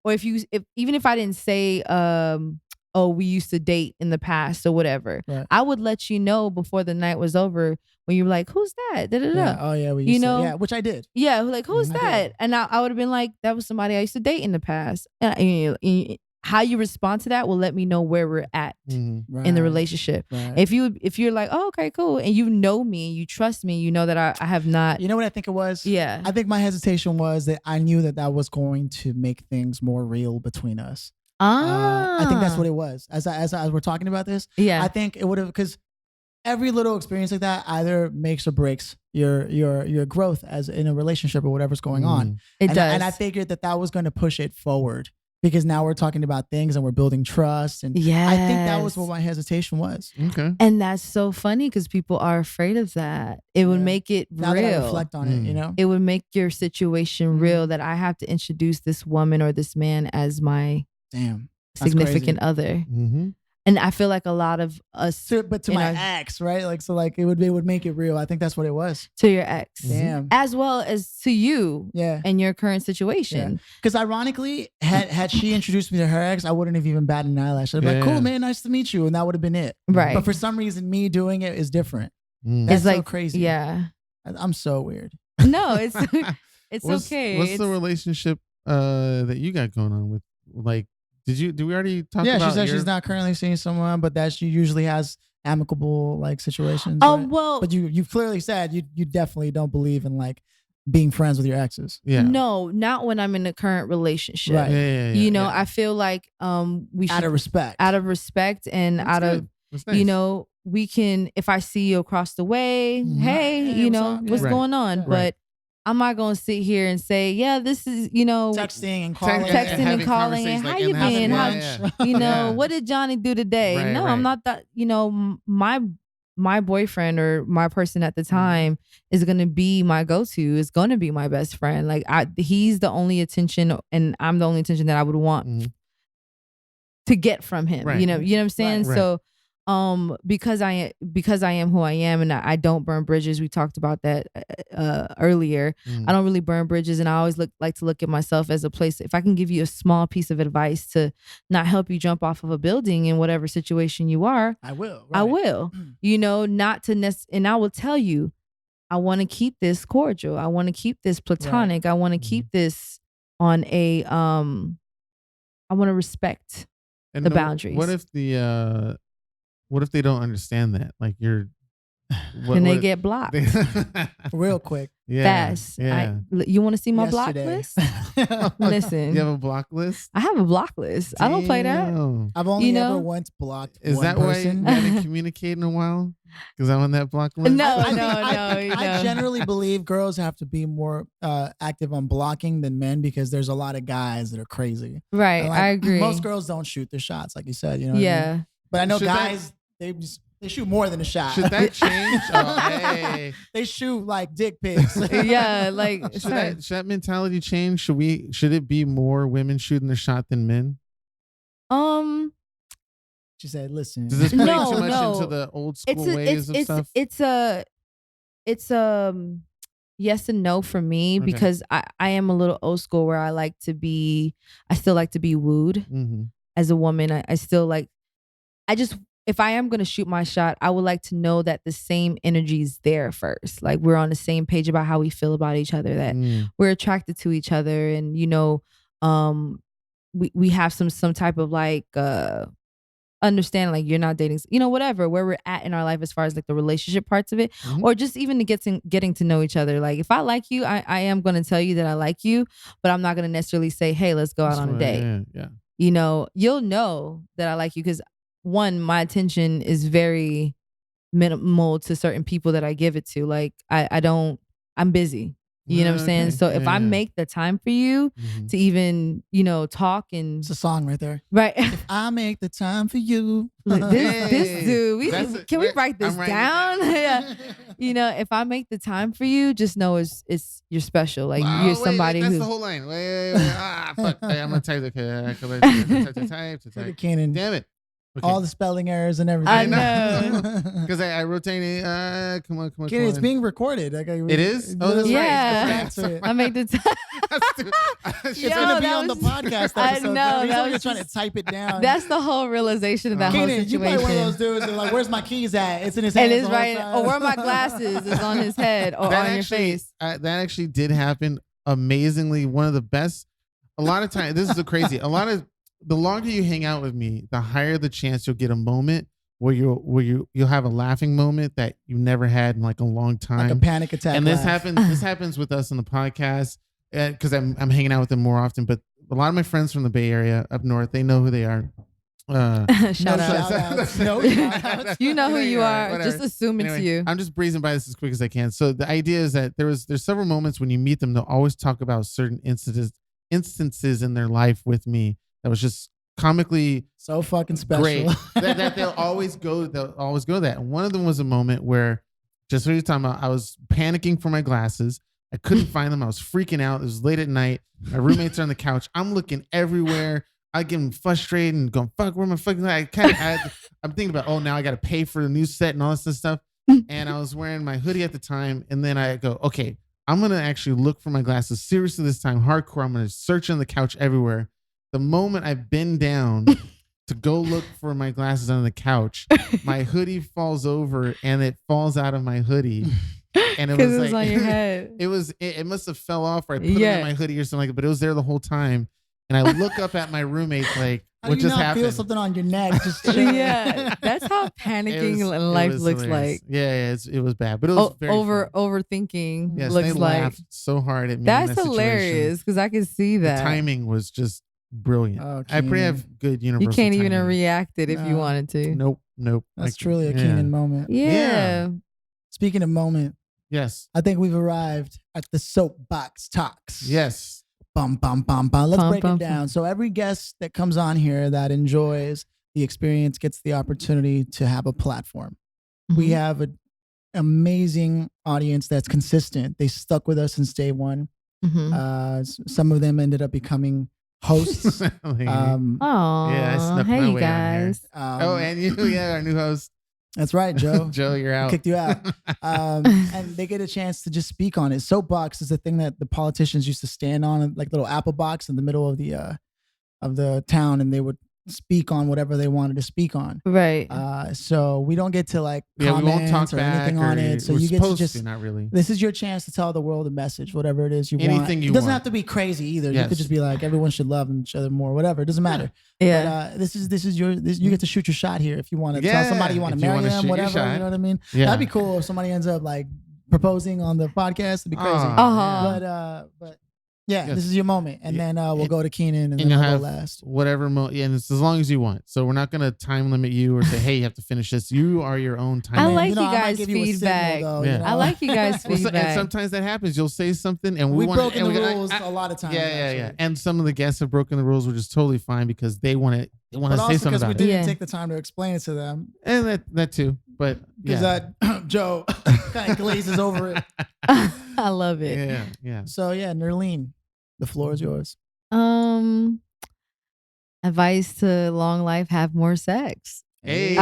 Or if even if I didn't say, oh, we used to date in the past or whatever, I would let you know before the night was over when you were like, who's that? Da, da, da. Yeah. Oh yeah, we used to. Yeah, which I did. Yeah, like who's that? And I would have been like, that was somebody I used to date in the past. And how you respond to that will let me know where we're at in the relationship. Right. If you're like, oh, okay, cool, and you know me, you trust me, you know that I have not. You know what I think it was? Yeah. I think my hesitation was that I knew that was going to make things more real between us. I think that's what it was. As we're talking about this, I think it would have, because every little experience like that either makes or breaks your growth as in a relationship or whatever's going on. It does. And I figured that was going to push it forward. Because now we're talking about things and we're building trust. And I think that was what my hesitation was. Okay. And that's so funny because people are afraid of that. It would make it now real. That I reflect on it, It would make your situation real that I have to introduce this woman or this man as my significant other. And I feel like a lot of us, but to my ex, right? Like, so like it would make it real. I think that's what it was. To your ex. Damn. As well as to you and your current situation. Because ironically, had she introduced me to her ex, I wouldn't have even batted an eyelash. I'd be like, cool, man, nice to meet you. And that would have been it. Right. But for some reason, me doing it is different. That's like so crazy. Yeah. I'm so weird. No, it's okay. What's the relationship that you got going on with, like, did we already talk about? Yeah, she said she's not currently seeing someone, but that she usually has amicable like situations. Well, but you've clearly said you definitely don't believe in like being friends with your exes. Yeah. No, not when I'm in a current relationship. Right. Yeah, I feel like we should, out of respect, and that's out good. of That's nice. we can, if I see you across the way, hey, what's going on? But I'm not gonna sit here and say, yeah, this is, texting and calling, and calling, and how you been? What did Johnny do today? I'm not that. My boyfriend or my person at the time is gonna be my go-to. Is gonna be my best friend. Like he's the only attention, and I'm the only attention that I would want to get from him. Right. You know what I'm saying? Right. So. Because I am who I am, and I don't burn bridges. We talked about that earlier. I don't really burn bridges, and I always like to look at myself as a place. If I can give you a small piece of advice to not help you jump off of a building in whatever situation you are, I will. Right. I will. Not to and I will tell you, I want to keep this cordial. I want to keep this platonic. Right. I want to keep this on a I want to respect the boundaries. What if they don't understand that? Like they get blocked real quick, fast. Yeah. You want to see my block list? Listen, you have a block list. I have a block list. Damn. I don't play that. I've only ever once blocked. Is one that person. why you haven't communicated in a while? Because I'm on that block list. No. I generally believe girls have to be more active on blocking than men because there's a lot of guys that are crazy. Right, like, I agree. Most girls don't shoot their shots, like you said. What I mean? But I know guys. They shoot more than a shot. Should that change? Hey. They shoot like dick pics. Yeah, like should that mentality change? Should it be more women shooting the shot than men? She said, "Listen, does this play too much into the old school ways of stuff?" It's yes and no for me because I am a little old school where I still like to be wooed as a woman. I still like. If I am going to shoot my shot, I would like to know that the same energy is there first. Like we're on the same page about how we feel about each other, that we're attracted to each other. And, we have some type of like, understanding, like you're not dating, whatever, where we're at in our life as far as like the relationship parts of it, or just even getting to know each other. Like if I like you, I am going to tell you that I like you, but I'm not going to necessarily say, hey, let's go out on a date. Yeah. You'll know that I like you because one, my attention is very minimal to certain people that I give it to. Like I'm busy. You know what I'm saying? So if I make the time for you to even, talk and... It's a song right there. Right. If I make the time for you. This dude, can we write this down? Yeah. If I make the time for you, just know it's you're special. Like you're somebody that's who... the whole line. Wait. Fuck. Hey, I'm going to type. Okay. Cannon. Damn it. Okay. All the spelling errors and everything. I know. Because I wrote tiny. Come on. It's being recorded. Like, it is? Oh, that's right. I made the time. It's going to be on the podcast episode. I know. You're trying to type it down. That's the whole realization of that whole situation. You probably one of those dudes that like, where's my keys at? It's in his hand. And it's right. Or where are my glasses? It's on his head or on your face. That actually did happen amazingly. One of the best. A lot of times, this is crazy. The longer you hang out with me, the higher the chance you'll get a moment where you'll have a laughing moment that you never had in like a long time, like a panic attack. And this happens with us on the podcast because I'm hanging out with them more often. But a lot of my friends from the Bay Area up north, they know who they are. Shout out. No shout-outs. You know who you are. Whatever. Just assume it's you. I'm just breezing by this as quick as I can. So the idea is that there's several moments when you meet them, they'll always talk about certain instances in their life with me that was just comically so fucking special. Great. that they'll always go that. And one of them was a moment where, just what you're talking about, I was panicking for my glasses. I couldn't find them. I was freaking out. It was late at night. My roommates are on the couch. I'm looking everywhere. I get frustrated and going, fuck, where my fucking... I'm thinking about, now I got to pay for the new set and all this stuff. And I was wearing my hoodie at the time. And then I go, okay, I'm going to actually look for my glasses. Seriously this time, hardcore. I'm going to search on the couch everywhere. The moment I bend down to go look for my glasses on the couch, my hoodie falls over and it falls out of my hoodie. And it was on your head. It must have fell off or I put it in my hoodie or something like that, but it was there the whole time. And I look up at my roommate like, what just happened? Feel something on your neck. Just yeah, that's how panicking life looks hilarious. like. Yeah, it was bad, but it was very overthinking. Yes, looks they like laughed so hard at me. That's in that hilarious because I can see that the timing was just brilliant. Oh, I pretty have good universal. You can't timing. even react it if you wanted to. Nope. That's truly a Keenan moment. Yeah. Speaking of moment, yes, I think we've arrived at the soapbox talks. Yes. Bum, bum, bum, bum. Let's break it down. So every guest that comes on here that enjoys the experience gets the opportunity to have a platform. Mm-hmm. We have an amazing audience that's consistent. They stuck with us since day one. Mm-hmm. Some of them ended up becoming hosts. I snuck my hey way guys. And you, our new host. That's right, Joe. Joe, you're out. Kicked you out. And they get a chance to just speak on it. Soapbox is the thing that the politicians used to stand on, like little apple box in the middle of the town, and they would speak on whatever they wanted to speak on. Right. So we don't get to like comments we won't talk or back anything on it. So you get to just not really. This is your chance to tell the world a message, whatever it is you want. Anything you want. It doesn't have to be crazy either. Yes. You could just be like, everyone should love each other more, whatever. It doesn't matter. Yeah. But you get to shoot your shot here if you want to tell somebody you want to marry them, whatever. You know what I mean? Yeah. That'd be cool if somebody ends up like proposing on the podcast. It'd be crazy. But yeah, this is your moment, and then we'll go to Keenan, and then I'll go last. Whatever, and it's as long as you want. So we're not going to time limit you or say, hey, you have to finish this. You are your own time. I like you guys' feedback. I like you guys' feedback. And sometimes that happens. You'll say something, and we've broken the rules a lot of times. Yeah. And some of the guests have broken the rules, which is totally fine because they want to say something about it. Because we didn't take the time to explain it to them, and that too. But because Joe kind of glazes over it. I love it. Yeah. So Nerlyn, the floor is yours. Advice to long life: have more sex. Hey.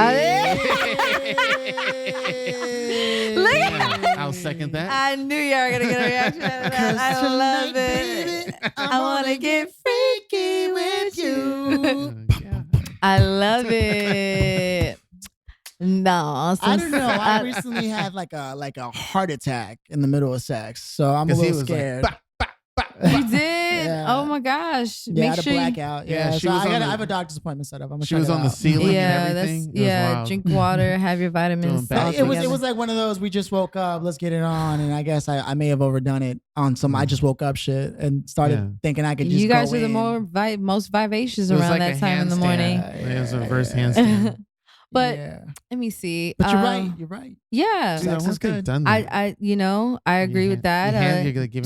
Look at I'll second that. I knew you were gonna get a reaction out of that. I love it. Baby, I wanna get freaky with you. Yeah. I love it. No, I don't know. I recently had like a heart attack in the middle of sex, so I'm a little scared. Like, you did? Yeah. Oh my gosh! Yeah, I had a blackout. Yeah, so I have a doctor's appointment set up. She was on the ceiling and everything. Drink water, have your vitamins. It was like one of those. We just woke up. Let's get it on. And I guess I may have overdone it on some. I just woke up shit and started thinking I could just. You guys go are the most vivacious around that time in the morning. It was a reverse handstand. But let me see. But you're right. You're right. Yeah. Sex is good. Done that. I agree with that.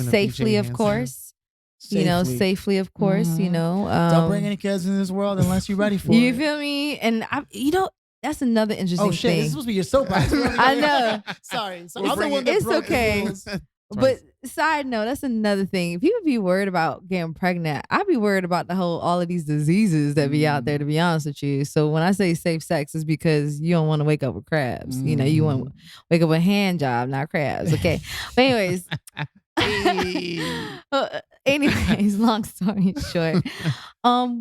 Safely, of course. Safely, of course. Don't bring any kids in this world unless you're ready for it. You feel me? And that's another interesting thing. This is supposed to be your soapbox. I know. Sorry. It's okay. But side note, that's another thing. If people be worried about getting pregnant, I'd be worried about all of these diseases that be out there, to be honest with you. So when I say safe sex, it's because you don't want to wake up with crabs. You want to wake up with a hand job, not crabs. Okay. But anyways, long story short,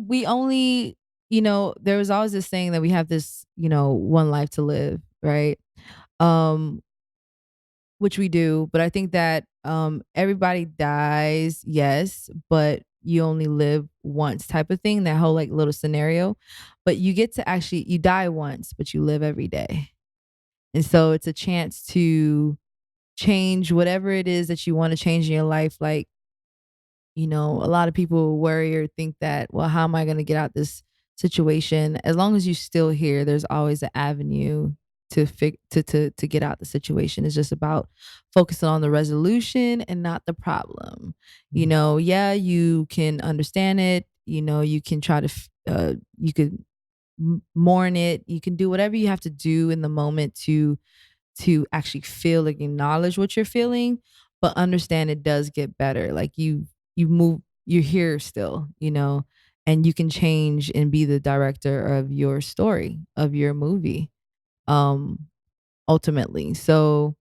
we only, there was always this saying that we have this, one life to live, right? Which we do, but I think that everybody dies, yes, but you only live once type of thing, that whole like little scenario. But you get to you die once, but you live every day. And so it's a chance to change whatever it is that you want to change in your life. Like, a lot of people worry or think that, well, how am I going to get out this situation? As long as you're still here, there's always an avenue to get out the situation. It's just about focusing on the resolution and not the problem. You can understand it. You can try to, you could mourn it. You can do whatever you have to do in the moment to actually and acknowledge what you're feeling, but understand it does get better. Like you move, you're here still, and you can change and be the director of your story, of your movie. Ultimately. So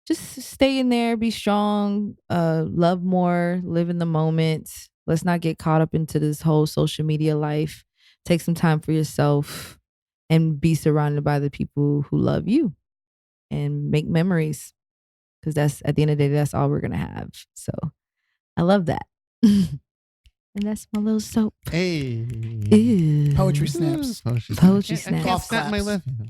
just stay in there, be strong, love more, live in the moment. Let's not get caught up into this whole social media life. Take some time for yourself and be surrounded by the people who love you and make memories. Because that's, at the end of the day, that's all we're going to have. So I love that. And that's my little soap. Hey. Ew. Poetry snaps. Poetry snaps. I can't snap my left hand.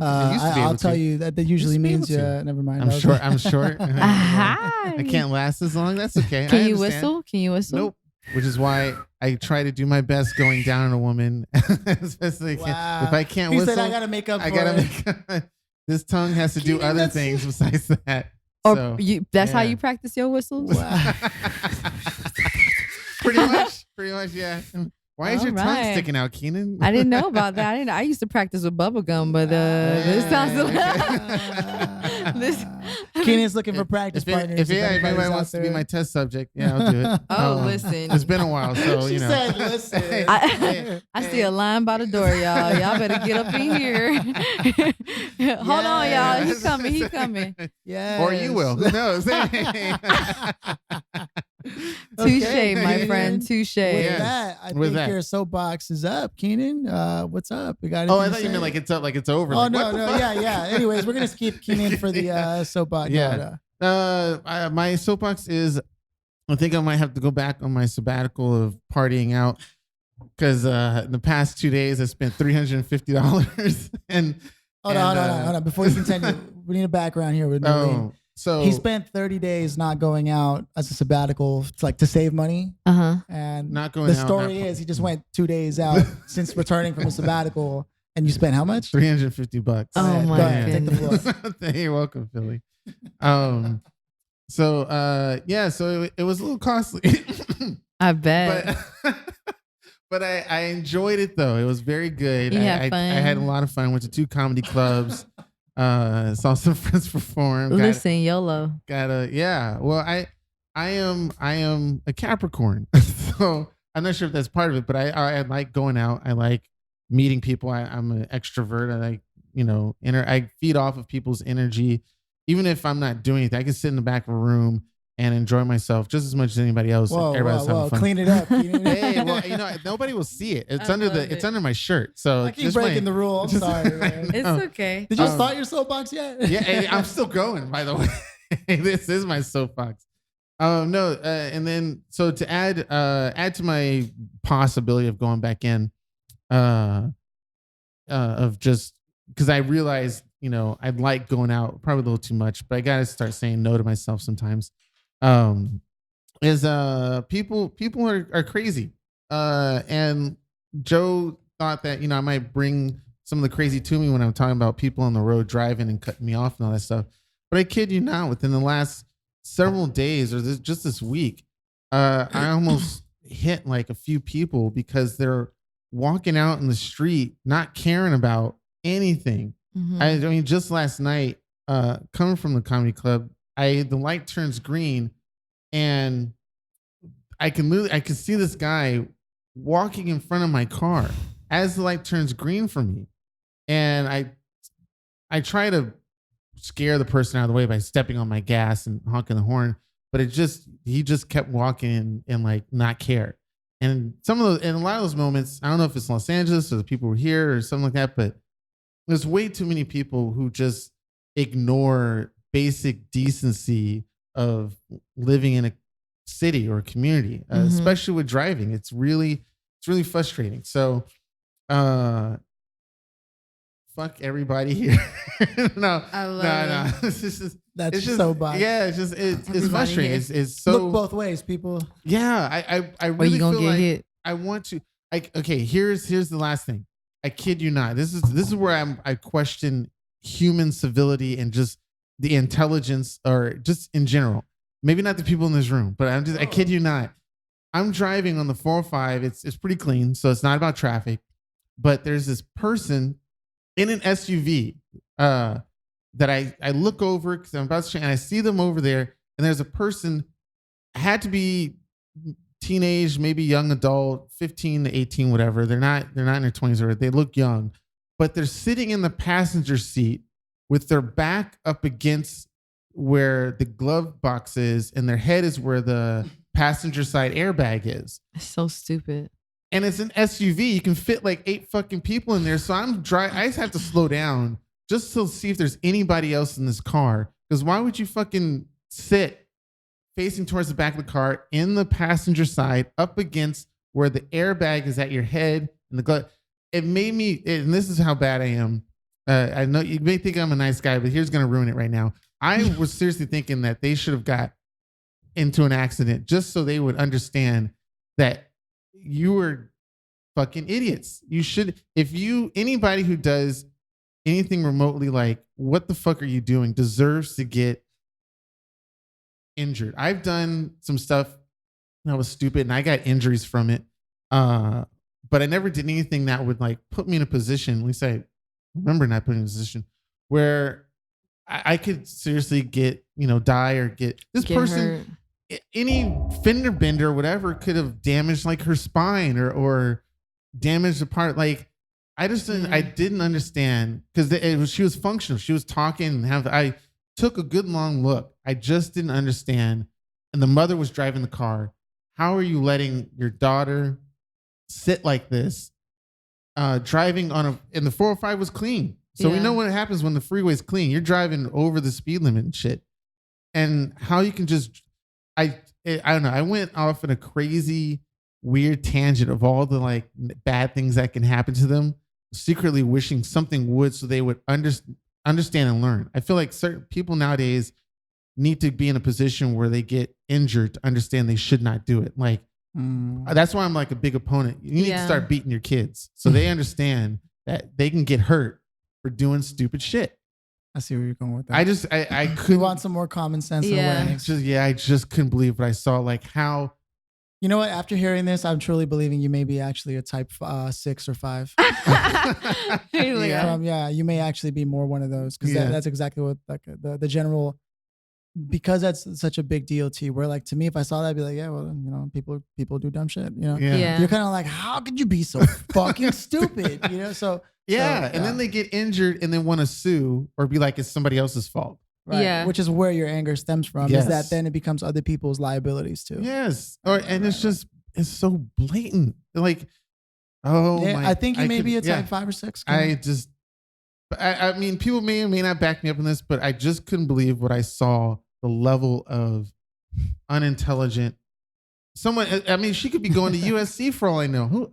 I'll tell you that usually means never mind. I'm short. I can't last as long. That's okay. Can you whistle? Nope. Which is why I try to do my best going down on a woman, especially if I can't whistle. He said I gotta make up. This tongue has to do other things besides that. Or that's how you practice your whistles. Wow. Pretty much, yeah. Why is your tongue sticking out, Keenan? I didn't know about that. I used to practice with bubble gum, but this sounds Keenan's looking for practice partners. If anybody wants to be my test subject, I'll do it. Listen. It's been a while, so she said, listen. I see a line by the door, y'all. Y'all better get up in here. Hold on, y'all. He's coming. Yeah. Or you will. Who knows? Touche, my friend. Touche. With that, I think your soapbox is up, Keenan. What's up? You got? I thought you meant like it's up, like it's over. Oh like, no. Yeah. Anyways, we're gonna skip Keenan for the soapbox. Yeah. My soapbox is, I think I might have to go back on my sabbatical of partying out, because in the past 2 days I spent $350 and. Hold on. Before you continue, we need a background here with Nerlyn. So he spent 30 days not going out as a sabbatical, to save money. And not going. The story is he just went 2 days out since returning from a sabbatical. And you spent how much? $350. Oh my God! Take the floor. You're welcome, Philly. So it was a little costly. I bet. But I enjoyed it though. It was very good. You had fun. I had a lot of fun. Went to 2 comedy clubs. Saw some friends perform. Listen, YOLO. Well, I am a Capricorn, so I'm not sure if that's part of it. But I like going out. I like meeting people. I'm an extrovert. I like I feed off of people's energy. Even if I'm not doing anything, I can sit in the back of a room and enjoy myself just as much as anybody else. Everybody's having fun. Clean it up. Hey, well, nobody will see it. It's under my shirt. So I keep breaking the rule. I'm sorry, man. It's okay. Did you start your soapbox yet? Yeah, I'm still going, by the way. This is my soapbox. No, and then so to add to my possibility of going back in, of just because I realized, I'd like going out probably a little too much, but I gotta start saying no to myself sometimes. People are crazy. And Joe thought that, I might bring some of the crazy to me when I'm talking about people on the road driving and cutting me off and all that stuff. But I kid you not, within the last several days or just this week, I almost hit like a few people because they're walking out in the street, not caring about anything. I mean, just last night, coming from the comedy club, the light turns green and I can see this guy walking in front of my car as the light turns green for me. And I try to scare the person out of the way by stepping on my gas and honking the horn, but he just kept walking and like not care. And a lot of those moments, I don't know if it's Los Angeles or the people who are here or something like that, but there's way too many people who just ignore basic decency of living in a city or a community, especially with driving. It's really frustrating. So, fuck everybody here. No. That's just so bad. Yeah, it's frustrating. It's so look both ways, people. Yeah, I really you gonna feel get like hit. I want to. Okay, here's the last thing. I kid you not. This is where I question human civility and just the intelligence, or just in general. Maybe not the people in this room, but I kid you not. I'm driving on the 405. It's pretty clean, so it's not about traffic. But there's this person in an SUV that I look over because I'm about to change, and I see them over there, and there's a person, had to be teenage, maybe young adult, 15 to 18, whatever. They're not in their 20s, or they look young, but they're sitting in the passenger seat with their back up against where the glove box is, and their head is where the passenger side airbag is. It's so stupid. And it's an SUV. You can fit like 8 fucking people in there. So I just have to slow down just to see if there's anybody else in this car. Because why would you fucking sit facing towards the back of the car in the passenger side up against where the airbag is at your head and the glove? It made me, and this is how bad I am. I know you may think I'm a nice guy, but here's going to ruin it right now. I was seriously thinking that they should have got into an accident just so they would understand that you were fucking idiots. You should, anybody who does anything remotely like, what the fuck are you doing, deserves to get injured. I've done some stuff that was stupid and I got injuries from it. But I never did anything that would like put me in a position, at least I remember not putting in a position where I could seriously get, die or get person hurt. Any fender bender or whatever could have damaged like her spine or damaged a part. Like I didn't understand because she was functional. She was talking and I took a good long look. I just didn't understand. And the mother was driving the car. How are you letting your daughter sit like this? Driving and the 405 was clean. So we know what happens when the freeway's clean. You're driving over the speed limit and shit. And how you can just, I don't know. I went off in a crazy, weird tangent of all the like bad things that can happen to them, secretly wishing something would so they would understand and learn. I feel like certain people nowadays need to be in a position where they get injured to understand they should not do it. Like, that's why I'm like a big opponent. You need to start beating your kids so they understand that they can get hurt for doing stupid shit. I see where you're going with that. I couldn't want some more common sense and awareness. I just couldn't believe what I saw. Like how. You know what? After hearing this, I'm truly believing you may be actually a type 6 or 5. You may actually be more one of those because that's exactly what like the general. Because that's such a big deal to you. Where like to me, if I saw that, I'd be like, yeah, well, people do dumb shit. You're kind of like, how could you be so fucking stupid? And then they get injured and then want to sue or be like it's somebody else's fault. Right. Yeah. Which is where your anger stems from. Is that then it becomes other people's liabilities too. Yes. It's so blatant. Like, I think you may be a type 5 or 6. I mean, people may or may not back me up on this, but I just couldn't believe what I saw. The level of unintelligent someone. I mean, she could be going to USC for all I know.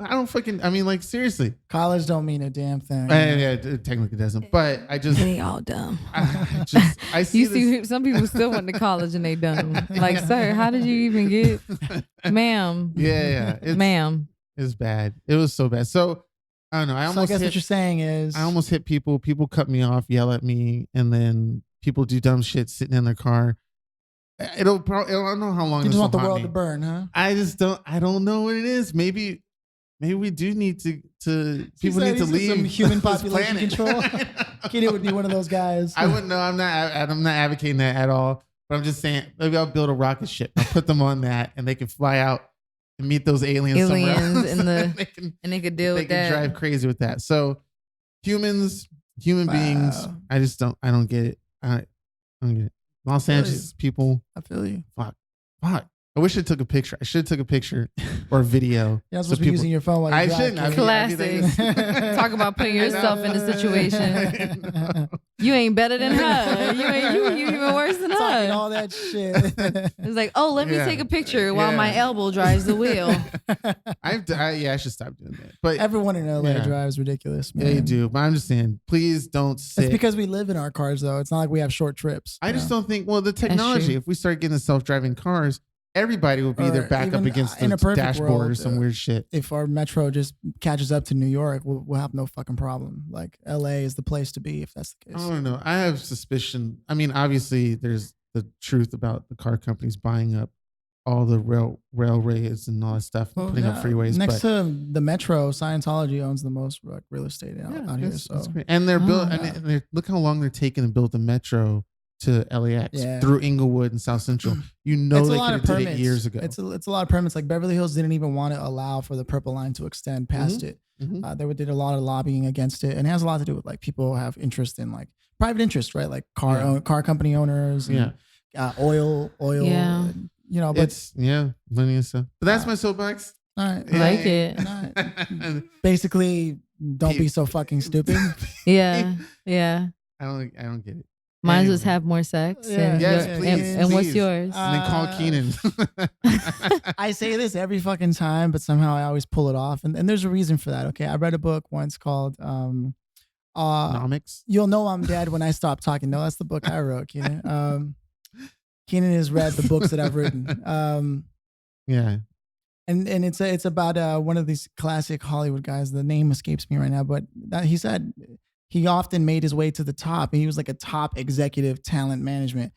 Seriously. College don't mean a damn thing. It technically doesn't, but I just. They all dumb. I see some people still went to college and they dumb. Like, sir, how did you even get, ma'am? Yeah. Ma'am. It's bad. It was so bad. So I don't know. So I guess what you're saying is I almost hit people. People cut me off, yell at me, and then people do dumb shit sitting in their car. I don't know how long. You this just want the will haunt world me. to burn, huh? I don't know what it is. Maybe we do need to people need to leave some human this population planet. control. Kitty would be one of those guys. I wouldn't know. I'm not advocating that at all. But I'm just saying maybe I'll build a rocket ship. I'll put them on that, and they can fly out and meet those aliens somewhere else. And they could deal with that. They can drive crazy with that. So human beings, I don't get it. I don't get it. Los Angeles people. I feel you. Fuck. I wish I took a picture. I should have took a picture or a video. You're not supposed to be using your phone while you drive. I shouldn't. Classic. Talk about putting yourself in a situation. You ain't better than her. You even worse than Talking her. all that shit. It's like, oh, let me take a picture while my elbow drives the wheel. I should stop doing that. But everyone in LA drives ridiculous, man. They do. But I'm just saying, please don't sit. It's because we live in our cars, though. It's not like we have short trips. I just don't think, the technology, if we start getting self-driving cars, everybody will be their back up against the dashboard world, or some weird shit. If our metro just catches up to New York, we'll have no fucking problem. Like LA is the place to be if that's the case. I don't know. I have suspicion. I mean, obviously there's the truth about the car companies buying up all the railways and all that stuff, putting up freeways. Next to the metro, Scientology owns the most real estate out here. So that's great. And they're look how long they're taking to build the metro to LAX through Inglewood and South Central. You know, they could have did it years ago. It's a lot of permits. Like Beverly Hills didn't even want to allow for the Purple Line to extend past it. They did a lot of lobbying against it, and it has a lot to do with like people have interest in like private interest, right? Like car company owners, and, oil. Yeah. And, but it's money and stuff. But that's my soapbox. All right, I like it. Basically, don't be so fucking stupid. Yeah. I don't get it. Might as well have more sex. Yes, please. And what's yours? And then call Keenan. I say this every fucking time, but somehow I always pull it off. And there's a reason for that. Okay. I read a book once called Nomics. You'll Know I'm Dead When I Stop Talking. No, that's the book I wrote, Keenan. Keenan has read the books that I've written. Yeah. And it's about one of these classic Hollywood guys. The name escapes me right now, but he said he often made his way to the top. He was like a top executive talent management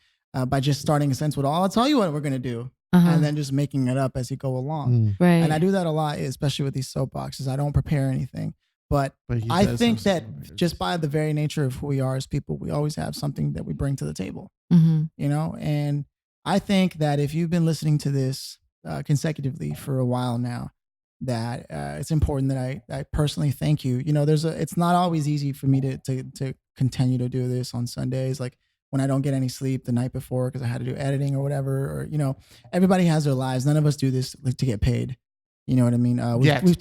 by just starting a sentence with, I'll tell you what we're going to do. And then just making it up as you go along. Right. And I do that a lot, especially with these soapboxes. I don't prepare anything. But I think that just by the very nature of who we are as people, we always have something that we bring to the table. And I think that if you've been listening to this consecutively for a while now, that it's important that I personally thank you. It's not always easy for me to continue to do this on Sundays, like when I don't get any sleep the night before because I had to do editing or whatever, or everybody has their lives. None of us do this to get paid. You know what I mean?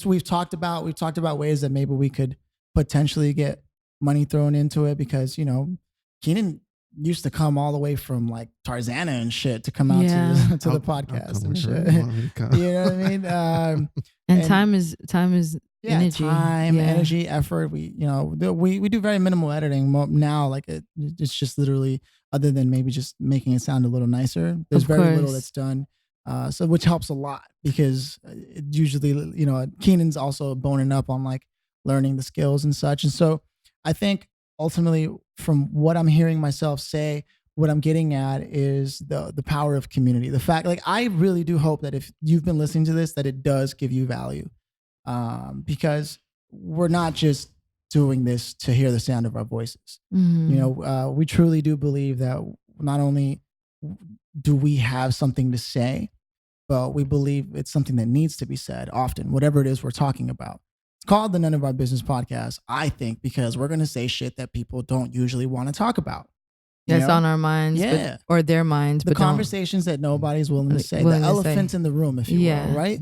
We've talked about ways that maybe we could potentially get money thrown into it because Keenan used to come all the way from like Tarzana and shit to come out to the podcast and shit. You know what I mean? And time is energy. Time, energy, effort. We do very minimal editing now. Like it's just literally, other than maybe just making it sound a little nicer. There's very little that's done. So which helps a lot because it usually, Keenan's also boning up on like learning the skills and such. And so I think ultimately from what I'm hearing myself say, what I'm getting at is the power of community. The fact, like, I really do hope that if you've been listening to this, that it does give you value. Because we're not just doing this to hear the sound of our voices. We truly do believe that not only do we have something to say, but we believe it's something that needs to be said often, whatever it is we're talking about. It's called the None of Our Business Podcast, I think, because we're going to say shit that people don't usually want to talk about. That's on our minds, or their minds. The conversations that nobody's willing to say, the elephant in the room, if you will, right?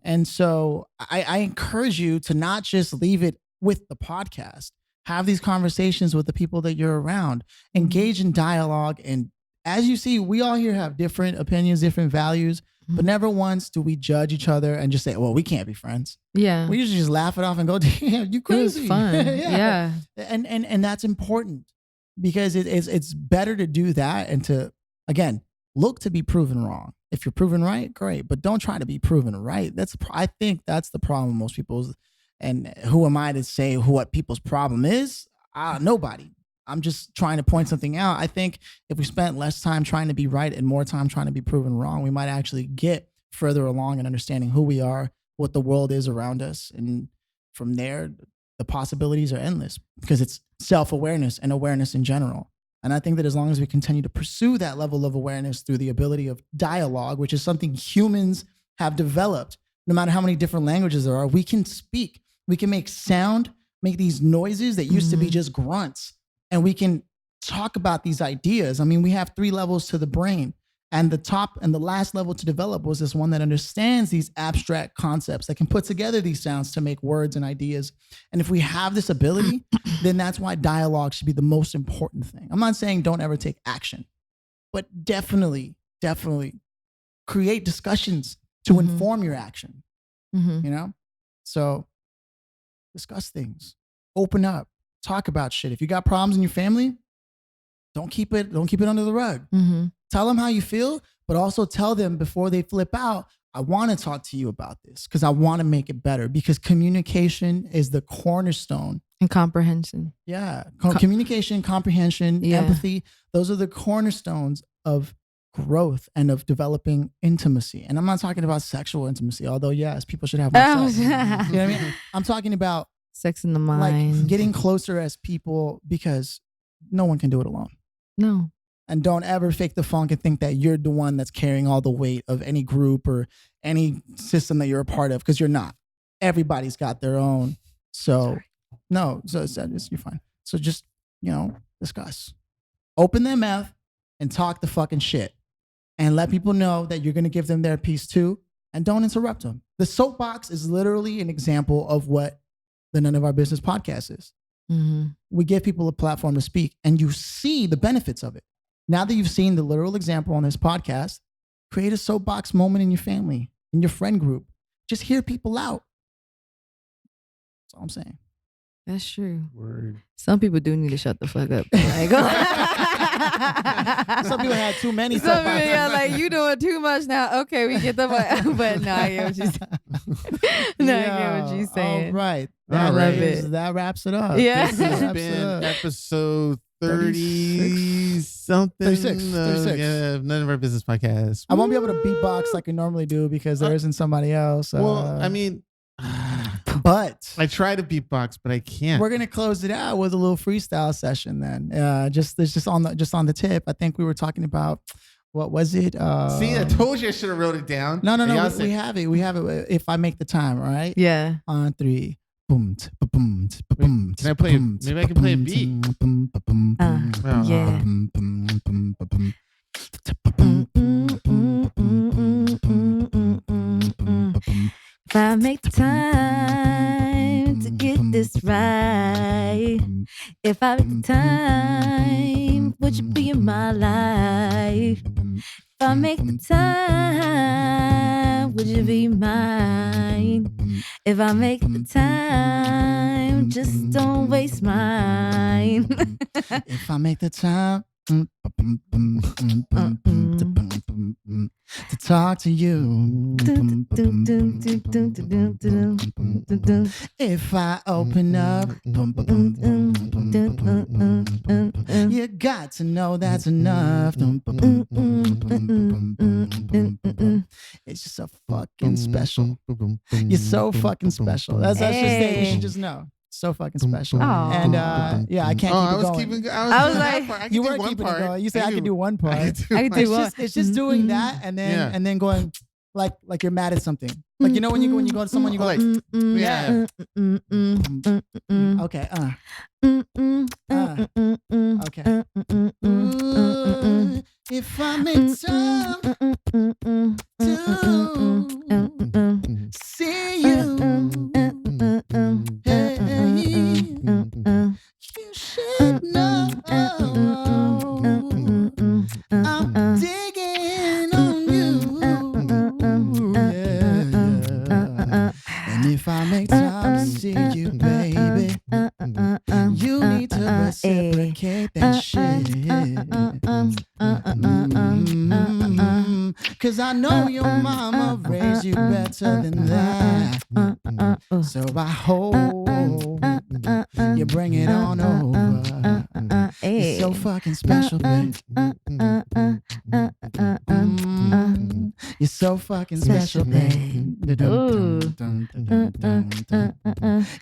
And so I encourage you to not just leave it with the podcast. Have these conversations with the people that you're around. Engage in dialogue. And as you see, we all here have different opinions, different values, but never once do we judge each other and just say, well, we can't be friends. Yeah. We usually just laugh it off and go, damn, you crazy. It was fun. Yeah. And that's important. Because it's better to do that and to, again, look to be proven wrong. If you're proven right, great. But don't try to be proven right. I think that's the problem with most people. And who am I to say what people's problem is? Nobody. I'm just trying to point something out. I think if we spent less time trying to be right and more time trying to be proven wrong, we might actually get further along in understanding who we are, what the world is around us. And from there, the possibilities are endless because it's self-awareness and awareness in general. And I think that as long as we continue to pursue that level of awareness through the ability of dialogue, which is something humans have developed, no matter how many different languages there are, we can speak, we can make sound, make these noises that used to be just grunts. And we can talk about these ideas. I mean, we have 3 levels to the brain. And the top and the last level to develop was this one that understands these abstract concepts, that can put together these sounds to make words and ideas. And if we have this ability, then that's why dialogue should be the most important thing. I'm not saying don't ever take action, but definitely create discussions to inform your action, you know? So discuss things, open up. Talk about shit. If you got problems in your family, don't keep it under the rug. Tell them how you feel, but also tell them before they flip out, I want to talk to you about this because I want to make it better, because communication is the cornerstone. And comprehension. Yeah. Communication, comprehension, empathy. Those are the cornerstones of growth and of developing intimacy. And I'm not talking about sexual intimacy, although yes, people should have more sex. You know what I mean? I'm talking about sex in the mind. Like getting closer as people, because no one can do it alone. No. And don't ever fake the funk and think that you're the one that's carrying all the weight of any group or any system that you're a part of, because you're not. Everybody's got their own. So no, so you're fine. So just, discuss. Open their mouth and talk the fucking shit. And let people know that you're going to give them their piece too. And don't interrupt them. The soapbox is literally an example of what the None of Our Business podcast is. We give people a platform to speak, and you see the benefits of it. Now that you've seen the literal example on this podcast, create a soapbox moment in your family, in your friend group. Just hear people out. That's all I'm saying. That's true. Word. Some people do need to shut the fuck up. Some people had too many. Some people are like, you doing too much now. Okay, we get the but no, I get what you're saying. I get what you're saying. All right. I love it. That wraps it up. Yeah. This has been episode 30 something. 36. Yeah, None of Our Business podcast. I won't be able to beatbox like I normally do because there isn't somebody else. Well, I mean, but I try to beatbox, but I can't. We're gonna close it out with a little freestyle session then. Just on the tip. I think we were talking about, what was it? See, I told you I should have wrote it down. No. We have it. We have it. If I make the time, all right? Yeah. On 3. Boom, boom, boom. Can I play? Maybe I can play a beat. Yeah. If I make the time to get this right, if I make the time, would you be in my life? If I make the time, would you be mine? If I make the time, just don't waste mine. If I make the time to talk to you, if I open up, you got to know that's enough. It's just so fucking special. You're so fucking special. That's just it. You should just know. So fucking special. And yeah, I can't keep it going. I was like, you were keeping it going. You said I could do one part. I could do one. It's just doing that and then going like you're mad at something. Like, you know, when you go to someone, you go like, yeah. Okay. Okay. If I make time to see you, you should know I'm digging on you. And if I make time to see you, baby, you need to reciprocate that shit. 'Cause 'cause I know your mama raised you better than that. So I hope you bring it on over. You're so fucking special, babe. You're so fucking special, babe.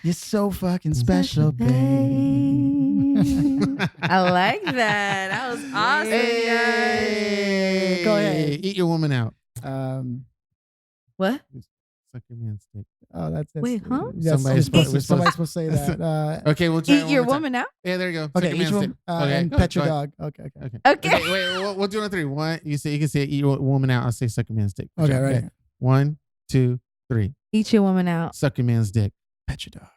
You're so fucking special, babe. I like that. That was awesome. Hey. Go ahead. Eat your woman out. What? Suck your man's dick. Oh, that's Wait, huh? Somebody's supposed to say that. Okay, we'll try Eat your woman out? Yeah, there you go. Okay, Suck your each man's one, dick. Okay, and go pet your ahead. dog. Okay. Okay. Wait, we'll do it on 3. 1, you can say eat your woman out. I'll say suck your man's dick. Okay, right. 1, 2, 3. Eat your woman out. Suck your man's dick. Pet your dog.